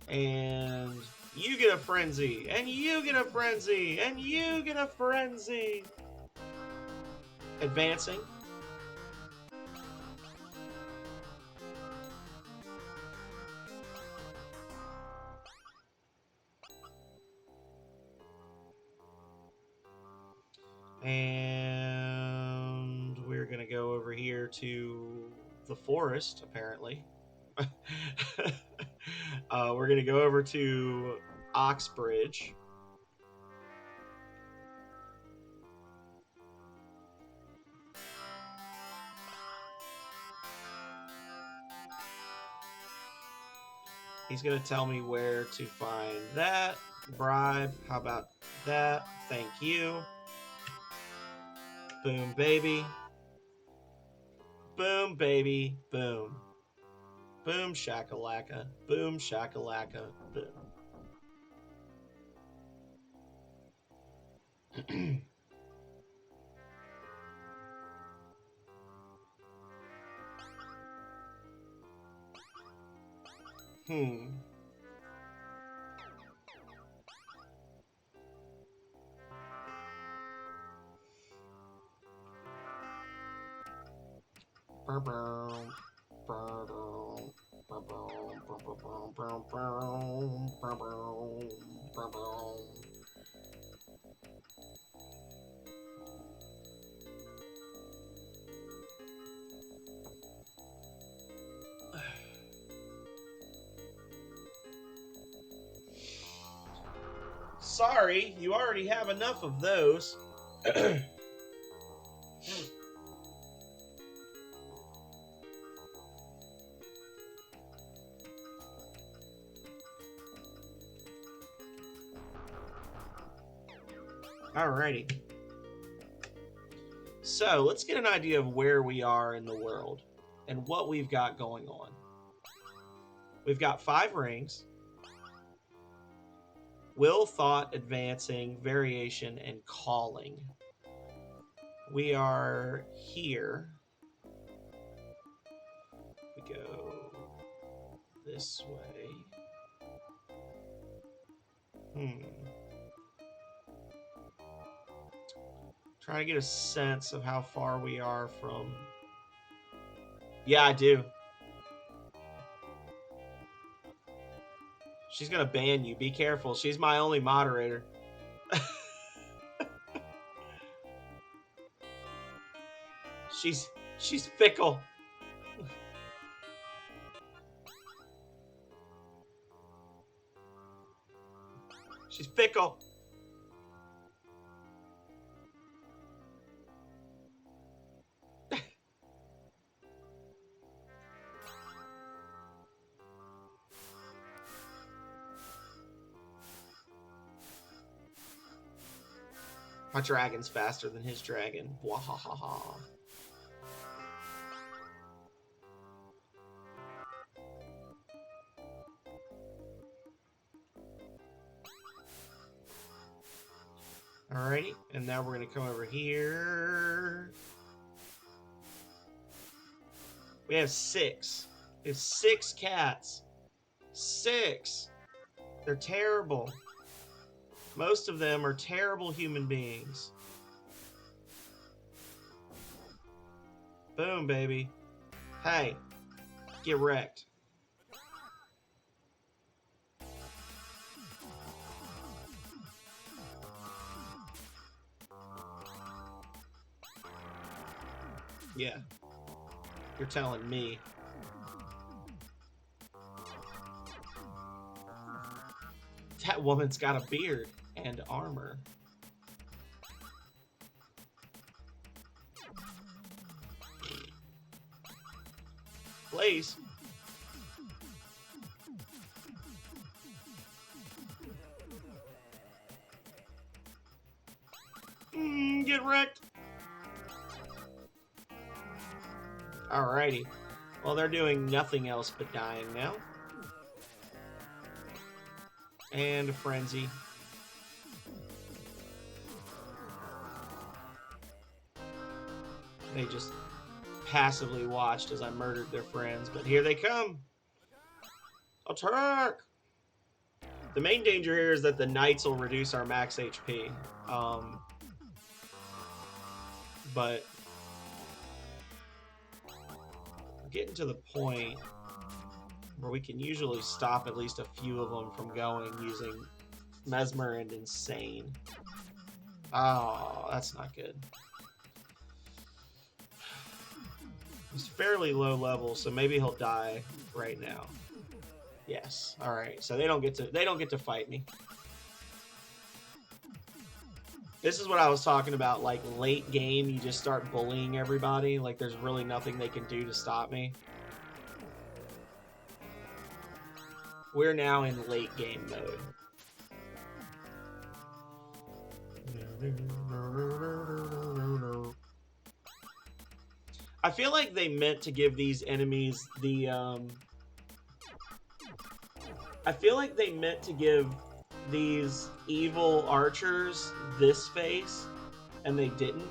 And you get a frenzy. And you get a frenzy. And you get a frenzy. Advancing. And we're going to go over here to the forest, apparently. We're going to go over to Oxbridge. He's going to tell me where to find that. Bribe. How about that? Thank you. Boom, baby. Boom, baby. Boom. Boom, shakalaka. Boom, shakalaka. Boom. Sorry, you already have enough of those. Alrighty. So, let's get an idea of where we are in the world and what we've got going on. We've got 5 rings. Will, thought, advancing, variation, and calling. We are here. We go this way. Trying to get a sense of how far we are from... Yeah, I do. She's gonna ban you. Be careful. She's my only moderator. She's fickle. She's fickle. My dragon's faster than his dragon. Wahahaha. Alrighty, and now we're going to come over here. We have 6. We have 6 cats. 6. They're terrible. Most of them are terrible human beings. Boom, baby. Hey, get wrecked. Yeah. You're telling me. That woman's got a beard and armor. Blaze. Get wrecked. Alrighty. Well, they're doing nothing else but dying now. And a frenzy. They just passively watched as I murdered their friends, but here they come. Attack! The main danger here is that the knights will reduce our max HP. But getting to the point where we can usually stop at least a few of them from going using Mesmer and Insane. Oh, that's not good. He's fairly low level, so maybe he'll die right now. Yes. All right. So they don't get to fight me. This is what I was talking about. Like late game, you just start bullying everybody. Like there's really nothing they can do to stop me. We're now in late game mode. I feel like they meant to give these enemies the, I feel like they meant to give these evil archers this face, and they didn't.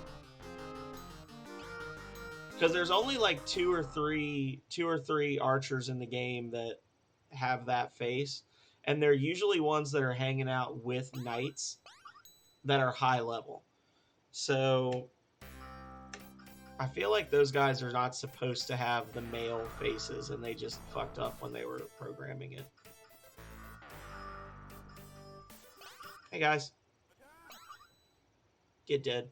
Because there's only like two or three archers in the game that have that face, and they're usually ones that are hanging out with knights that are high level. So I feel like those guys are not supposed to have the male faces, and they just fucked up when they were programming it. Hey guys. Get dead.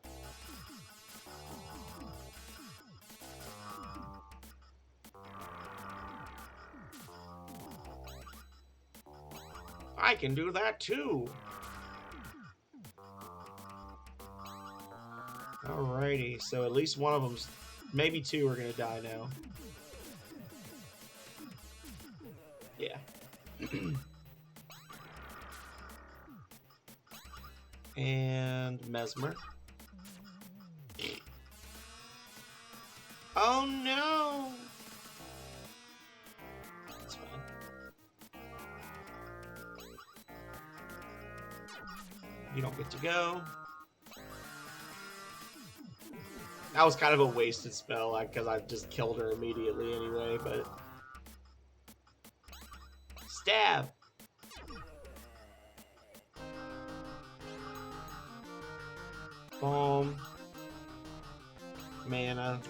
I can do that too. Alrighty, so at least one of them's, maybe two are gonna die now. Yeah. And Mesmer. Oh no! That's fine. You don't get to go. That was kind of a wasted spell, because I just killed her immediately anyway, but... Stab! Boom. Mana.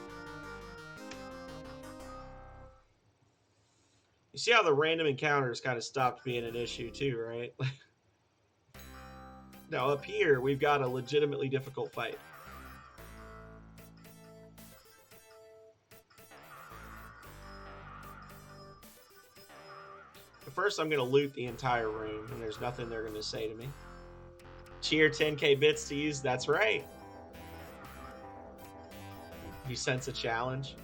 You see how the random encounters kind of stopped being an issue too, right? Now up here, we've got a legitimately difficult fight. But first, I'm going to loot the entire room, and there's nothing they're going to say to me. Cheer 10k bits to use, that's right. You sense a challenge?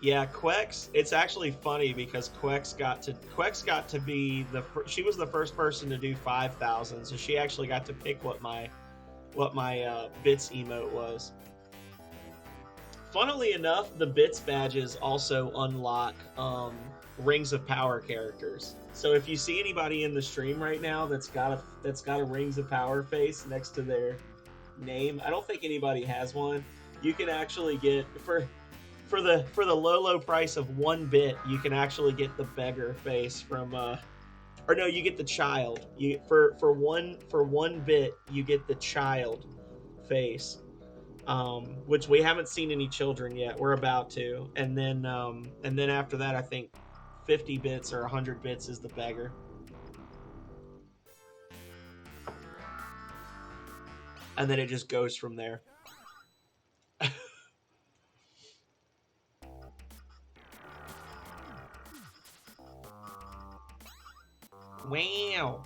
Yeah, Quex, it's actually funny because Quex got to be she was the first person to do 5,000, so she actually got to pick what my bits emote was. Funnily enough, the bits badges also unlock Rings of Power characters. So if you see anybody in the stream right now that's got a Rings of Power face next to their name, I don't think anybody has one. You can actually get for the low price of 1 bit, you can actually get the beggar face from or no, you get the child. You for one bit, you get the child face. Which we haven't seen any children yet. We're about to, and then after that, I think 50 bits or 100 bits is the beggar. And then it just goes from there. Wow.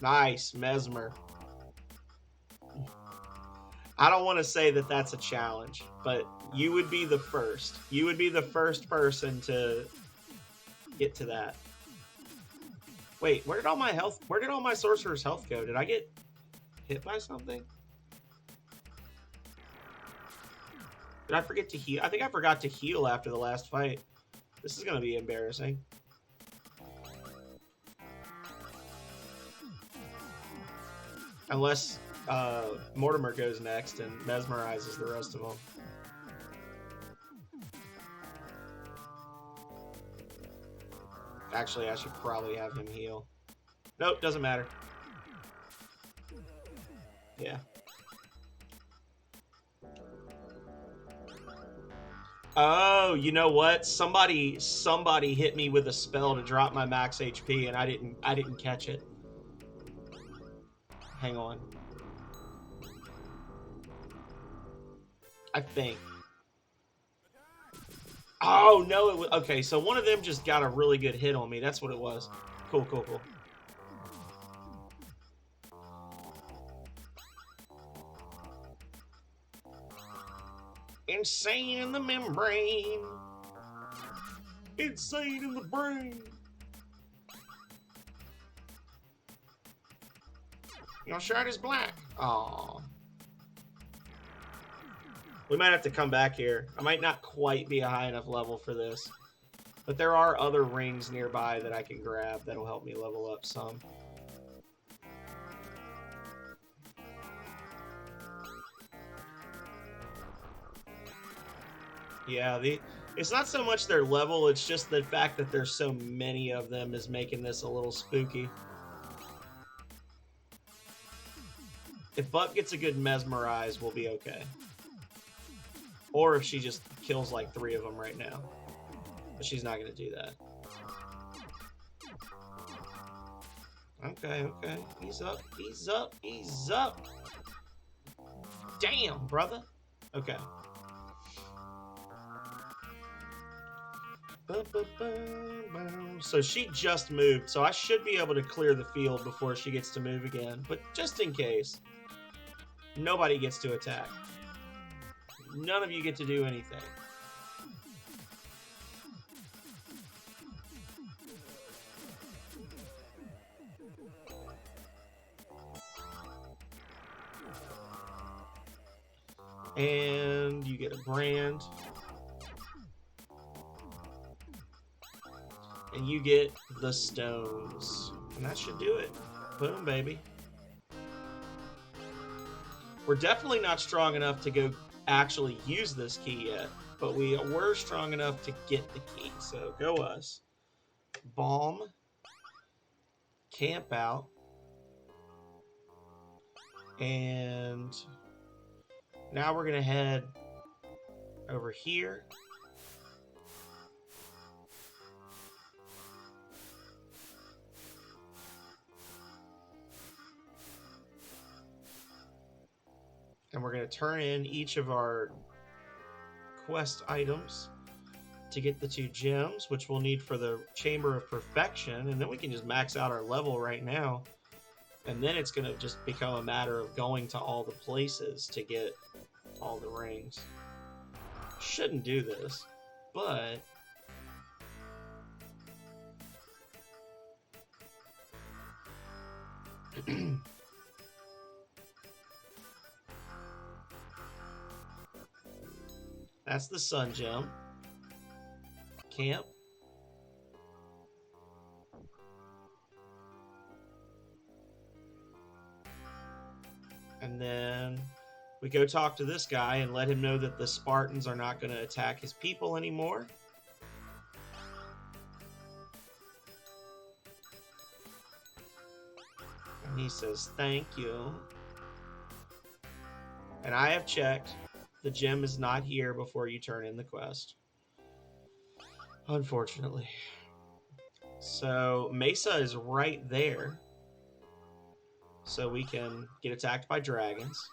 Nice, Mesmer. I don't want to say that that's a challenge, but you would be the first. You would be the first person to get to that. Wait, where did all my sorcerer's health go? Did I get hit by something? Did I forget to heal? I think I forgot to heal after the last fight. This is going to be embarrassing. Unless Mortimer goes next and mesmerizes the rest of them. Actually, I should probably have him heal. Nope, doesn't matter. Yeah. Oh, you know what? Somebody hit me with a spell to drop my max HP, and I didn't catch it. Hang on. I think. Oh, no, it was... Okay, so one of them just got a really good hit on me. That's what it was. Cool, cool, cool. Insane in the membrane. Insane in the brain. Your shirt is black. Aww. We might have to come back here. I might not quite be a high enough level for this. But there are other rings nearby that I can grab that'll help me level up some. Yeah, it's not so much their level, it's just the fact that there's so many of them is making this a little spooky. If Buck gets a good mesmerize, we'll be okay. Or if she just kills like 3 of them right now. But she's not going to do that. Okay, okay. Ease up, ease up, ease up. Damn, brother. Okay. So she just moved, so I should be able to clear the field before she gets to move again. But just in case, nobody gets to attack. None of you get to do anything. And you get a brand. And you get the stones. And that should do it. Boom, baby. We're definitely not strong enough to go actually use this key yet. But we were strong enough to get the key. So go us. Balm. Camp out. And now we're going to head over here. And we're going to turn in each of our quest items to get the 2 gems, which we'll need for the Chamber of Perfection. And then we can just max out our level right now. And then it's going to just become a matter of going to all the places to get all the rings. Shouldn't do this, but... That's the sun gem. Camp. And then we go talk to this guy and let him know that the Spartans are not going to attack his people anymore. And he says, thank you. And I have checked. The gem is not here before you turn in the quest. Unfortunately. So Mesa is right there. So we can get attacked by dragons.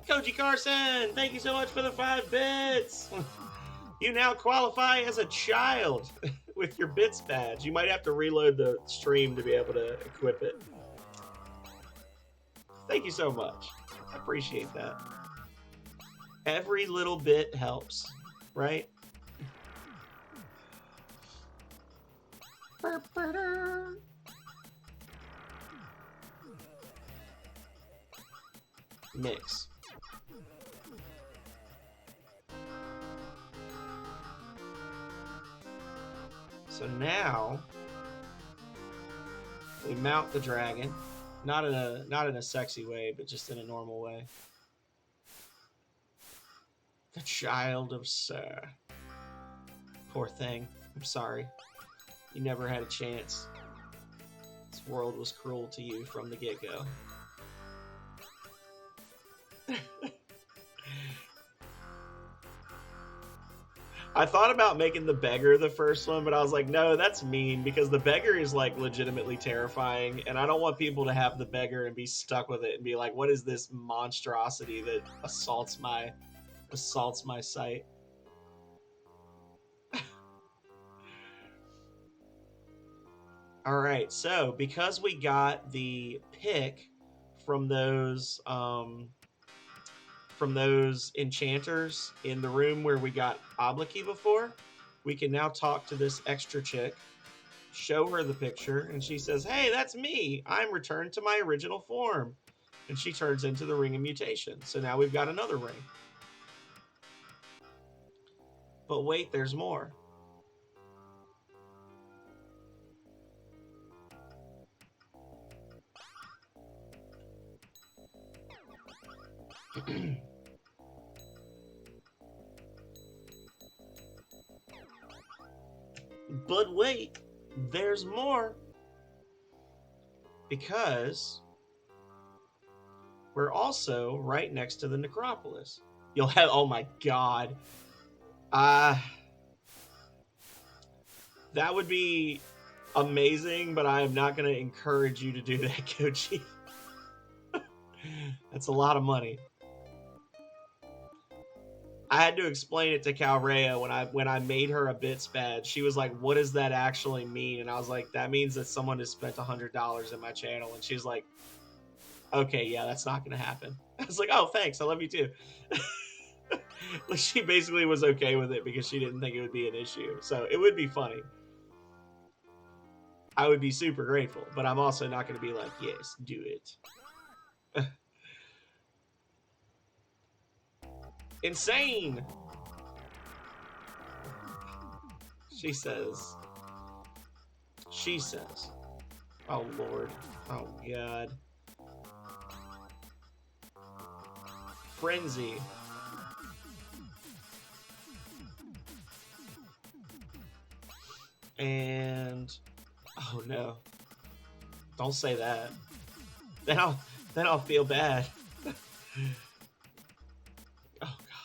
Koji Carson, thank you so much for the 5 bits. You now qualify as a child with your bits badge. You might have to reload the stream to be able to equip it. Thank you so much. I appreciate that. Every little bit helps, right? Mix. So now we mount the dragon, not in a sexy way, but just in a normal way. The child of Sir. Poor thing. I'm sorry. You never had a chance. This world was cruel to you from the get-go. I thought about making the beggar the first one, but I was like, no, that's mean, because the beggar is like legitimately terrifying, and I don't want people to have the beggar and be stuck with it and be like, what is this monstrosity that assaults my sight? All right, so because we got the pick from those from those enchanters in the room where we got Obliki before, we can now talk to this extra chick, show her the picture, and she says, "Hey, that's me. I'm returned to my original form." And she turns into the Ring of Mutation. So now we've got another ring. But wait, there's more. But wait, there's more. Because we're also right next to the necropolis. You'll have, oh my god. That would be amazing, but I am not going to encourage you to do that, Koji. That's a lot of money. I had to explain it to Calrea when I made her a bits badge. She was like, "What does that actually mean?" And I was like, "That means that someone has spent $100 in my channel." And she's like, "Okay, yeah, that's not going to happen." I was like, "Oh, thanks. I love you too." She basically was okay with it because she didn't think it would be an issue. So it would be funny. I would be super grateful, but I'm also not going to be like, "Yes, do it." Insane. She says. She says. Oh, Lord. Oh, God. Frenzy. And... oh, no. Don't say that. Then I'll feel bad. Oh, God.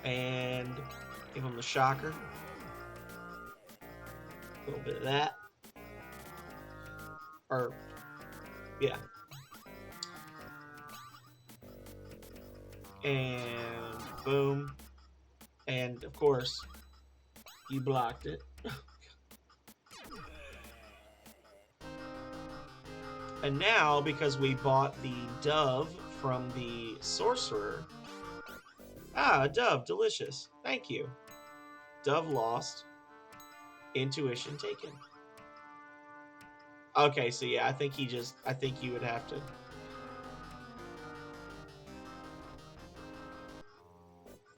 And give him the shocker. A little bit of that. Or, yeah. And boom. And, of course, you blocked it. And now, because we bought the dove from the sorcerer... ah, a dove. Delicious. Thank you. Dove lost. Intuition taken. Okay, so yeah, I think you would have to...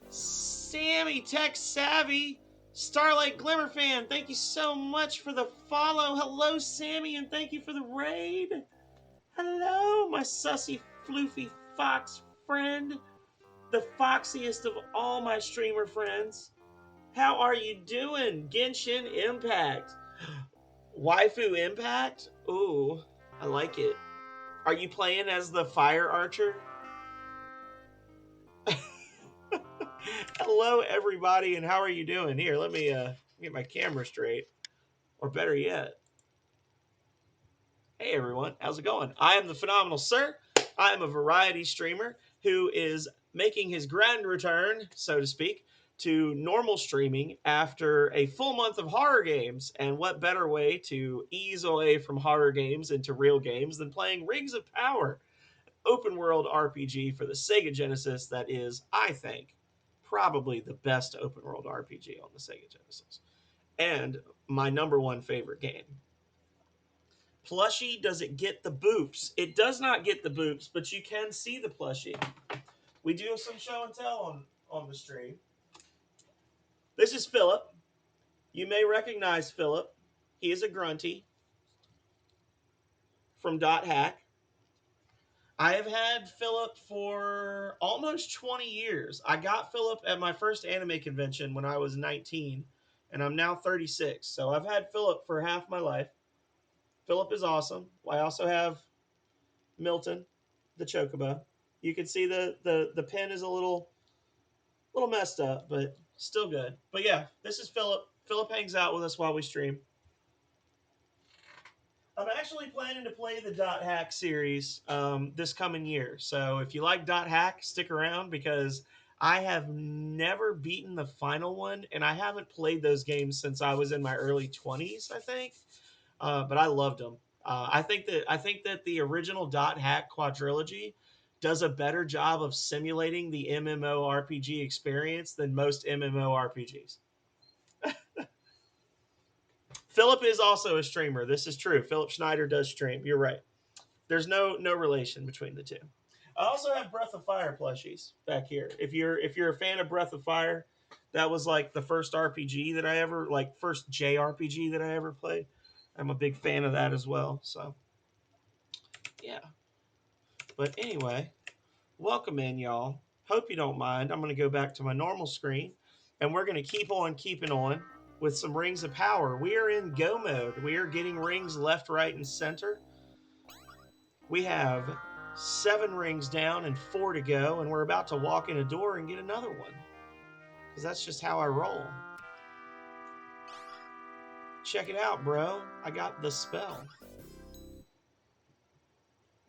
Sammy Tech Savvy, Starlight Glimmer fan, thank you so much for the follow. Hello, Sammy, and thank you for the raid. Hello, my sussy, floofy fox friend, the foxiest of all my streamer friends. How are you doing? Genshin Impact. Waifu Impact? Ooh, I like it. Are you playing as the fire archer? Hello, everybody, and how are you doing? Here, let me get my camera straight. Or better yet, hey, everyone, how's it going? I am the Phenomenal Sir. I am a variety streamer who is making his grand return, so to speak, to normal streaming after a full month of horror games. And what better way to ease away from horror games into real games than playing Rings of Power, open world RPG for the Sega Genesis that is, I think, probably the best open world RPG on the Sega Genesis. And my number one favorite game. Plushie, does it get the boops? It does not get the boops, but you can see the plushie. We do some show and tell on the stream. This is Philip. You may recognize Philip. He is a grunty from Dot Hack. I have had Philip for almost 20 years. I got Philip at my first anime convention when I was 19, and I'm now 36. So I've had Philip for half my life. Philip is awesome. I also have Milton, the Chocobo. You can see the pen is a little messed up, but still good. But yeah, this is Philip. Philip hangs out with us while we stream. I'm actually planning to play the Dot Hack series this coming year. So if you like Dot Hack, stick around because I have never beaten the final one, and I haven't played those games since I was in my early 20s, I think. But I loved them. I think that the original Dot Hack quadrilogy does a better job of simulating the MMORPG experience than most MMORPGs. Philip is also a streamer. This is true. Philip Schneider does stream. You're right. There's no relation between the two. I also have Breath of Fire plushies back here. If you're a fan of Breath of Fire, that was like the first RPG that I ever like first JRPG that I ever played. I'm a big fan of that as well. So yeah. But anyway, welcome in, y'all. Hope you don't mind. I'm going to go back to my normal screen, and we're going to keep on keeping on with some Rings of Power. We are in go mode. We are getting rings left, right, and center. We have 7 rings down and 4 to go, and we're about to walk in a door and get another one. Because that's just how I roll. Check it out, bro. I got the spell.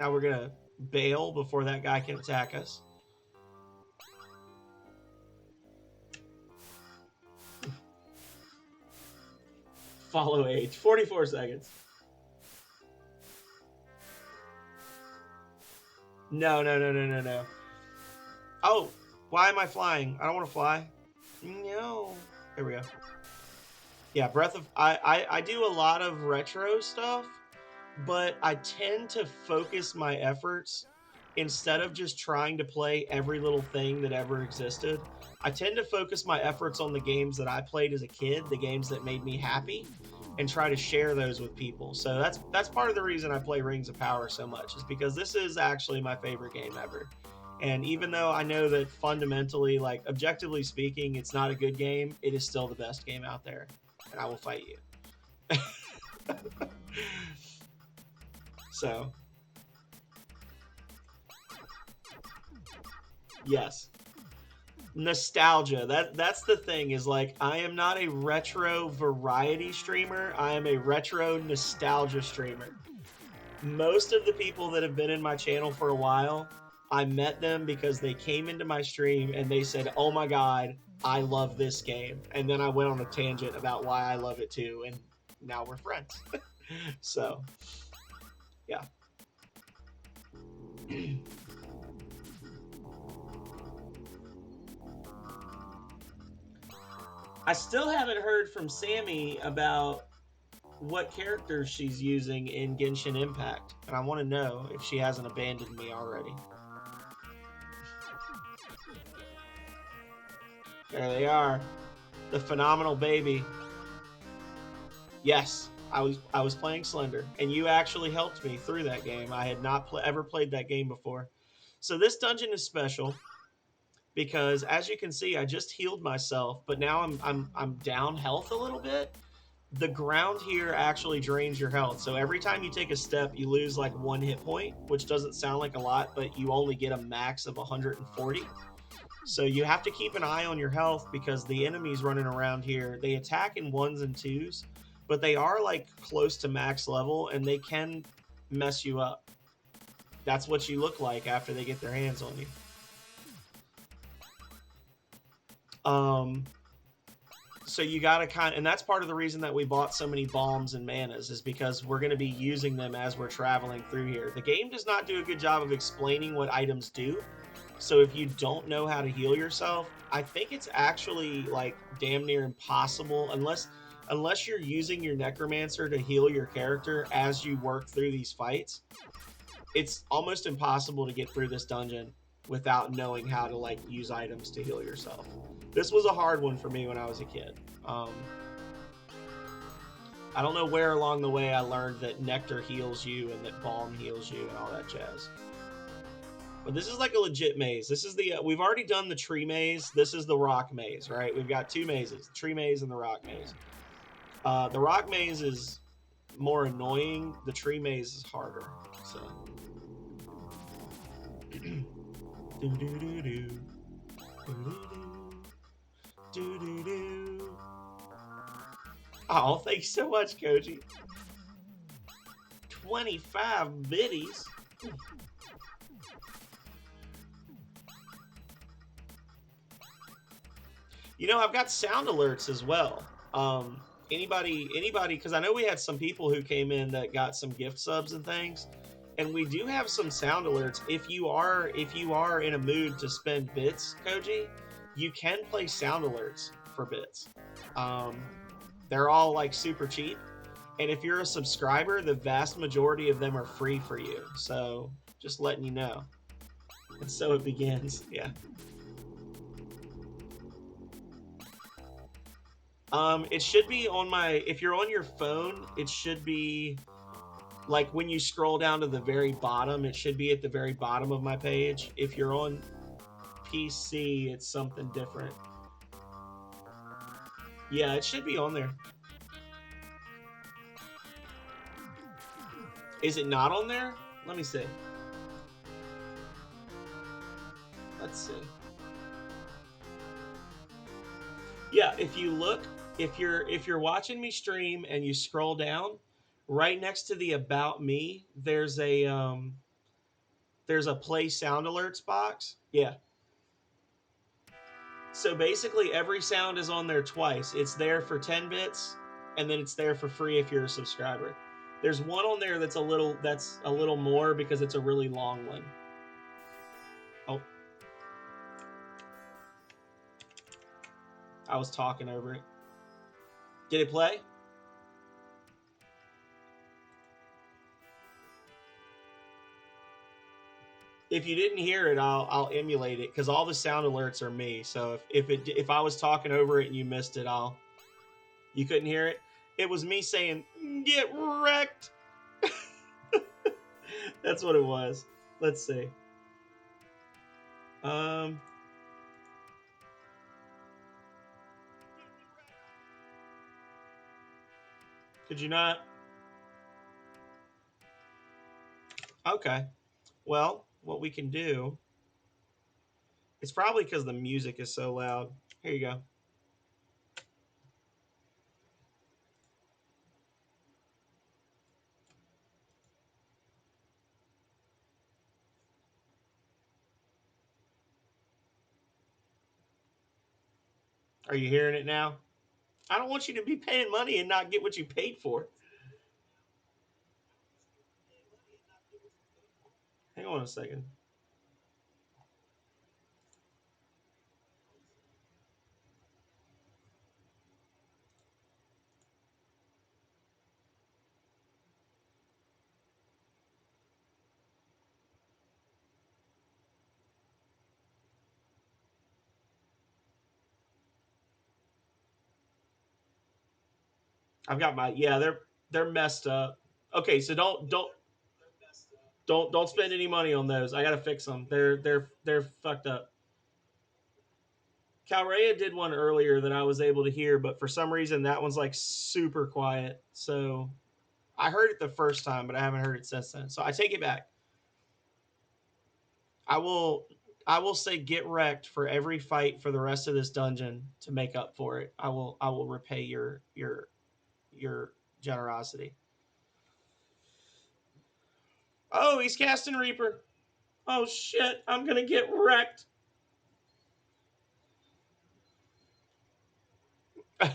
Now we're going to bail before that guy can attack us. Follow age. 44 seconds. No. Oh, why am I flying? I don't want to fly. No. There we go. Yeah, I do a lot of retro stuff, but I tend to focus my efforts instead of just trying to play every little thing that ever existed. I tend to focus my efforts on the games that I played as a kid, the games that made me happy, and try to share those with people. So that's part of the reason I play Rings of Power so much, is because this is actually my favorite game ever. And even though I know that fundamentally, like objectively speaking, it's not a good game, it is still the best game out there. And I will fight you. So, yes. Nostalgia. That's the thing, is like I am not a retro variety streamer. I am a retro nostalgia streamer. Most of the people that have been in my channel for a while, I met them because they came into my stream and they said, "Oh my god, I love this game." And then I went on a tangent about why I love it too, and now we're friends. So, yeah. I still haven't heard from Sammy about what characters she's using in Genshin Impact, and I want to know if she hasn't abandoned me already. There they are, the phenomenal baby. Yes, I was playing Slender, and you actually helped me through that game. I had not ever played that game before. So this dungeon is special because, as you can see, I just healed myself, but now I'm down health a little bit. The ground here actually drains your health, so every time you take a step, you lose like 1 hit point, which doesn't sound like a lot, but you only get a max of 140. So you have to keep an eye on your health, because the enemies running around here, they attack in 1s and 2s, but they are like close to max level, and they can mess you up. That's what you look like after they get their hands on you. So you gotta and that's part of the reason that we bought so many bombs and manas, is because we're gonna be using them as we're traveling through here. The game does not do a good job of explaining what items do. So if you don't know how to heal yourself, I think it's actually like damn near impossible, unless you're using your necromancer to heal your character as you work through these fights. It's almost impossible to get through this dungeon without knowing how to like use items to heal yourself. This was a hard one for me when I was a kid. I don't know where along the way I learned that nectar heals you and that balm heals you and all that jazz. But this is like a legit maze. This is the we've already done the tree maze. This is the rock maze, right? We've got 2 mazes, the tree maze and the rock maze. The rock maze is more annoying. The tree maze is harder. So. Oh, thanks so much, Koji. 25 biddies. You know, I've got sound alerts as well. anybody, because I know we had some people who came in that got some gift subs and things, and we do have some sound alerts. If you are in a mood to spend bits, Koji, you can play sound alerts for bits. Um, they're all like super cheap, and if you're a subscriber, the vast majority of them are free for you. So just letting you know. And so it begins. Yeah. It should be on my. If you're on your phone, it should be like when you scroll down to the very bottom. It should be at the very bottom of my page. If you're on PC, it's something different. Yeah, it should be on there. Is it not on there? Let me see. Let's see. Yeah, if you look, if you're watching me stream and you scroll down, right next to the about me, there's a play sound alerts box. Yeah. So basically every sound is on there twice. It's there for 10 bits and then it's there for free if you're a subscriber. There's one on there that's a little more because it's a really long one. Oh. I was talking over it. Did it play? If you didn't hear it, I'll emulate it because all the sound alerts are me. So if I was talking over it and you missed it, you couldn't hear it. It was me saying "get wrecked." That's what it was. Let's see. Um, could you not? Okay. Well, what we can do. It's probably because the music is so loud. Here you go. Are you hearing it now? I don't want you to be paying money and not get what you paid for. Hang on a second. I've got my yeah. They're messed up. Okay, so don't spend any money on those. I gotta fix them. They're fucked up. Calrea did one earlier that I was able to hear, but for some reason that one's like super quiet. So I heard it the first time, but I haven't heard it since then. So I take it back. I will I will say get wrecked for every fight for the rest of this dungeon to make up for it. I will repay your generosity. Oh, he's casting Reaper. Oh shit, I'm gonna get wrecked. I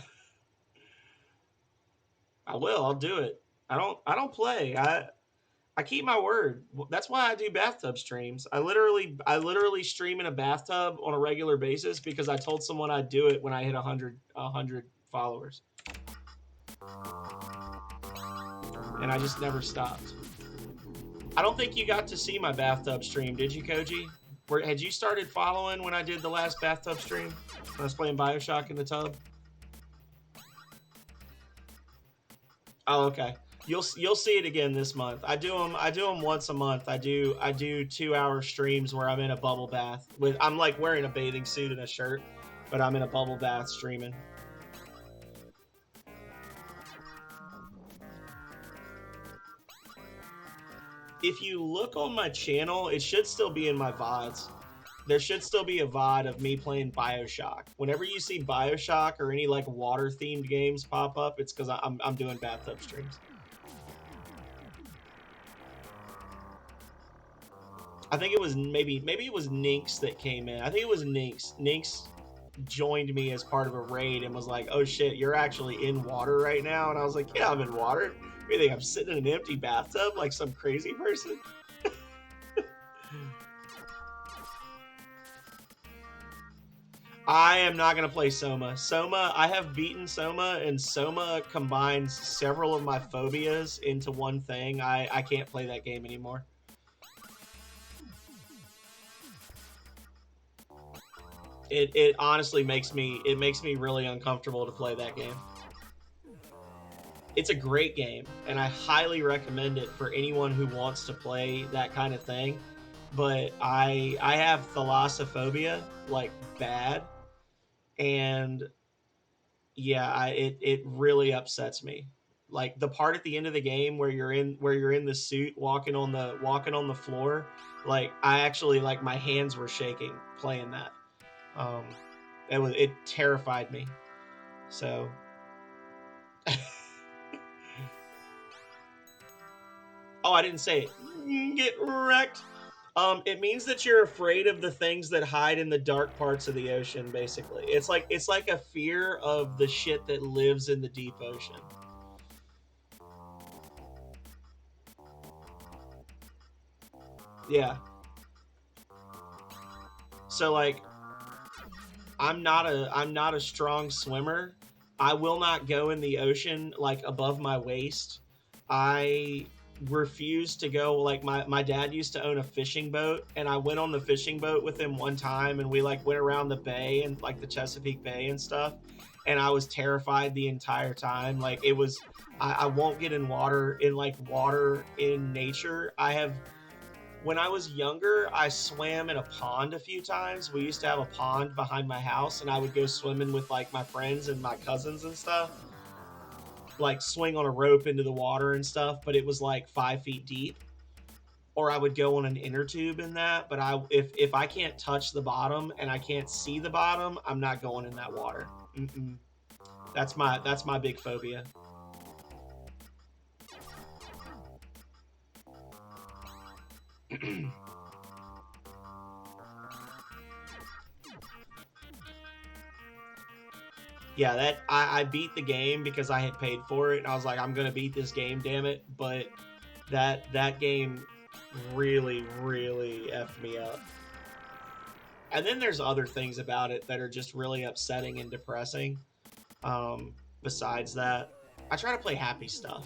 will. I'll do it. I don't play. I keep my word. That's why I do bathtub streams. I literally stream in a bathtub on a regular basis because I told someone I'd do it when I hit 100 followers. And I just never stopped. I don't think you got to see my bathtub stream, did you, Koji? Had you started following when I did the last bathtub stream? When I was playing BioShock in the tub? Oh, okay. You'll see it again this month. I do them once a month. I do 2 hour streams where I'm in a bubble bath with I'm like wearing a bathing suit and a shirt, but I'm in a bubble bath streaming. If you look on my channel, it should still be in my VODs. There should still be a VOD of me playing BioShock. Whenever you see BioShock or any like water themed games pop up, it's because I'm doing bathtub streams. I think it was maybe it was Ninx that came in. I think it was Ninx. Ninx joined me as part of a raid and was like, "Oh shit, you're actually in water right now." And I was like, "Yeah, I'm in water. You think I'm sitting in an empty bathtub like some crazy person?" I am not going to play Soma. Soma, I have beaten Soma, and Soma combines several of my phobias into one thing. I can't play that game anymore. It honestly makes me really uncomfortable to play that game. It's a great game, and I highly recommend it for anyone who wants to play that kind of thing. But I have thalassophobia, like bad, and yeah, it really upsets me. Like the part at the end of the game where you're in the suit walking on the floor, like I actually like my hands were shaking playing that. Um, it terrified me. So oh, I didn't say it. Get wrecked. It means that you're afraid of the things that hide in the dark parts of the ocean. Basically, it's like a fear of the shit that lives in the deep ocean. Yeah. So like, I'm not a strong swimmer. I will not go in the ocean like above my waist. I refuse to go like my dad used to own a fishing boat, and I went on the fishing boat with him one time, and we like went around the bay and like the Chesapeake Bay and stuff, and I was terrified the entire time. Like it was I won't get in water in like water in nature. I have when I was younger, I swam in a pond a few times. We used to have a pond behind my house, and I would go swimming with like my friends and my cousins and stuff, like swing on a rope into the water and stuff. But it was like 5 feet deep, or I would go on an inner tube in that. But if I can't touch the bottom and I can't see the bottom, I'm not going in that water. Mm-mm. That's my big phobia. Yeah, that I beat the game because I had paid for it, and I was like, I'm gonna beat this game, damn it. But that game really effed me up. And then there's other things about it that are just really upsetting and depressing. Besides that, I try to play happy stuff.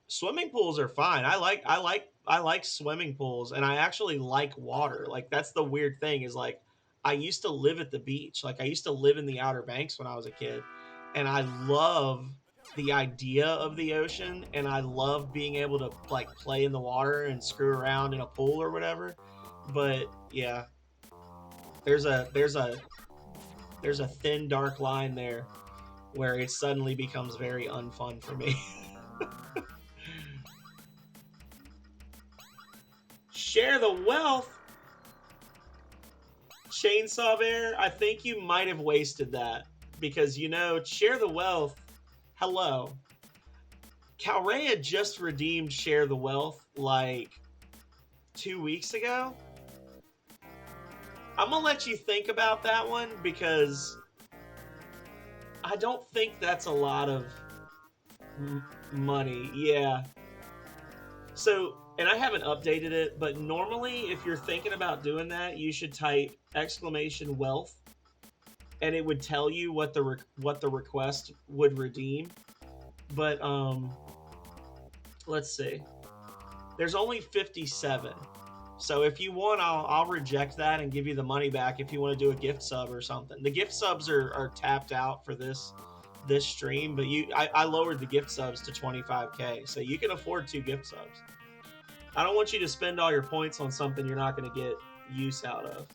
Swimming pools are fine. I like swimming pools, and I actually like water. Like that's the weird thing is like I used to live at the beach. Like I used to live in the Outer Banks when I was a kid, and I love the idea of the ocean, and I love being able to like play in the water and screw around in a pool or whatever. But yeah, there's a there's a there's a thin dark line there where it suddenly becomes very unfun for me. Share the wealth. Chainsaw Bear, I think you might have wasted that because Share the Wealth. Hello, Calrea just redeemed Share the Wealth like 2 weeks ago. I'm gonna let you think about that one because I don't think that's a lot of money. Yeah. So, and I haven't updated it, but normally if you're thinking about doing that, you should type exclamation wealth, and it would tell you what the request would redeem. But let's see. There's only 57. So if you want, I'll reject that and give you the money back if you want to do a gift sub or something. The gift subs are tapped out for this stream, but I lowered the gift subs to 25k, so you can afford 2 gift subs. I don't want you to spend all your points on something you're not going to get use out of.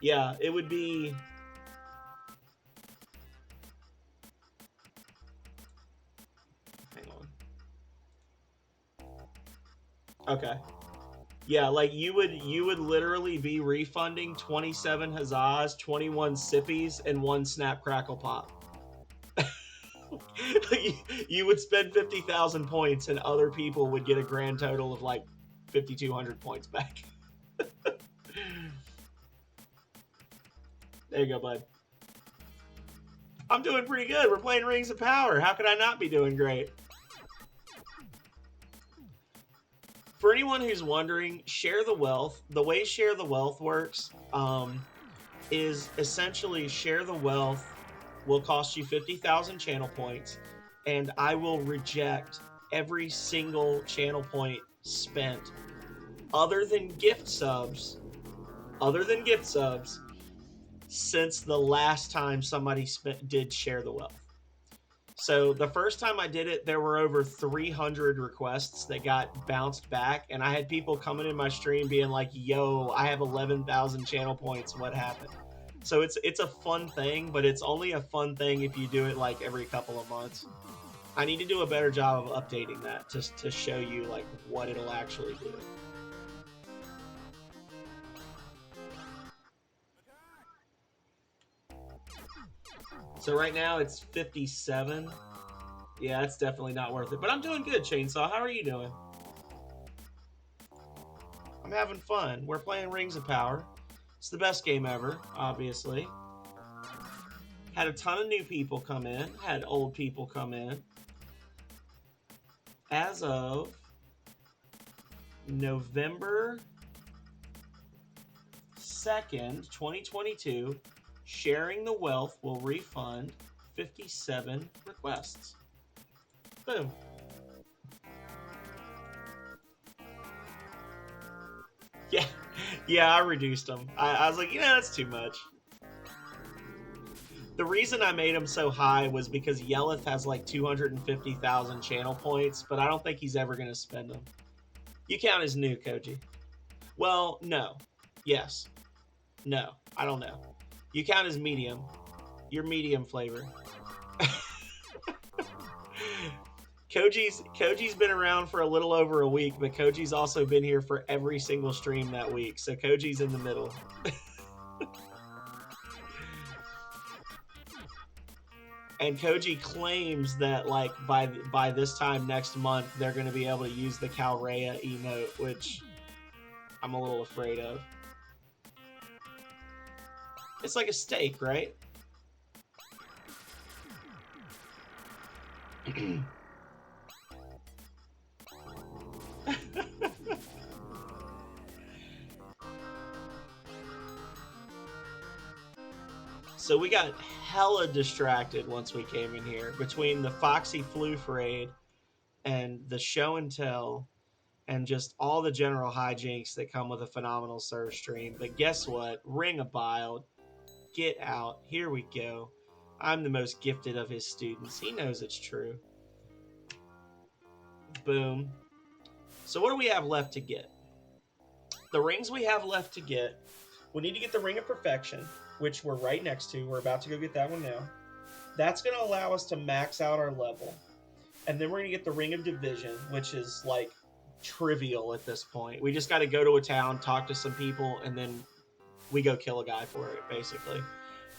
Yeah, it would be. Hang on. Okay. Yeah, like you would literally be refunding 27 huzzas, 21 sippies, and one snap crackle pop. You would spend 50,000 points, and other people would get a grand total of like 5,200 points back. There you go, bud. I'm doing pretty good. We're playing Rings of Power. How could I not be doing great? For anyone who's wondering, Share the Wealth, the way Share the Wealth works is essentially Share the Wealth will cost you 50,000 channel points, and I will reject every single channel point spent other than gift subs, since the last time somebody did Share the Wealth. So the first time I did it, there were over 300 requests that got bounced back, and I had people coming in my stream being like, "Yo, I have 11,000 channel points. What happened?" So it's a fun thing, but it's only a fun thing if you do it like every couple of months. I need to do a better job of updating that just to show you like what it'll actually do. So right now it's 57. Yeah, it's definitely not worth it. But I'm doing good, Chainsaw. How are you doing? I'm having fun. We're playing Rings of Power. It's the best game ever, obviously. Had a ton of new people come in. Had old people come in. As of November 2nd, 2022, Sharing the Wealth will refund 57 requests. Boom. Yeah, I reduced them. I was like, that's too much. The reason I made him so high was because Yeleth has like 250,000 channel points, but I don't think he's ever going to spend them. You count as new, Koji. Well, no. Yes. No. I don't know. You count as medium. You're medium flavor. Koji's been around for a little over a week, but Koji's also been here for every single stream that week. So Koji's in the middle. And Koji claims that like by this time next month they're going to be able to use the Calrea emote, which I'm a little afraid of. It's like a steak, right? So we got hella distracted once we came in here between the Foxy Floof raid and the show and tell and just all the general hijinks that come with a phenomenal serve stream. But guess what? Ring a Bile, get out. Here we go. I'm the most gifted of his students. He knows it's true. Boom. So what do we have left to get? The rings we have left to get, we need to get the Ring of Perfection, which we're right next to. We're about to go get that one now. That's going to allow us to max out our level. And then we're going to get the Ring of Division, which is like trivial at this point. We just got to go to a town, talk to some people, and then we go kill a guy for it, basically.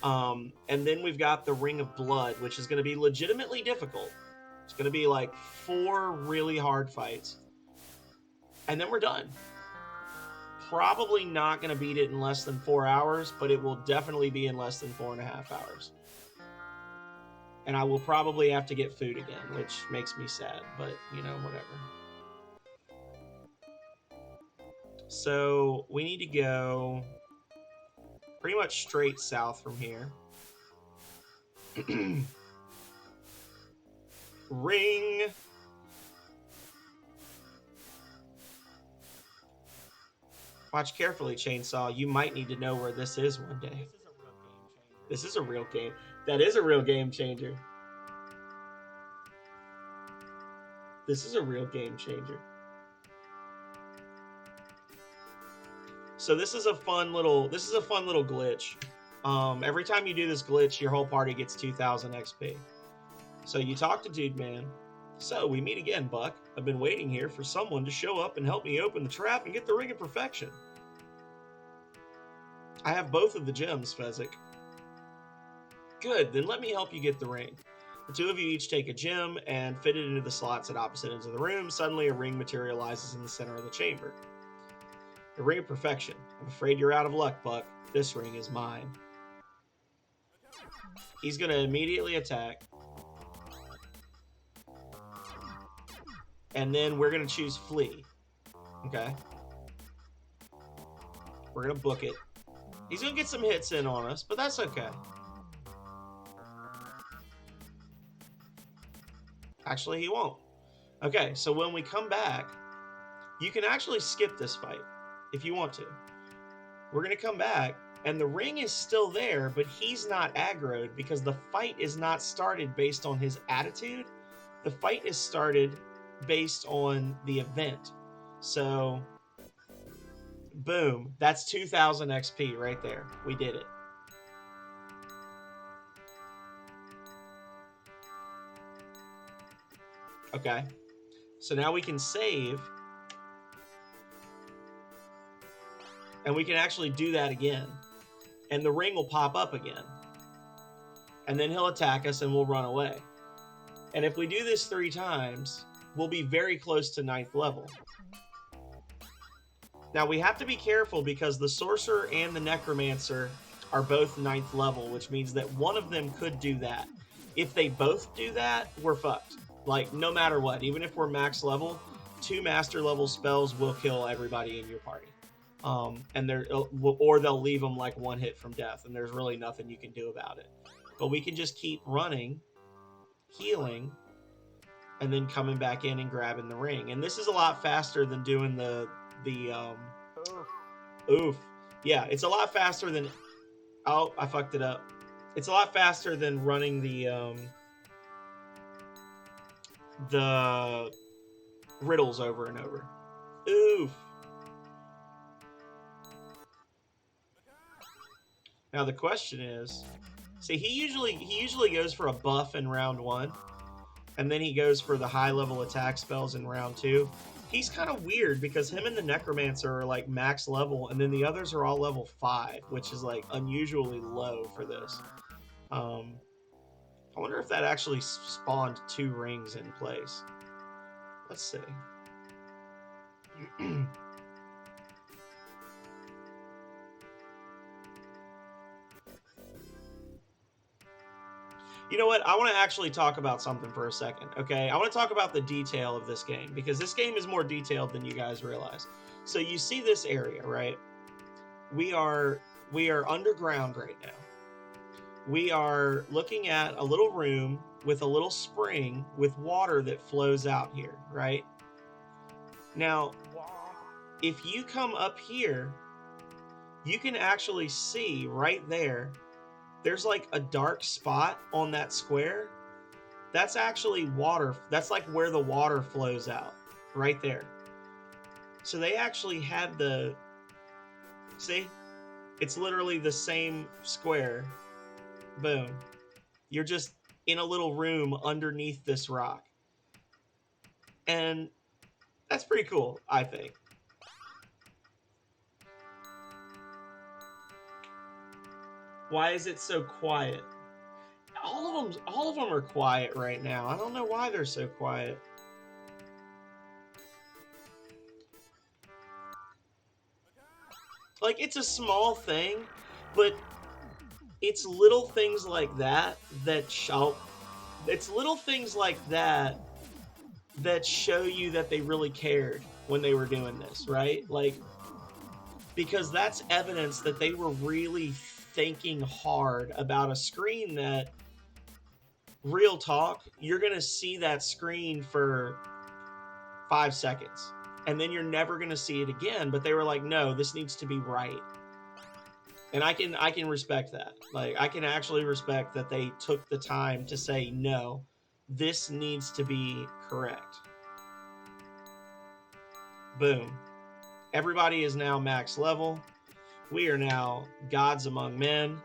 And then we've got the Ring of Blood, which is going to be legitimately difficult. It's going to be like 4 really hard fights. And then we're done. Probably not going to beat it in less than 4 hours, but it will definitely be in less than 4.5 hours. And I will probably have to get food again, which makes me sad, but, whatever. So, we need to go pretty much straight south from here. Ring. Watch carefully, Chainsaw. You might need to know where this is one day. This is a real game. That is a real game changer. This is a real game changer. So this is a fun little glitch. Every time you do this glitch, your whole party gets 2,000 XP. So you talk to Dude Man, So we meet again, Buck. I've been waiting here for someone to show up and help me open the trap and get the Ring of Perfection. I have both of the gems, Fezzik. Good, then let me help you get the ring. The two of you each take a gem and fit it into the slots at opposite ends of the room. Suddenly, a ring materializes in the center of the chamber. The Ring of Perfection. I'm afraid you're out of luck, Buck. This ring is mine. He's going to immediately attack. And then we're going to choose Flee. Okay. We're going to book it. He's going to get some hits in on us, but that's okay. Actually, he won't. Okay, so when we come back, you can actually skip this fight if you want to. We're going to come back, and the ring is still there, but he's not aggroed because the fight is not started based on his attitude. The fight is started based on the event. So, boom. That's 2,000 XP right there. We did it. Okay. So now we can save. And we can actually do that again. And the ring will pop up again. And then he'll attack us and we'll run away. And if we do this 3 times, we'll be very close to 9th level. Now we have to be careful because the Sorcerer and the Necromancer are both 9th level, which means that one of them could do that. If they both do that, we're fucked. Like, no matter what, even if we're max level, 2 master level spells will kill everybody in your party. And or they'll leave them like 1 hit from death, and there's really nothing you can do about it. But we can just keep running, healing, and then coming back in and grabbing the ring. And this is a lot faster than doing the oof. Yeah, it's a lot faster than... Oh, I fucked it up. It's a lot faster than running the riddles over and over. Oof. Now the question is, see, he usually goes for a buff in round 1, and then he goes for the high level attack spells in round 2. He's kind of weird because him and the Necromancer are like max level, and then the others are all level 5, which is like unusually low for this. I wonder if that actually spawned 2 rings in place. Let's see. You know what? I want to actually talk about something for a second, okay? I want to talk about the detail of this game, because this game is more detailed than you guys realize. So you see this area, right? We are underground right now. We are looking at a little room with a little spring with water that flows out here, right? Now, if you come up here, you can actually see right there, there's like a dark spot on that square. That's actually water. That's like where the water flows out, right there. So they actually had the... See? It's literally the same square. Boom. You're just in a little room underneath this rock. And that's pretty cool, I think. Why is it so quiet? All of them are quiet right now. I don't know why they're so quiet. Like, it's a small thing, but it's little things like that that show... It's little things like that that show you that they really cared when they were doing this, right? Like, because that's evidence that they were really thinking hard about a screen that, real talk, you're going to see that screen for 5 seconds. And then you're never going to see it again. But they were like, no, this needs to be right. And I can respect that. Like, I can actually respect that they took the time to say, no, this needs to be correct. Boom. Everybody is now max level. We are now gods among men.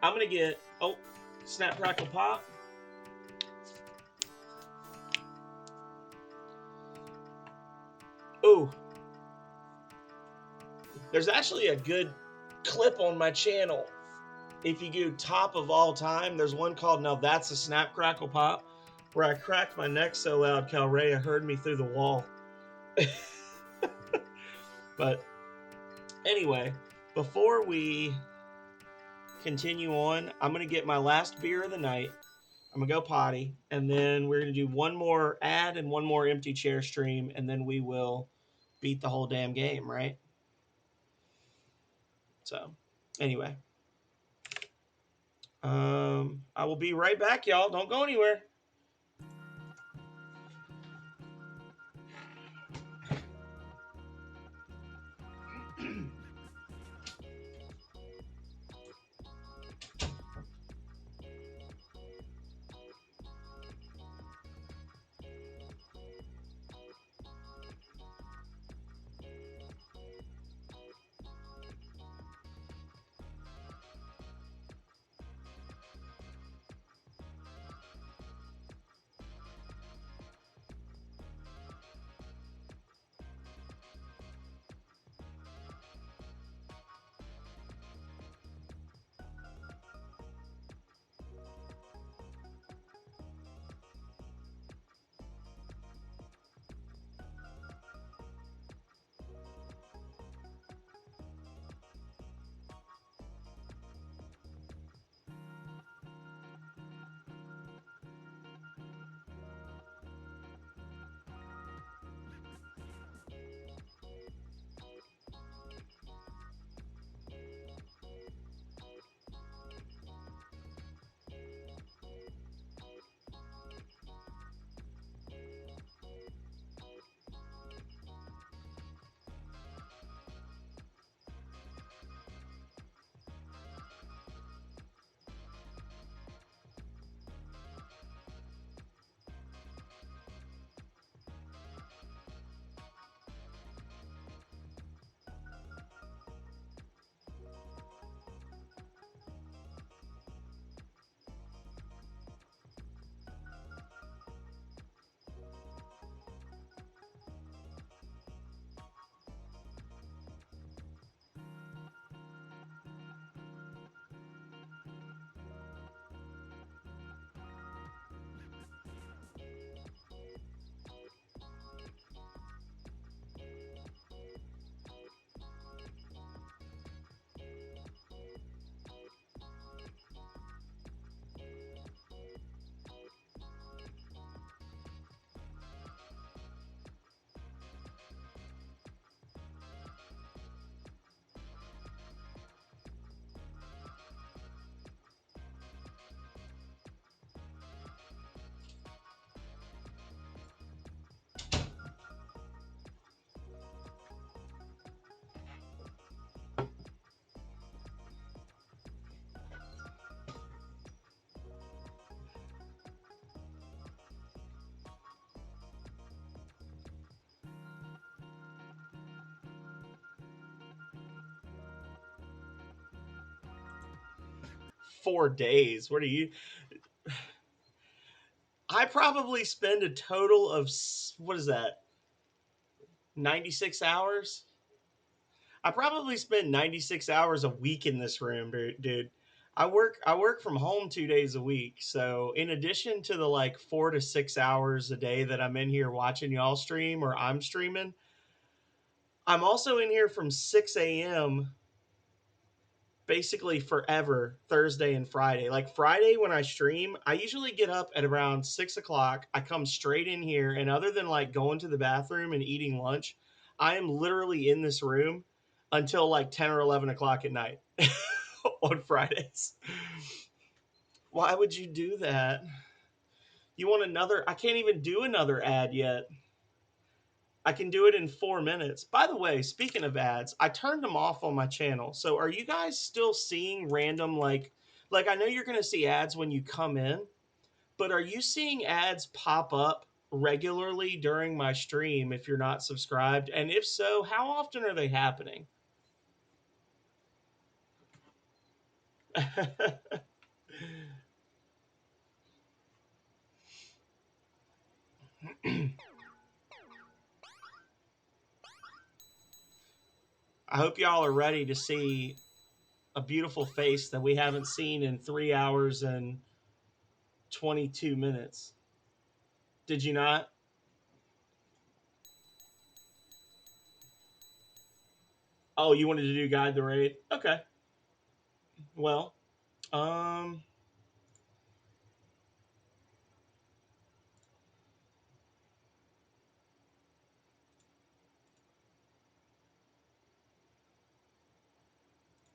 I'm going to get... Oh, snap, crackle, pop. Ooh, there's actually a good clip on my channel. If you go top of all time, there's one called Now That's a Snap Crackle Pop, where I cracked my neck so loud Calrea heard me through the wall. But anyway, before we continue on, I'm going to get my last beer of the night. I'm going to go potty, and then we're going to do one more ad and one more empty chair stream, and then we will beat the whole damn game, right? So, anyway. I will be right back, y'all. Don't go anywhere. 4 days. What are you? I probably spend a total of what is that? 96 hours. I probably spend 96 hours a week in this room, dude. I work from home 2 days a week. So, in addition to the like 4 to 6 hours a day that I'm in here watching y'all stream or I'm streaming, I'm also in here from 6 a.m. basically forever, Thursday and Friday. Like Friday when I stream, I usually get up at around 6 o'clock. I come straight in here, and other than like going to the bathroom and eating lunch, I am literally in this room until like 10 or 11 o'clock at night on Fridays. Why would you do that? You want another? I can't even do another ad yet. I can do it in 4 minutes. By the way, speaking of ads, I turned them off on my channel. So are you guys still seeing random like I know you're going to see ads when you come in, but are you seeing ads pop up regularly during my stream if you're not subscribed? And if so, how often are they happening? I hope y'all are ready to see a beautiful face that we haven't seen in 3 hours and 22 minutes. Did you not? Oh, you wanted to do Guide the Raid? Okay. Well, um,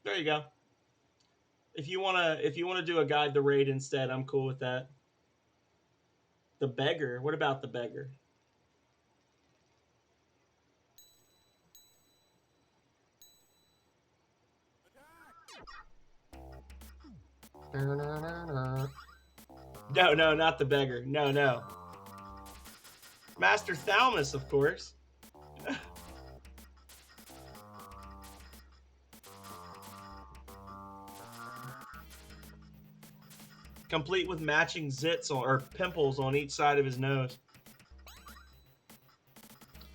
there you go. If you wanna do a Guide the Raid instead, I'm cool with that. The beggar. What about the beggar? No, no, not the beggar. No, no. Master Thalmus, of course. Complete with matching zits or pimples on each side of his nose.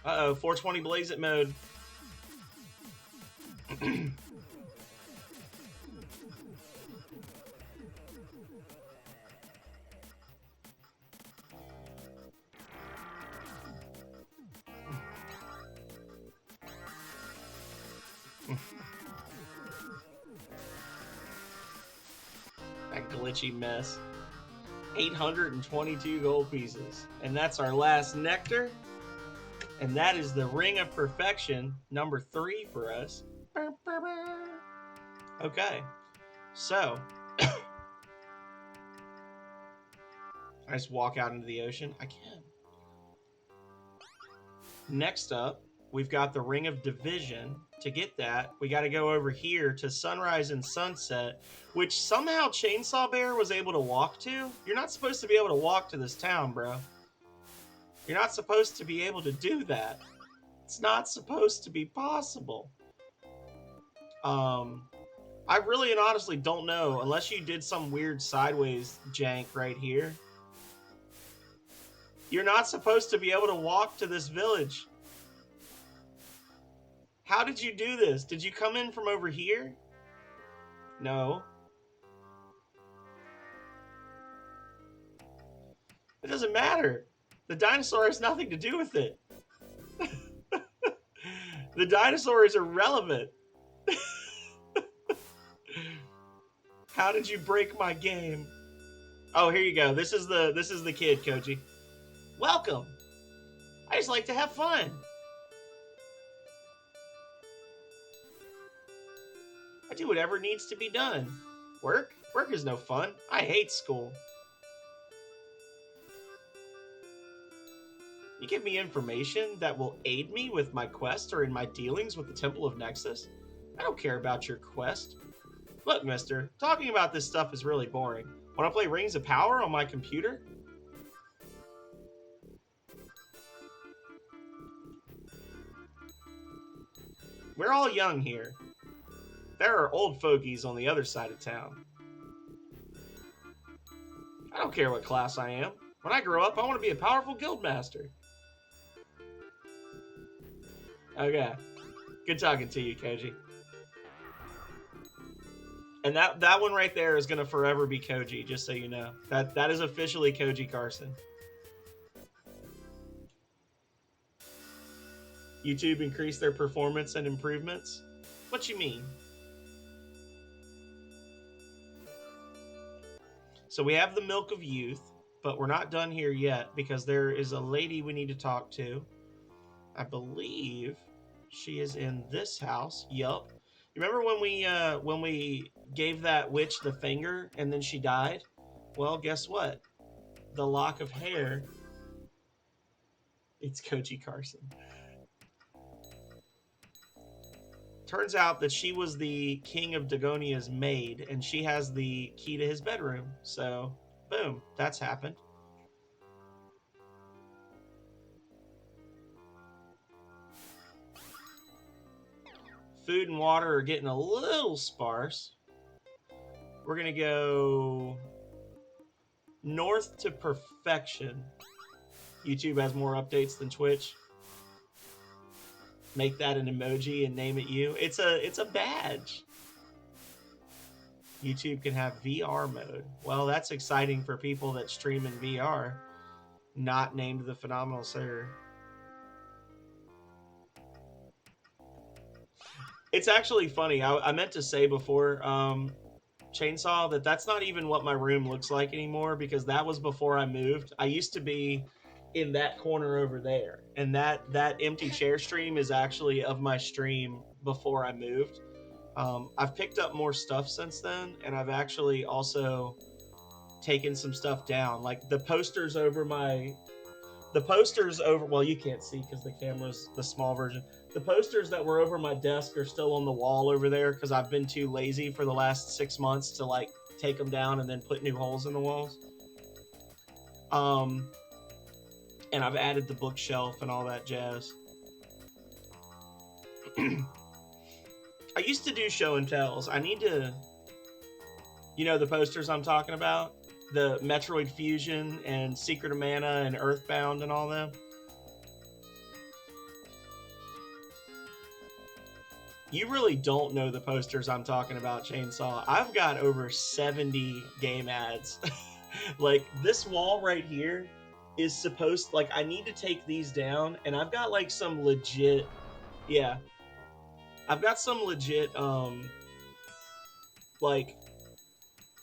Uh-oh, 420 Blaze It mode. That glitchy mess. 822 gold pieces. And that's our last nectar. And that is the Ring of Perfection, number 3 for us. Okay. So, I just walk out into the ocean. I can. Next up, we've got the Ring of Division. To get that, we got to go over here to Sunrise and Sunset, which somehow Chainsaw Bear was able to walk to. You're not supposed to be able to walk to this town, bro. You're not supposed to be able to do that. It's not supposed to be possible. I really and honestly don't know, unless you did some weird sideways jank right here. You're not supposed to be able to walk to this village. How did you do this? Did you come in from over here? No. It doesn't matter. The dinosaur has nothing to do with it. The dinosaur is irrelevant. How did you break my game? Oh, here you go. This is the kid, Koji. Welcome. I just like to have fun. I do whatever needs to be done. Work? Work is no fun. I hate school. You give me information that will aid me with my quest or in my dealings with the Temple of Nexus? I don't care about your quest. Look, mister, talking about this stuff is really boring. Want to play Rings of Power on my computer? We're all young here. There are old fogies on the other side of town. I don't care what class I am. When I grow up, I want to be a powerful guild master. Okay. Good talking to you, Koji. And that one right there is going to forever be Koji, just so you know. That is officially Koji Carson. YouTube increased their performance and improvements? What you mean? So we have the Milk of Youth, but we're not done here yet because there is a lady we need to talk to. I believe she is in this house. Yup. You remember when we gave that witch the finger and then she died? Well, guess what? The lock of hair. It's Koji Carson. Turns out that she was the king of Dagonia's maid, and she has the key to his bedroom. So, boom, that's happened. Food and water are getting a little sparse. We're going to go north to perfection. YouTube has more updates than Twitch. Make that an emoji and name it you. It's a badge. YouTube can have VR mode. Well, that's exciting for people that stream in VR. Not named the Phenomenal Sir. It's actually funny. I meant to say before, Chainsaw, that's not even what my room looks like anymore, because that was before I moved. I used to be in that corner over there, and that empty chair stream is actually of my stream before I moved. I've picked up more stuff since then, and I've actually also taken some stuff down, like the posters over my the posters over, well, you can't see because the camera's the small version. The posters that were over my desk are still on the wall over there because I've been too lazy for the last 6 months to like take them down and then put new holes in the walls. um and I've added the bookshelf and all that jazz. I used to do show and tells. I need to, the posters I'm talking about, the Metroid Fusion and Secret of Mana and Earthbound and all them. You really don't know the posters I'm talking about, Chainsaw. I've got over 70 game ads. Like, this wall right here is supposed, like, I need to take these down, and I've got like some legit, yeah, I've got some legit like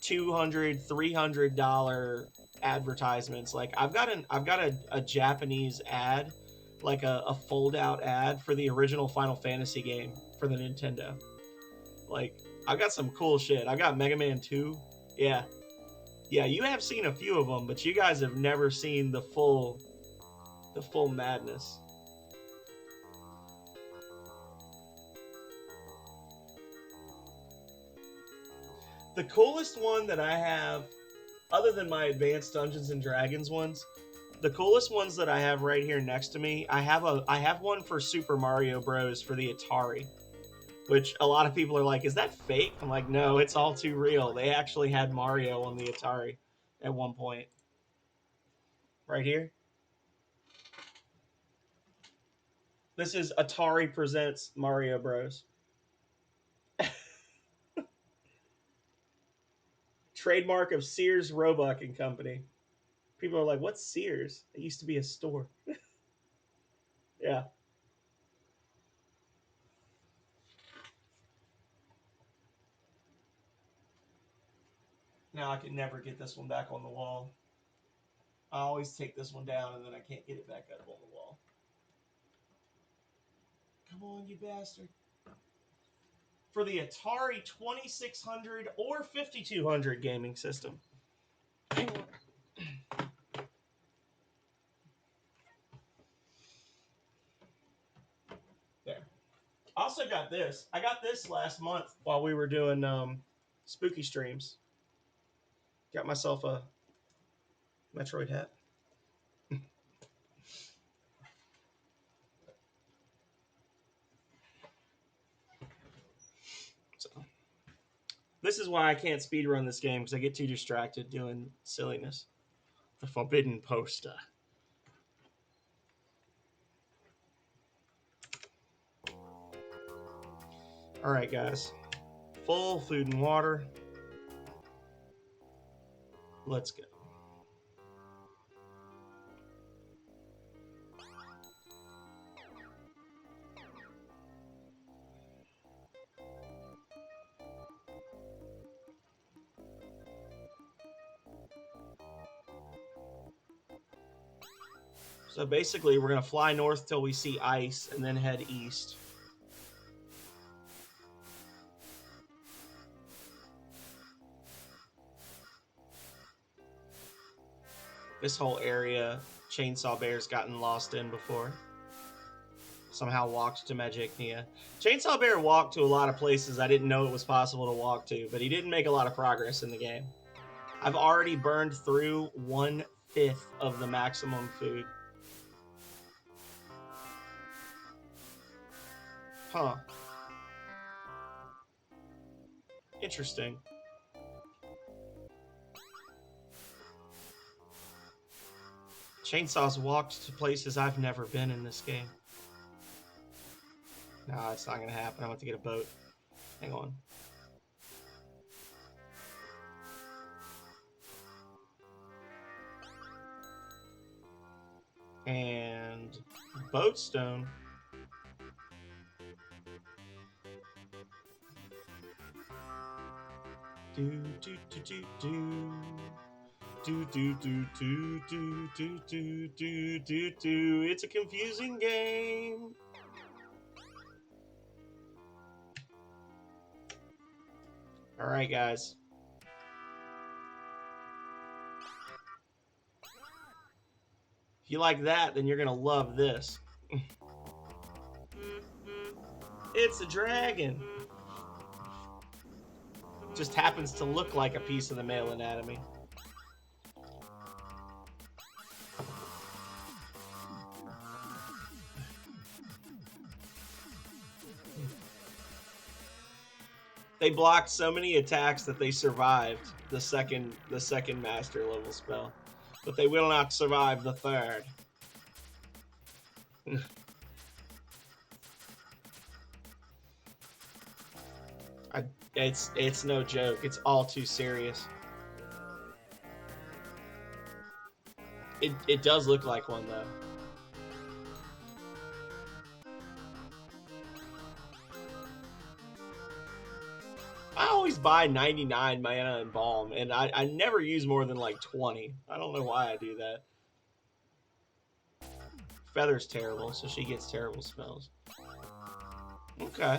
$200-300 advertisements. Like, I've got a Japanese ad, like a fold out ad for the original Final Fantasy game for the Nintendo. Like, I've got some cool shit. I've got Mega Man 2. Yeah, you have seen a few of them, but you guys have never seen the full madness. The coolest one that I have, other than my advanced Dungeons and Dragons ones, the coolest ones that I have right here next to me, I have one for Super Mario Bros. For the Atari, which a lot of people are like, is that fake? I'm like, no, it's all too real. They actually had Mario on the Atari at one point. Right here. This is Atari Presents Mario Bros. Trademark of Sears, Roebuck and Company. People are like, what's Sears? It used to be a store. Yeah. Now I can never get this one back on the wall. I always take this one down and then I can't get it back up on the wall. Come on, you bastard. For the Atari 2600 or 5200 gaming system. There. I also got this. I got this last month while we were doing spooky streams. Got myself a Metroid hat. So, this is why I can't speedrun this game, because I get too distracted doing silliness. The Forbidden Poster. Alright, guys. Full food and water. Let's go. So basically, we're going to fly north till we see ice and then head east. This whole area, Chainsaw Bear's gotten lost in before. Somehow walked to Magicnia. Chainsaw Bear walked to a lot of places I didn't know it was possible to walk to, but he didn't make a lot of progress in the game. I've already burned through 1/5 of the maximum food. Huh. Interesting. Chainsaw's walked to places I've never been in this game. Nah, it's not gonna happen. I'm about to get a boat. Hang on. And boat stone. Do do do do do. Do do do do do do do do do do. It's a confusing game. All right, guys. If you like that, then you're gonna love this. It's a dragon. Just happens to look like a piece of the male anatomy. They blocked so many attacks that they survived the second master level spell, but they will not survive the third. It's no joke. It's all too serious. It does look like one though. I always buy 99 mana and balm, and I never use more than like 20. I don't know why I do that. Feather's terrible, so she gets terrible spells. Okay.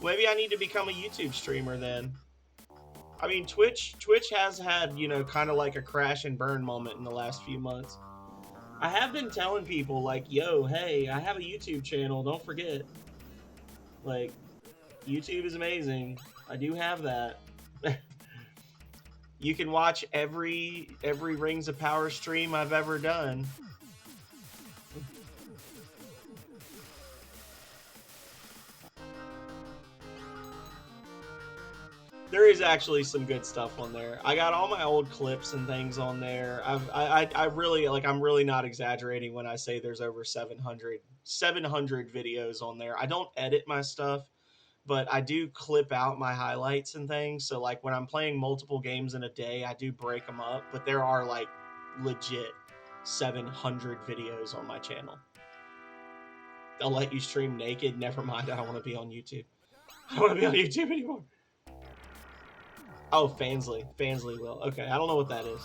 Maybe I need to become a YouTube streamer then. I mean, Twitch has had, you know, kind of like a crash and burn moment in the last few months. I have been telling people, like, yo, hey, I have a YouTube channel, don't forget. Like, YouTube is amazing. I do have that. You can watch every Rings of Power stream I've ever done. There is actually some good stuff on there. I got all my old clips and things on there. I really, like, I'm really not exaggerating when I say there's over 700 videos on there. I don't edit my stuff, but I do clip out my highlights and things. So like when I'm playing multiple games in a day, I do break them up, but there are like legit 700 videos on my channel. They'll let you stream naked. Never mind, I don't want to be on YouTube. I don't want to be on YouTube anymore. Oh, Fansly. Fansly will. Okay, I don't know what that is.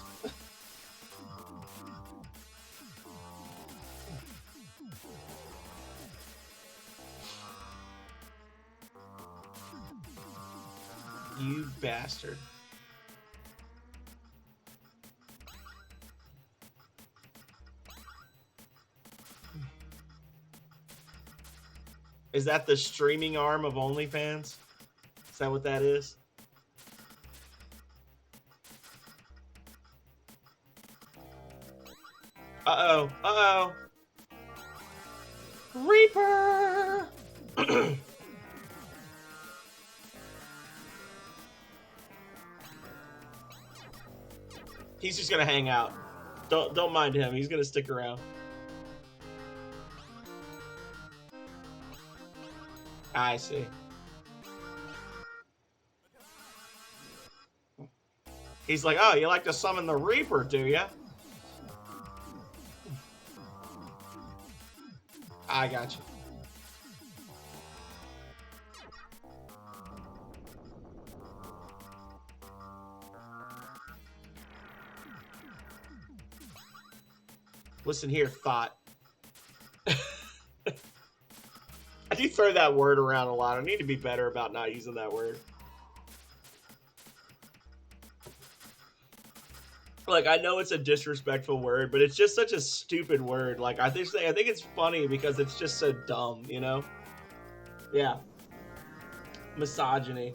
You bastard. Is that the streaming arm of OnlyFans? Is that what that is? Uh-oh. Uh-oh. Reaper! He's just gonna hang out. Don't mind him. He's gonna stick around. I see. He's like, oh, you like to summon the Reaper, do ya? I got you. Listen here, thought. I do throw that word around a lot. I need to be better about not using that word. Like, I know it's a disrespectful word, but it's just such a stupid word. Like, I think it's funny because it's just so dumb, you know? Yeah. Misogyny.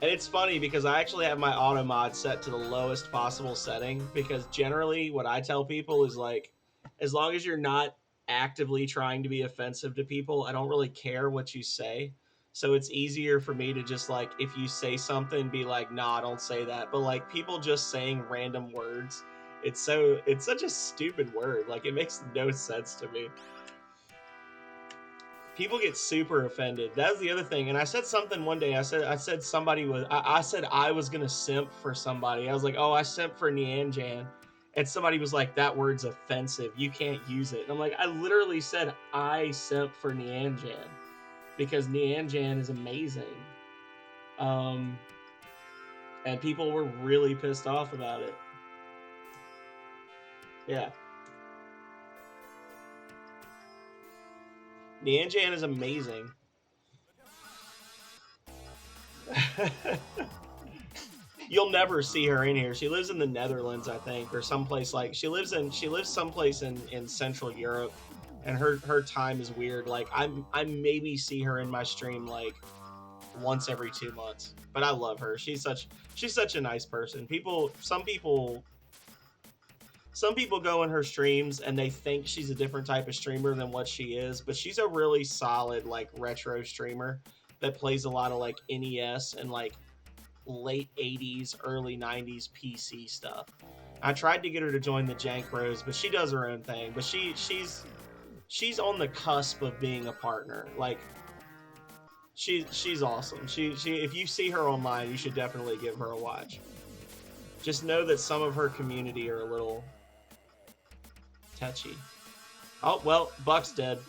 And it's funny because I actually have my auto mod set to the lowest possible setting because generally what I tell people is like, as long as you're not actively trying to be offensive to people, I don't really care what you say. So it's easier for me to just like, if you say something, be like, nah, don't say that. But like people just saying random words, it's such a stupid word. Like it makes no sense to me. People get super offended. That's the other thing. And I said something one day. I said somebody was. I said I was gonna simp for somebody. I was like, oh, I simp for Nianjan, and somebody was like, that word's offensive. You can't use it. And I'm like, I literally said I simp for Nianjan because Nianjan is amazing. And people were really pissed off about it. Yeah. Nianjan is amazing. You'll never see her in here. She lives in the Netherlands, I think, or someplace like she lives someplace in Central Europe, and her time is weird. Like I maybe see her in my stream like once every 2 months. But I love her. She's such a nice person. Some people go in her streams and they think she's a different type of streamer than what she is, but she's a really solid like retro streamer that plays a lot of like NES and like late 80s, early 90s PC stuff. I tried to get her to join the Jank Bros, but she does her own thing. But she's on the cusp of being a partner. Like she's awesome. She if you see her online, you should definitely give her a watch. Just know that some of her community are a little touchy. Oh, well, Buck's dead.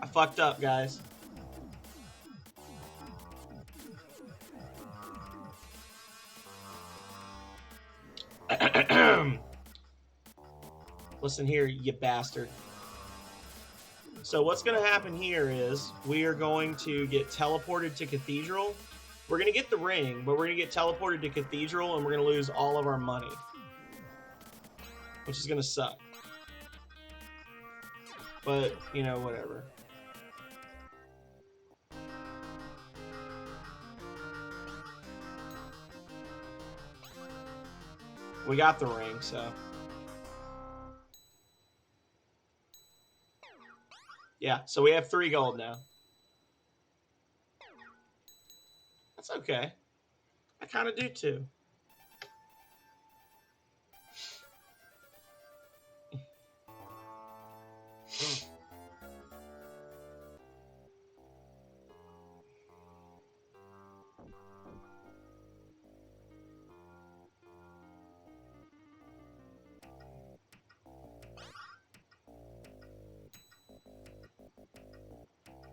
I fucked up, guys. Listen here, you bastard. So what's going to happen here is we are going to get teleported to Cathedral. We're going to get the ring, but we're going to get teleported to Cathedral, and we're going to lose all of our money, which is going to suck. But, you know, whatever. We got the ring, so. Yeah, so we have 3 gold now. That's okay. I kind of do too.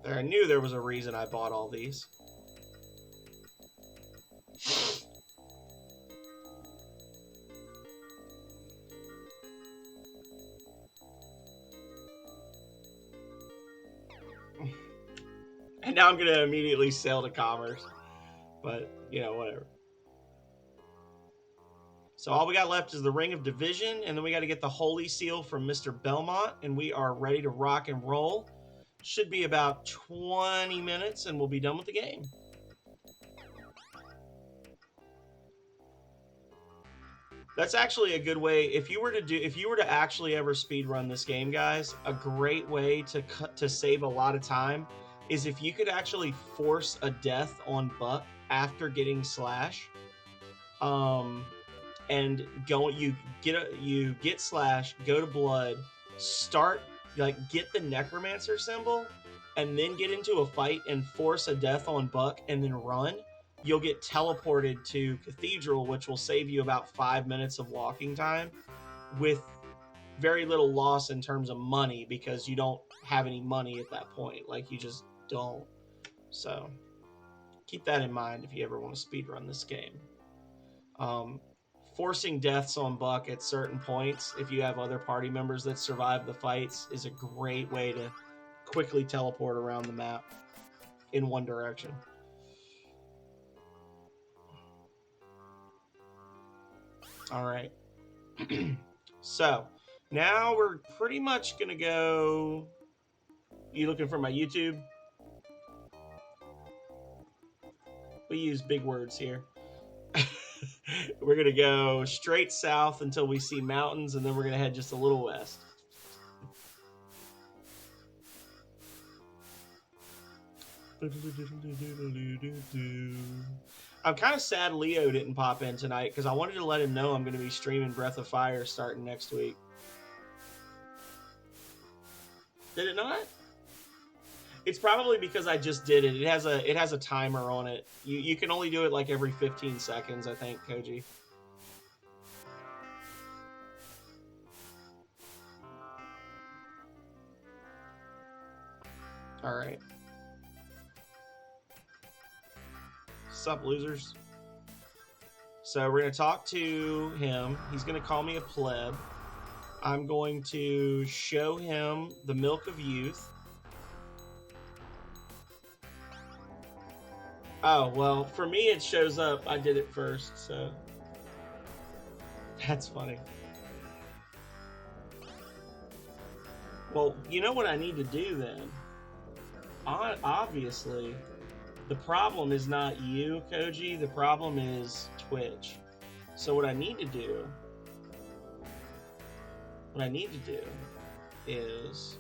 I knew there was a reason I bought all these. And now I'm going to immediately sell to Commerce. But, you know, whatever. So all we got left is the Ring of Division, and then we got to get the Holy Seal from Mr. Belmont, and we are ready to rock and roll. Should be about 20 minutes, and we'll be done with the game. That's actually a good way. If you were to actually ever speed run this game, guys, a great way to save a lot of time is if you could actually force a death on Buck after getting Slash. And you get Slash, go to Blood, start get the Necromancer symbol, and then get into a fight and force a death on Buck and then run. You'll get teleported to Cathedral, which will save you about 5 minutes of walking time with very little loss in terms of money because you don't have any money at that point. Like, you just don't. So keep that in mind if you ever want to speedrun this game. Forcing deaths on Buck at certain points, if you have other party members that survive the fights, is a great way to quickly teleport around the map in one direction. All right. So now we're pretty much going to go. You looking for my YouTube? We use big words here. We're going to go straight south until we see mountains, and then we're going to head just a little west. I'm kind of sad Leo didn't pop in tonight because I wanted to let him know I'm going to be streaming Breath of Fire starting next week. Did it not? It's probably because I just did it. It has a timer on it. You can only do it like every 15 seconds, I think, Koji. All right. Sup, losers? So we're going to talk to him. He's going to call me a pleb. I'm going to show him the milk of youth. Oh, well, for me it shows up. I did it first, so that's funny. Well, you know what I need to do then? Obviously, the problem is not you, Koji. The problem is Twitch. So what I need to do is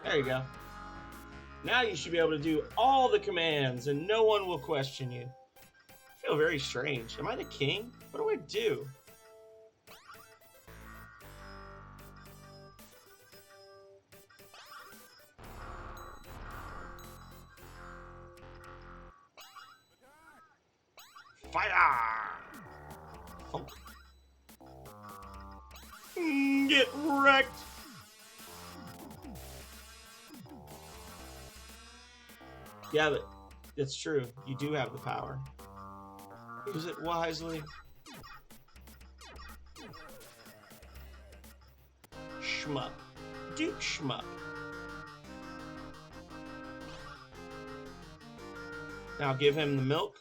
there you go. Now you should be able to do all the commands and no one will question you. I feel very strange. Am I the king? What do I do? Fire! Oh. Get wrecked! Yeah, but it's true. You do have the power. Use it wisely. Shmup. Duke Shmup. Now give him the milk.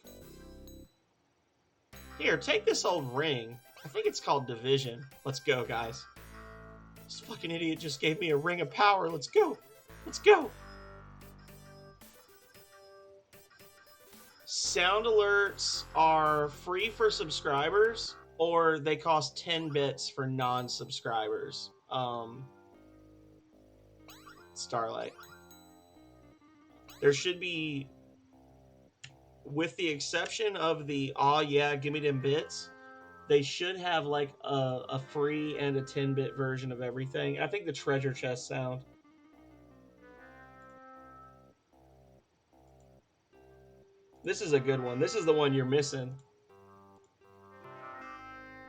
Here, take this old ring. I think it's called Division. Let's go, guys. This fucking idiot just gave me a ring of power. Let's go. Let's go. Sound alerts are free for subscribers, or they cost 10 bits for non-subscribers. Starlight. There should be, with the exception of the "aw yeah, give me them bits," they should have like a free and a 10-bit version of everything. I think the treasure chest sound. This is a good one. This is the one you're missing.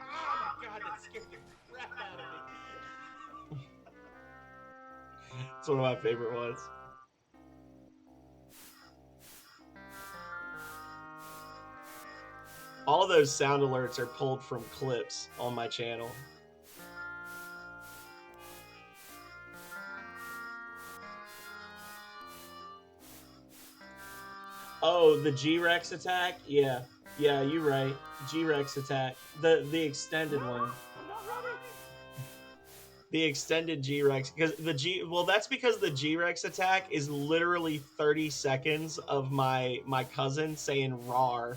Oh my god, that scared the crap out of me. It's one of my favorite ones. All of those sound alerts are pulled from clips on my channel. Oh, the G-Rex attack? Yeah. Yeah, you're right. G-Rex attack. The extended one. The extended G-Rex, because that's because the G-Rex attack is literally 30 seconds of my cousin saying "rawr."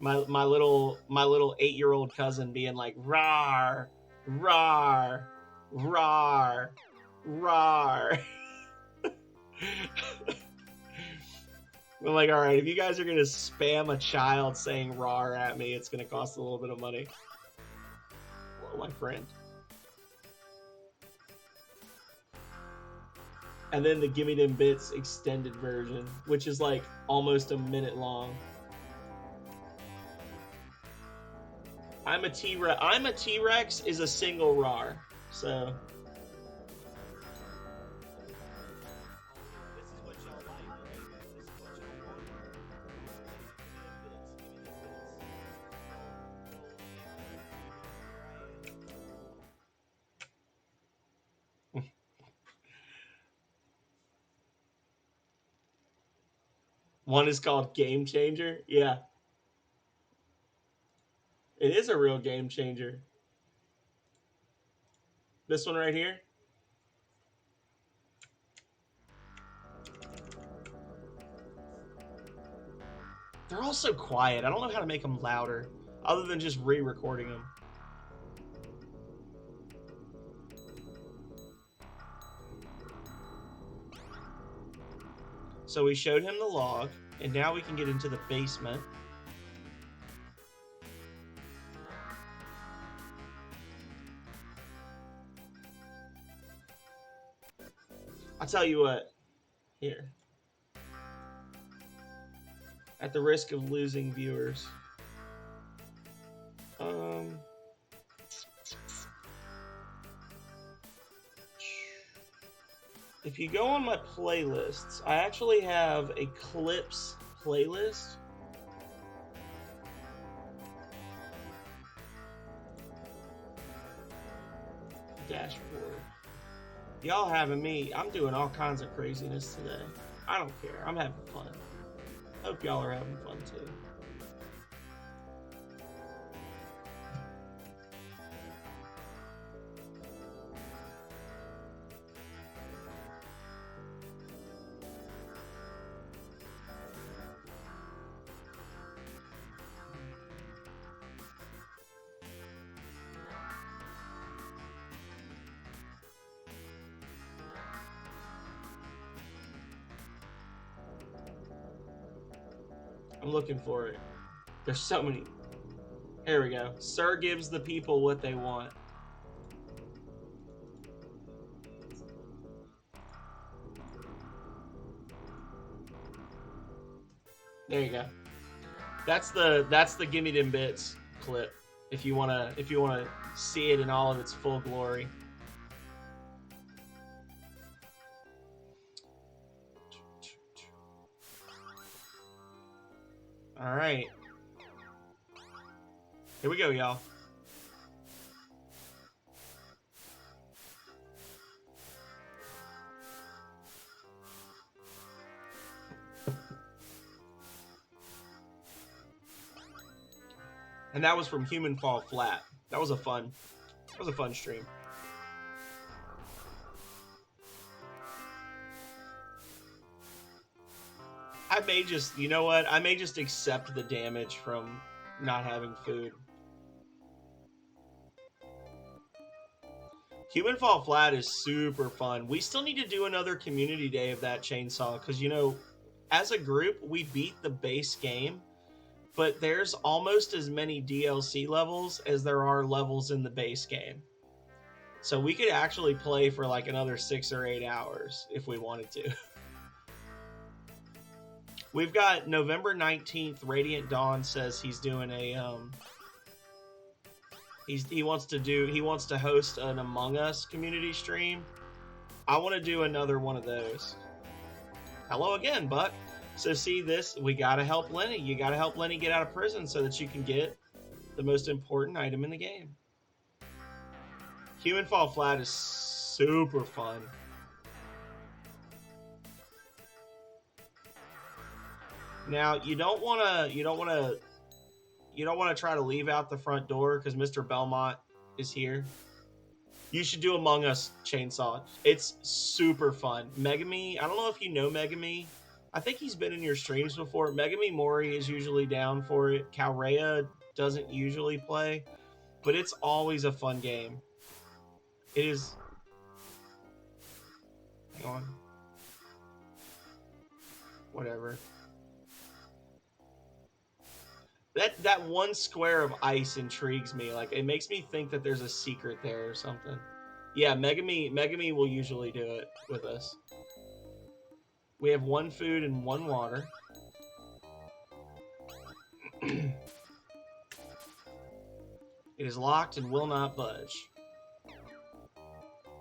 My little 8-year-old cousin being like "rawr, rawr, rawr, rawr." I'm like, all right, if you guys are gonna spam a child saying "rawr" at me, it's gonna cost a little bit of money. Hello, my friend. And then the Gimme Them Bits extended version, which is like almost a minute long. I'm a T-Rex is a single RAR, so. This is what y'all like. This is what y'all want. One is called Game Changer. Yeah. It is a real game changer. This one right here. They're all so quiet. I don't know how to make them louder other than just re-recording them. So we showed him the log, and now we can get into the basement. I'll tell you what. Here. At the risk of losing viewers. If you go on my playlists, I actually have a clips playlist. Dashboard. Y'all having me. I'm doing all kinds of craziness today. I don't care. I'm having fun. Hope y'all are having fun too. I'm looking for it. There's so many. Here we go. Sir gives the people what they want. There you go. That's the Gimme Them Bits clip. If you wanna see it in all of its full glory. All right. Here we go, y'all. And that was from Human Fall Flat. That was a fun stream. I may just, you know what? I may just accept the damage from not having food. Human Fall Flat is super fun. We still need to do another community day of that chainsaw because, you know, as a group, we beat the base game, but there's almost as many DLC levels as there are levels in the base game. So we could actually play for like another 6 or 8 hours if we wanted to. We've got November 19th. Radiant Dawn says he's doing a he wants to host an Among Us community stream. I want to do another one of those. Hello again, Buck. So see this, we gotta help Lenny. You gotta help Lenny get out of prison so that you can get the most important item in the game. Human Fall Flat is super fun. Now you don't want to try to leave out the front door because Mr. Belmont is here. You should do Among Us Chainsaw. It's super fun. Megami, I don't know if you know Megami. I think he's been in your streams before. Megami Mori is usually down for it. Calrea doesn't usually play, but it's always a fun game. It is. Hang on. Whatever. That one square of ice intrigues me. Like, it makes me think that there's a secret there or something. Yeah, Megami will usually do it with us. We have 1 food and 1 water. It is locked and will not budge.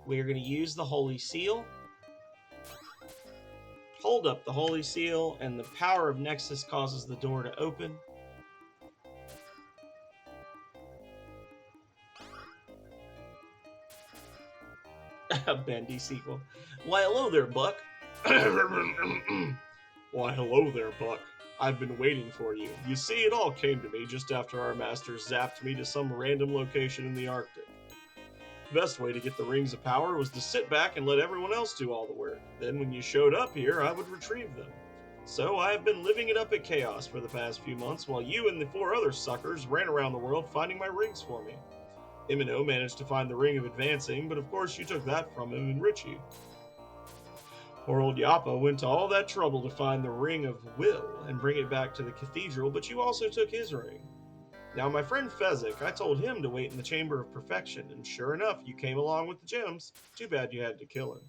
We are going to use the Holy Seal. Hold up the Holy Seal, and the power of Nexus causes the door to open. A Bendy sequel. Why, hello there, Buck. Why, hello there, Buck. I've been waiting for you. You see, it all came to me just after our master zapped me to some random location in the Arctic. The best way to get the Rings of Power was to sit back and let everyone else do all the work. Then when you showed up here, I would retrieve them. So I have been living it up at Chaos for the past few months while you and the 4 other suckers ran around the world finding my rings for me. Imino managed to find the Ring of Advancing, but of course you took that from him and Richie. Poor old Yappa went to all that trouble to find the Ring of Will and bring it back to the cathedral, but you also took his ring. Now my friend Fezzik, I told him to wait in the Chamber of Perfection, and sure enough, you came along with the gems. Too bad you had to kill him.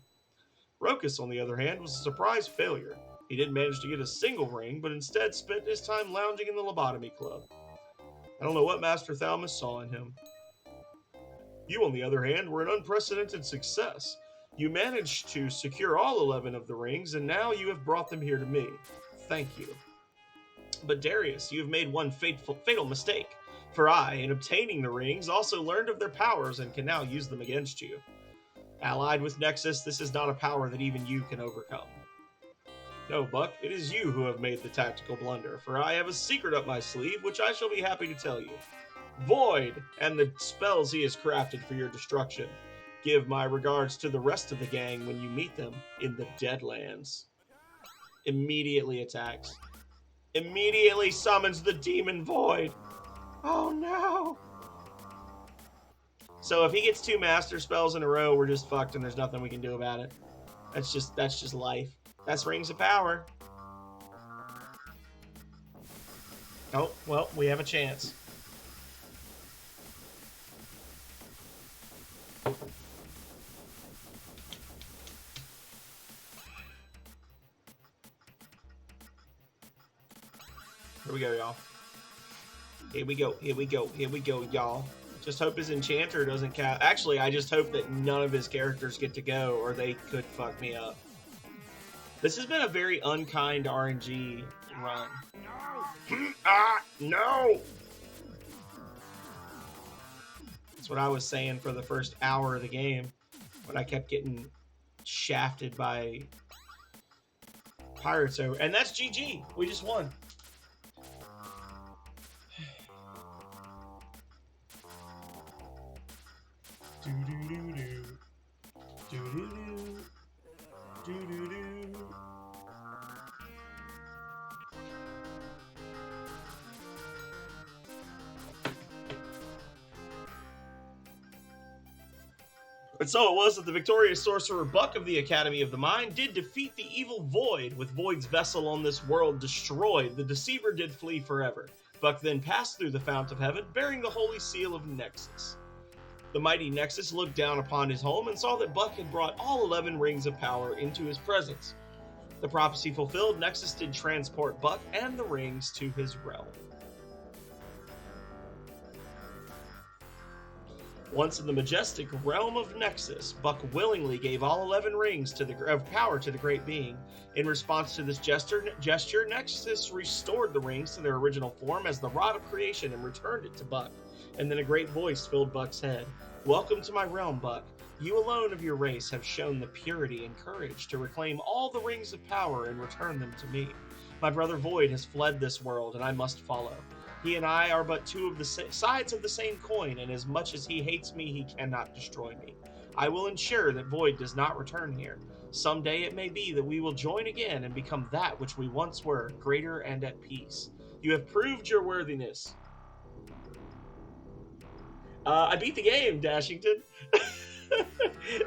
Rokus, on the other hand, was a surprise failure. He didn't manage to get a single ring, but instead spent his time lounging in the Lobotomy Club. I don't know what Master Thalmus saw in him. You, on the other hand, were an unprecedented success. You managed to secure all 11 of the rings, and now you have brought them here to me. Thank you. But Darius, you have made one fatal mistake, for I, in obtaining the rings, also learned of their powers and can now use them against you. Allied with Nexus, this is not a power that even you can overcome. No, Buck, it is you who have made the tactical blunder, for I have a secret up my sleeve, which I shall be happy to tell you. Void, and the spells he has crafted for your destruction. Give my regards to the rest of the gang when you meet them in the Deadlands. Immediately attacks. Immediately summons the Demon Void. Oh no! So if he gets 2 master spells in a row, we're just fucked and there's nothing we can do about it. That's just life. That's Rings of Power. Oh, well, we have a chance. Here we go, y'all. Here we go, y'all. Just hope his enchanter doesn't count. Actually, I just hope that none of his characters get to go, or they could fuck me up. This has been a very unkind RNG run. No! That's what I was saying for the first hour of the game, when I kept getting shafted by pirates over. And that's GG. We just won. And so it was that the victorious sorcerer Buck of the Academy of the Mind did defeat the evil Void. With Void's vessel on this world destroyed, the deceiver did flee forever. Buck then passed through the Fount of Heaven, bearing the holy seal of Nexus. The mighty Nexus looked down upon his home and saw that Buck had brought all 11 rings of power into his presence. The prophecy fulfilled, Nexus did transport Buck and the rings to his realm. Once in the majestic realm of Nexus, Buck willingly gave all 11 rings of power to the Great Being. In response to this gesture, Nexus restored the rings to their original form as the Rod of Creation and returned it to Buck. And then a great voice filled Buck's head. Welcome to my realm, Buck. You alone of your race have shown the purity and courage to reclaim all the rings of power and return them to me. My brother Void has fled this world, and I must follow. He and I are but 2 of the sides of the same coin, and as much as he hates me, he cannot destroy me. I will ensure that Void does not return here. Someday it may be that we will join again and become that which we once were, greater and at peace. You have proved your worthiness. I beat the game, Dashington.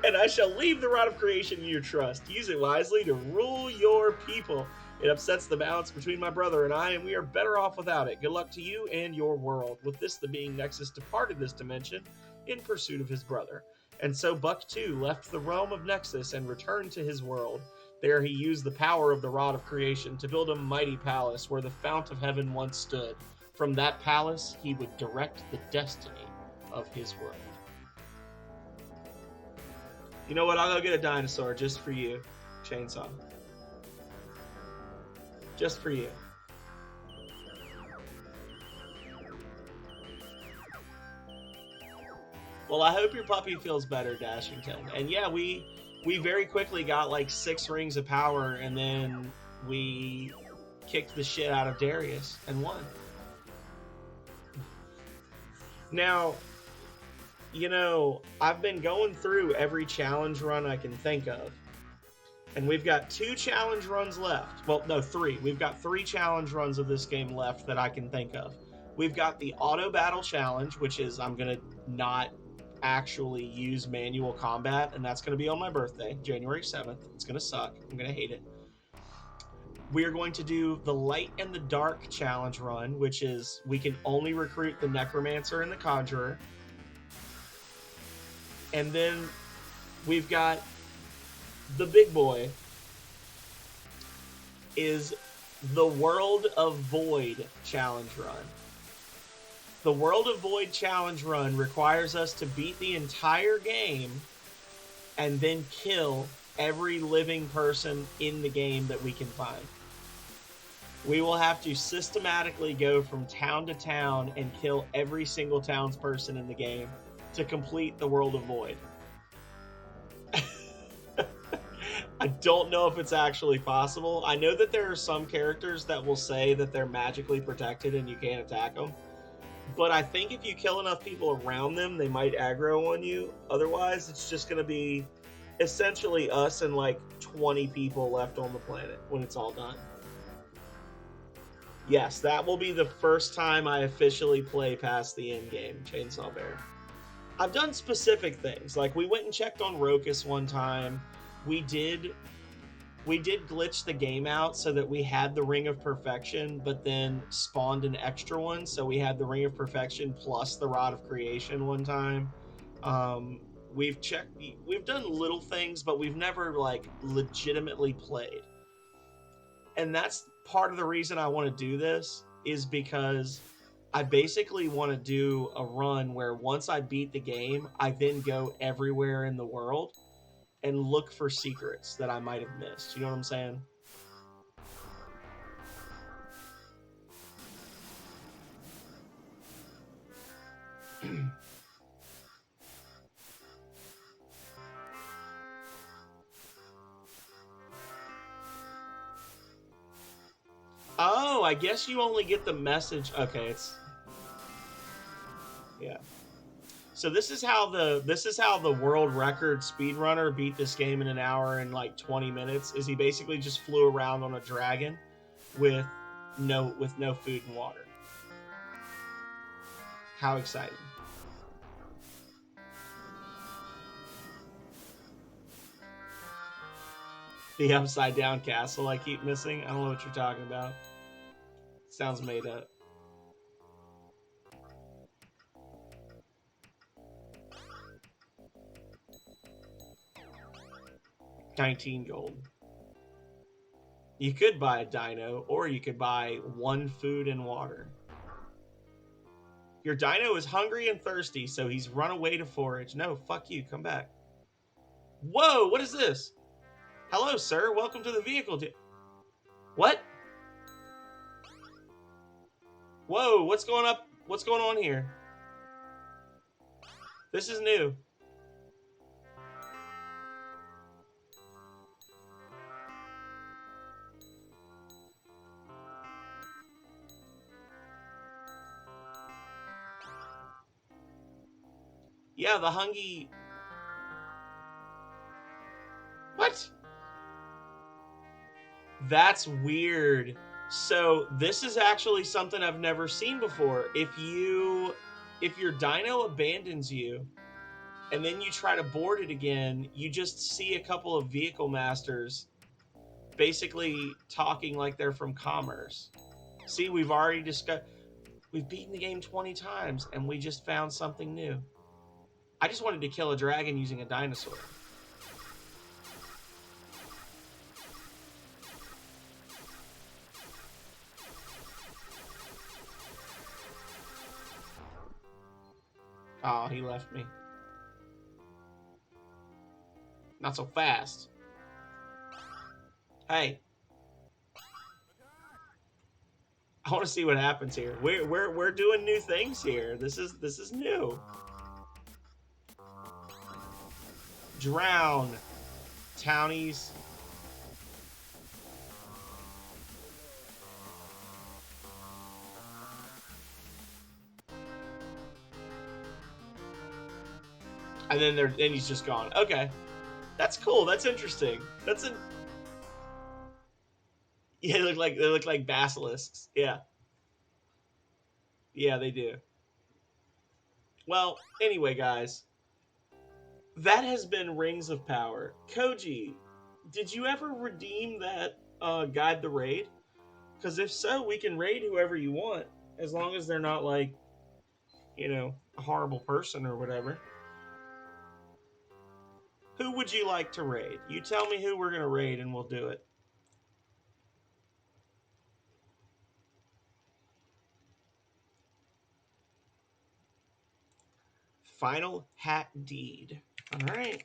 And I shall leave the Rod of Creation in your trust. Use it wisely to rule your people. It upsets the balance between my brother and I, and we are better off without it. Good luck to you and your world. With this, the being Nexus departed this dimension in pursuit of his brother. And so Buck, too, left the realm of Nexus and returned to his world. There he used the power of the Rod of Creation to build a mighty palace where the Fount of Heaven once stood. From that palace, he would direct the destiny of his world. You know what? I'll go get a dinosaur just for you, Chainsaw. Just for you. Well, I hope your puppy feels better, Dashington. And yeah, we very quickly got like 6 rings of power, and then we kicked the shit out of Darius and won. Now, you know, I've been going through every challenge run I can think of. And we've got 2 challenge runs left. Well, no, 3. We've got 3 challenge runs of this game left that I can think of. We've got the auto battle challenge, which is I'm going to not actually use manual combat, and that's going to be on my birthday, January 7th. It's going to suck. I'm going to hate it. We're going to do the light and the dark challenge run, which is we can only recruit the necromancer and the conjurer. And then we've got the big boy, is the World of Void challenge run. The World of Void challenge run requires us to beat the entire game and then kill every living person in the game that we can find. We will have to systematically go from town to town and kill every single townsperson in the game to complete the World of Void. I don't know if it's actually possible. I know that there are some characters that will say that they're magically protected and you can't attack them. But I think if you kill enough people around them, they might aggro on you. Otherwise, it's just going to be essentially us and like 20 people left on the planet when it's all done. Yes, that will be the first time I officially play past the end game, Chainsaw Bear. I've done specific things. Like, we went and checked on Rokus one time. We did glitch the game out so that we had the Ring of Perfection, but then spawned an extra one. So we had the Ring of Perfection plus the Rod of Creation one time. We've done little things, but we've never like legitimately played. And that's part of the reason I want to do this, is because I basically want to do a run where once I beat the game, I then go everywhere in the world and look for secrets that I might have missed. You know what I'm saying? Oh, I guess you only get the message. Okay, it's... Yeah. So this is how the world record speedrunner beat this game in an hour and like 20 minutes. Is he basically just flew around on a dragon with no food and water. How exciting. The upside down castle I keep missing. I don't know what you're talking about. Sounds made up. 19 gold. You could buy a dino, or you could buy 1 food and water. Your dino is hungry and thirsty, so he's run away to forage. No, fuck you. Come back. Whoa, what is this? Hello, sir. Welcome to the vehicle. What? Whoa, what's going up? What's going on here? This is new. Yeah, the Hungy... What? That's weird. So this is actually something I've never seen before. If your dino abandons you and then you try to board it again, you just see a couple of vehicle masters basically talking like they're from Commerce. See, we've already discussed... We've beaten the game 20 times and we just found something new. I just wanted to kill a dragon using a dinosaur. Oh, he left me. Not so fast. Hey. I want to see what happens here. We're doing new things here. This is new. Drown. Townies. And then he's just gone. Okay, that's cool. That's interesting. That's a yeah. They look like basilisks. Yeah, yeah, they do. Well, anyway, guys, that has been Rings of Power. Koji, did you ever redeem that guide the raid? Because if so, we can raid whoever you want, as long as they're not like, a horrible person or whatever. Who would you like to raid? You tell me who we're gonna raid, and we'll do it. Final Hat Deed. All right,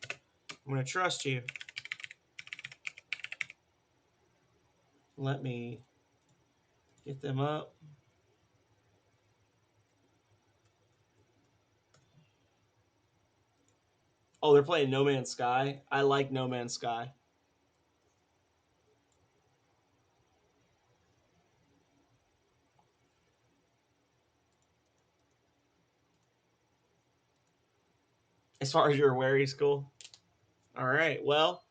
I'm gonna trust you. Let me get them up. Oh, they're playing No Man's Sky. I like No Man's Sky. As far as you're aware, he's cool. All right. Well,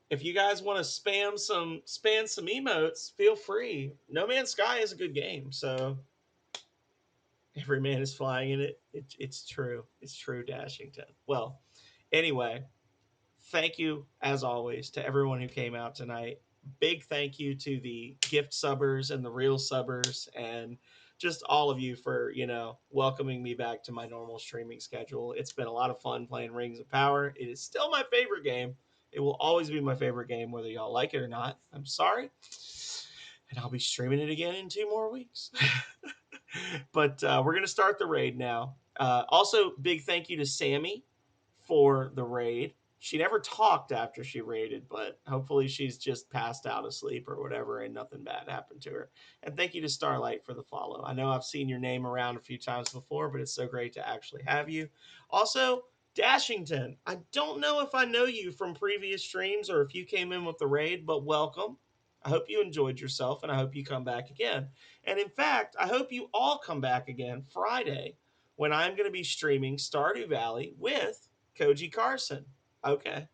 if you guys want to spam some emotes, feel free. No Man's Sky is a good game, so every man is flying in it. It's true. It's true, Dashington. Well, anyway, thank you as always to everyone who came out tonight. Big thank you to the gift subbers and the real subbers and just all of you for, welcoming me back to my normal streaming schedule. It's been a lot of fun playing Rings of Power. It is still my favorite game. It will always be my favorite game, whether y'all like it or not. I'm sorry. And I'll be streaming it again in 2 more weeks. But we're going to start the raid now. Also, big thank you to Sammy for the raid. She never talked after she raided, but hopefully she's just passed out asleep or whatever and nothing bad happened to her. And thank you to Starlight for the follow. I know I've seen your name around a few times before, but it's so great to actually have you. Also, Dashington, I don't know if I know you from previous streams or if you came in with the raid, but welcome. I hope you enjoyed yourself and I hope you come back again. And in fact, I hope you all come back again Friday when I'm going to be streaming Stardew Valley with Koji Carson. Okay.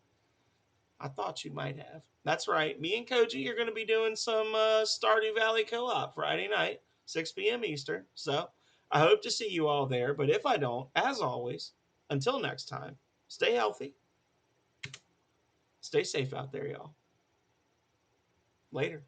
I thought you might have. That's right. Me and Koji are going to be doing some Stardew Valley co op Friday night, 6 p.m. Eastern. So I hope to see you all there. But if I don't, as always, until next time, stay healthy, stay safe out there, y'all. Later.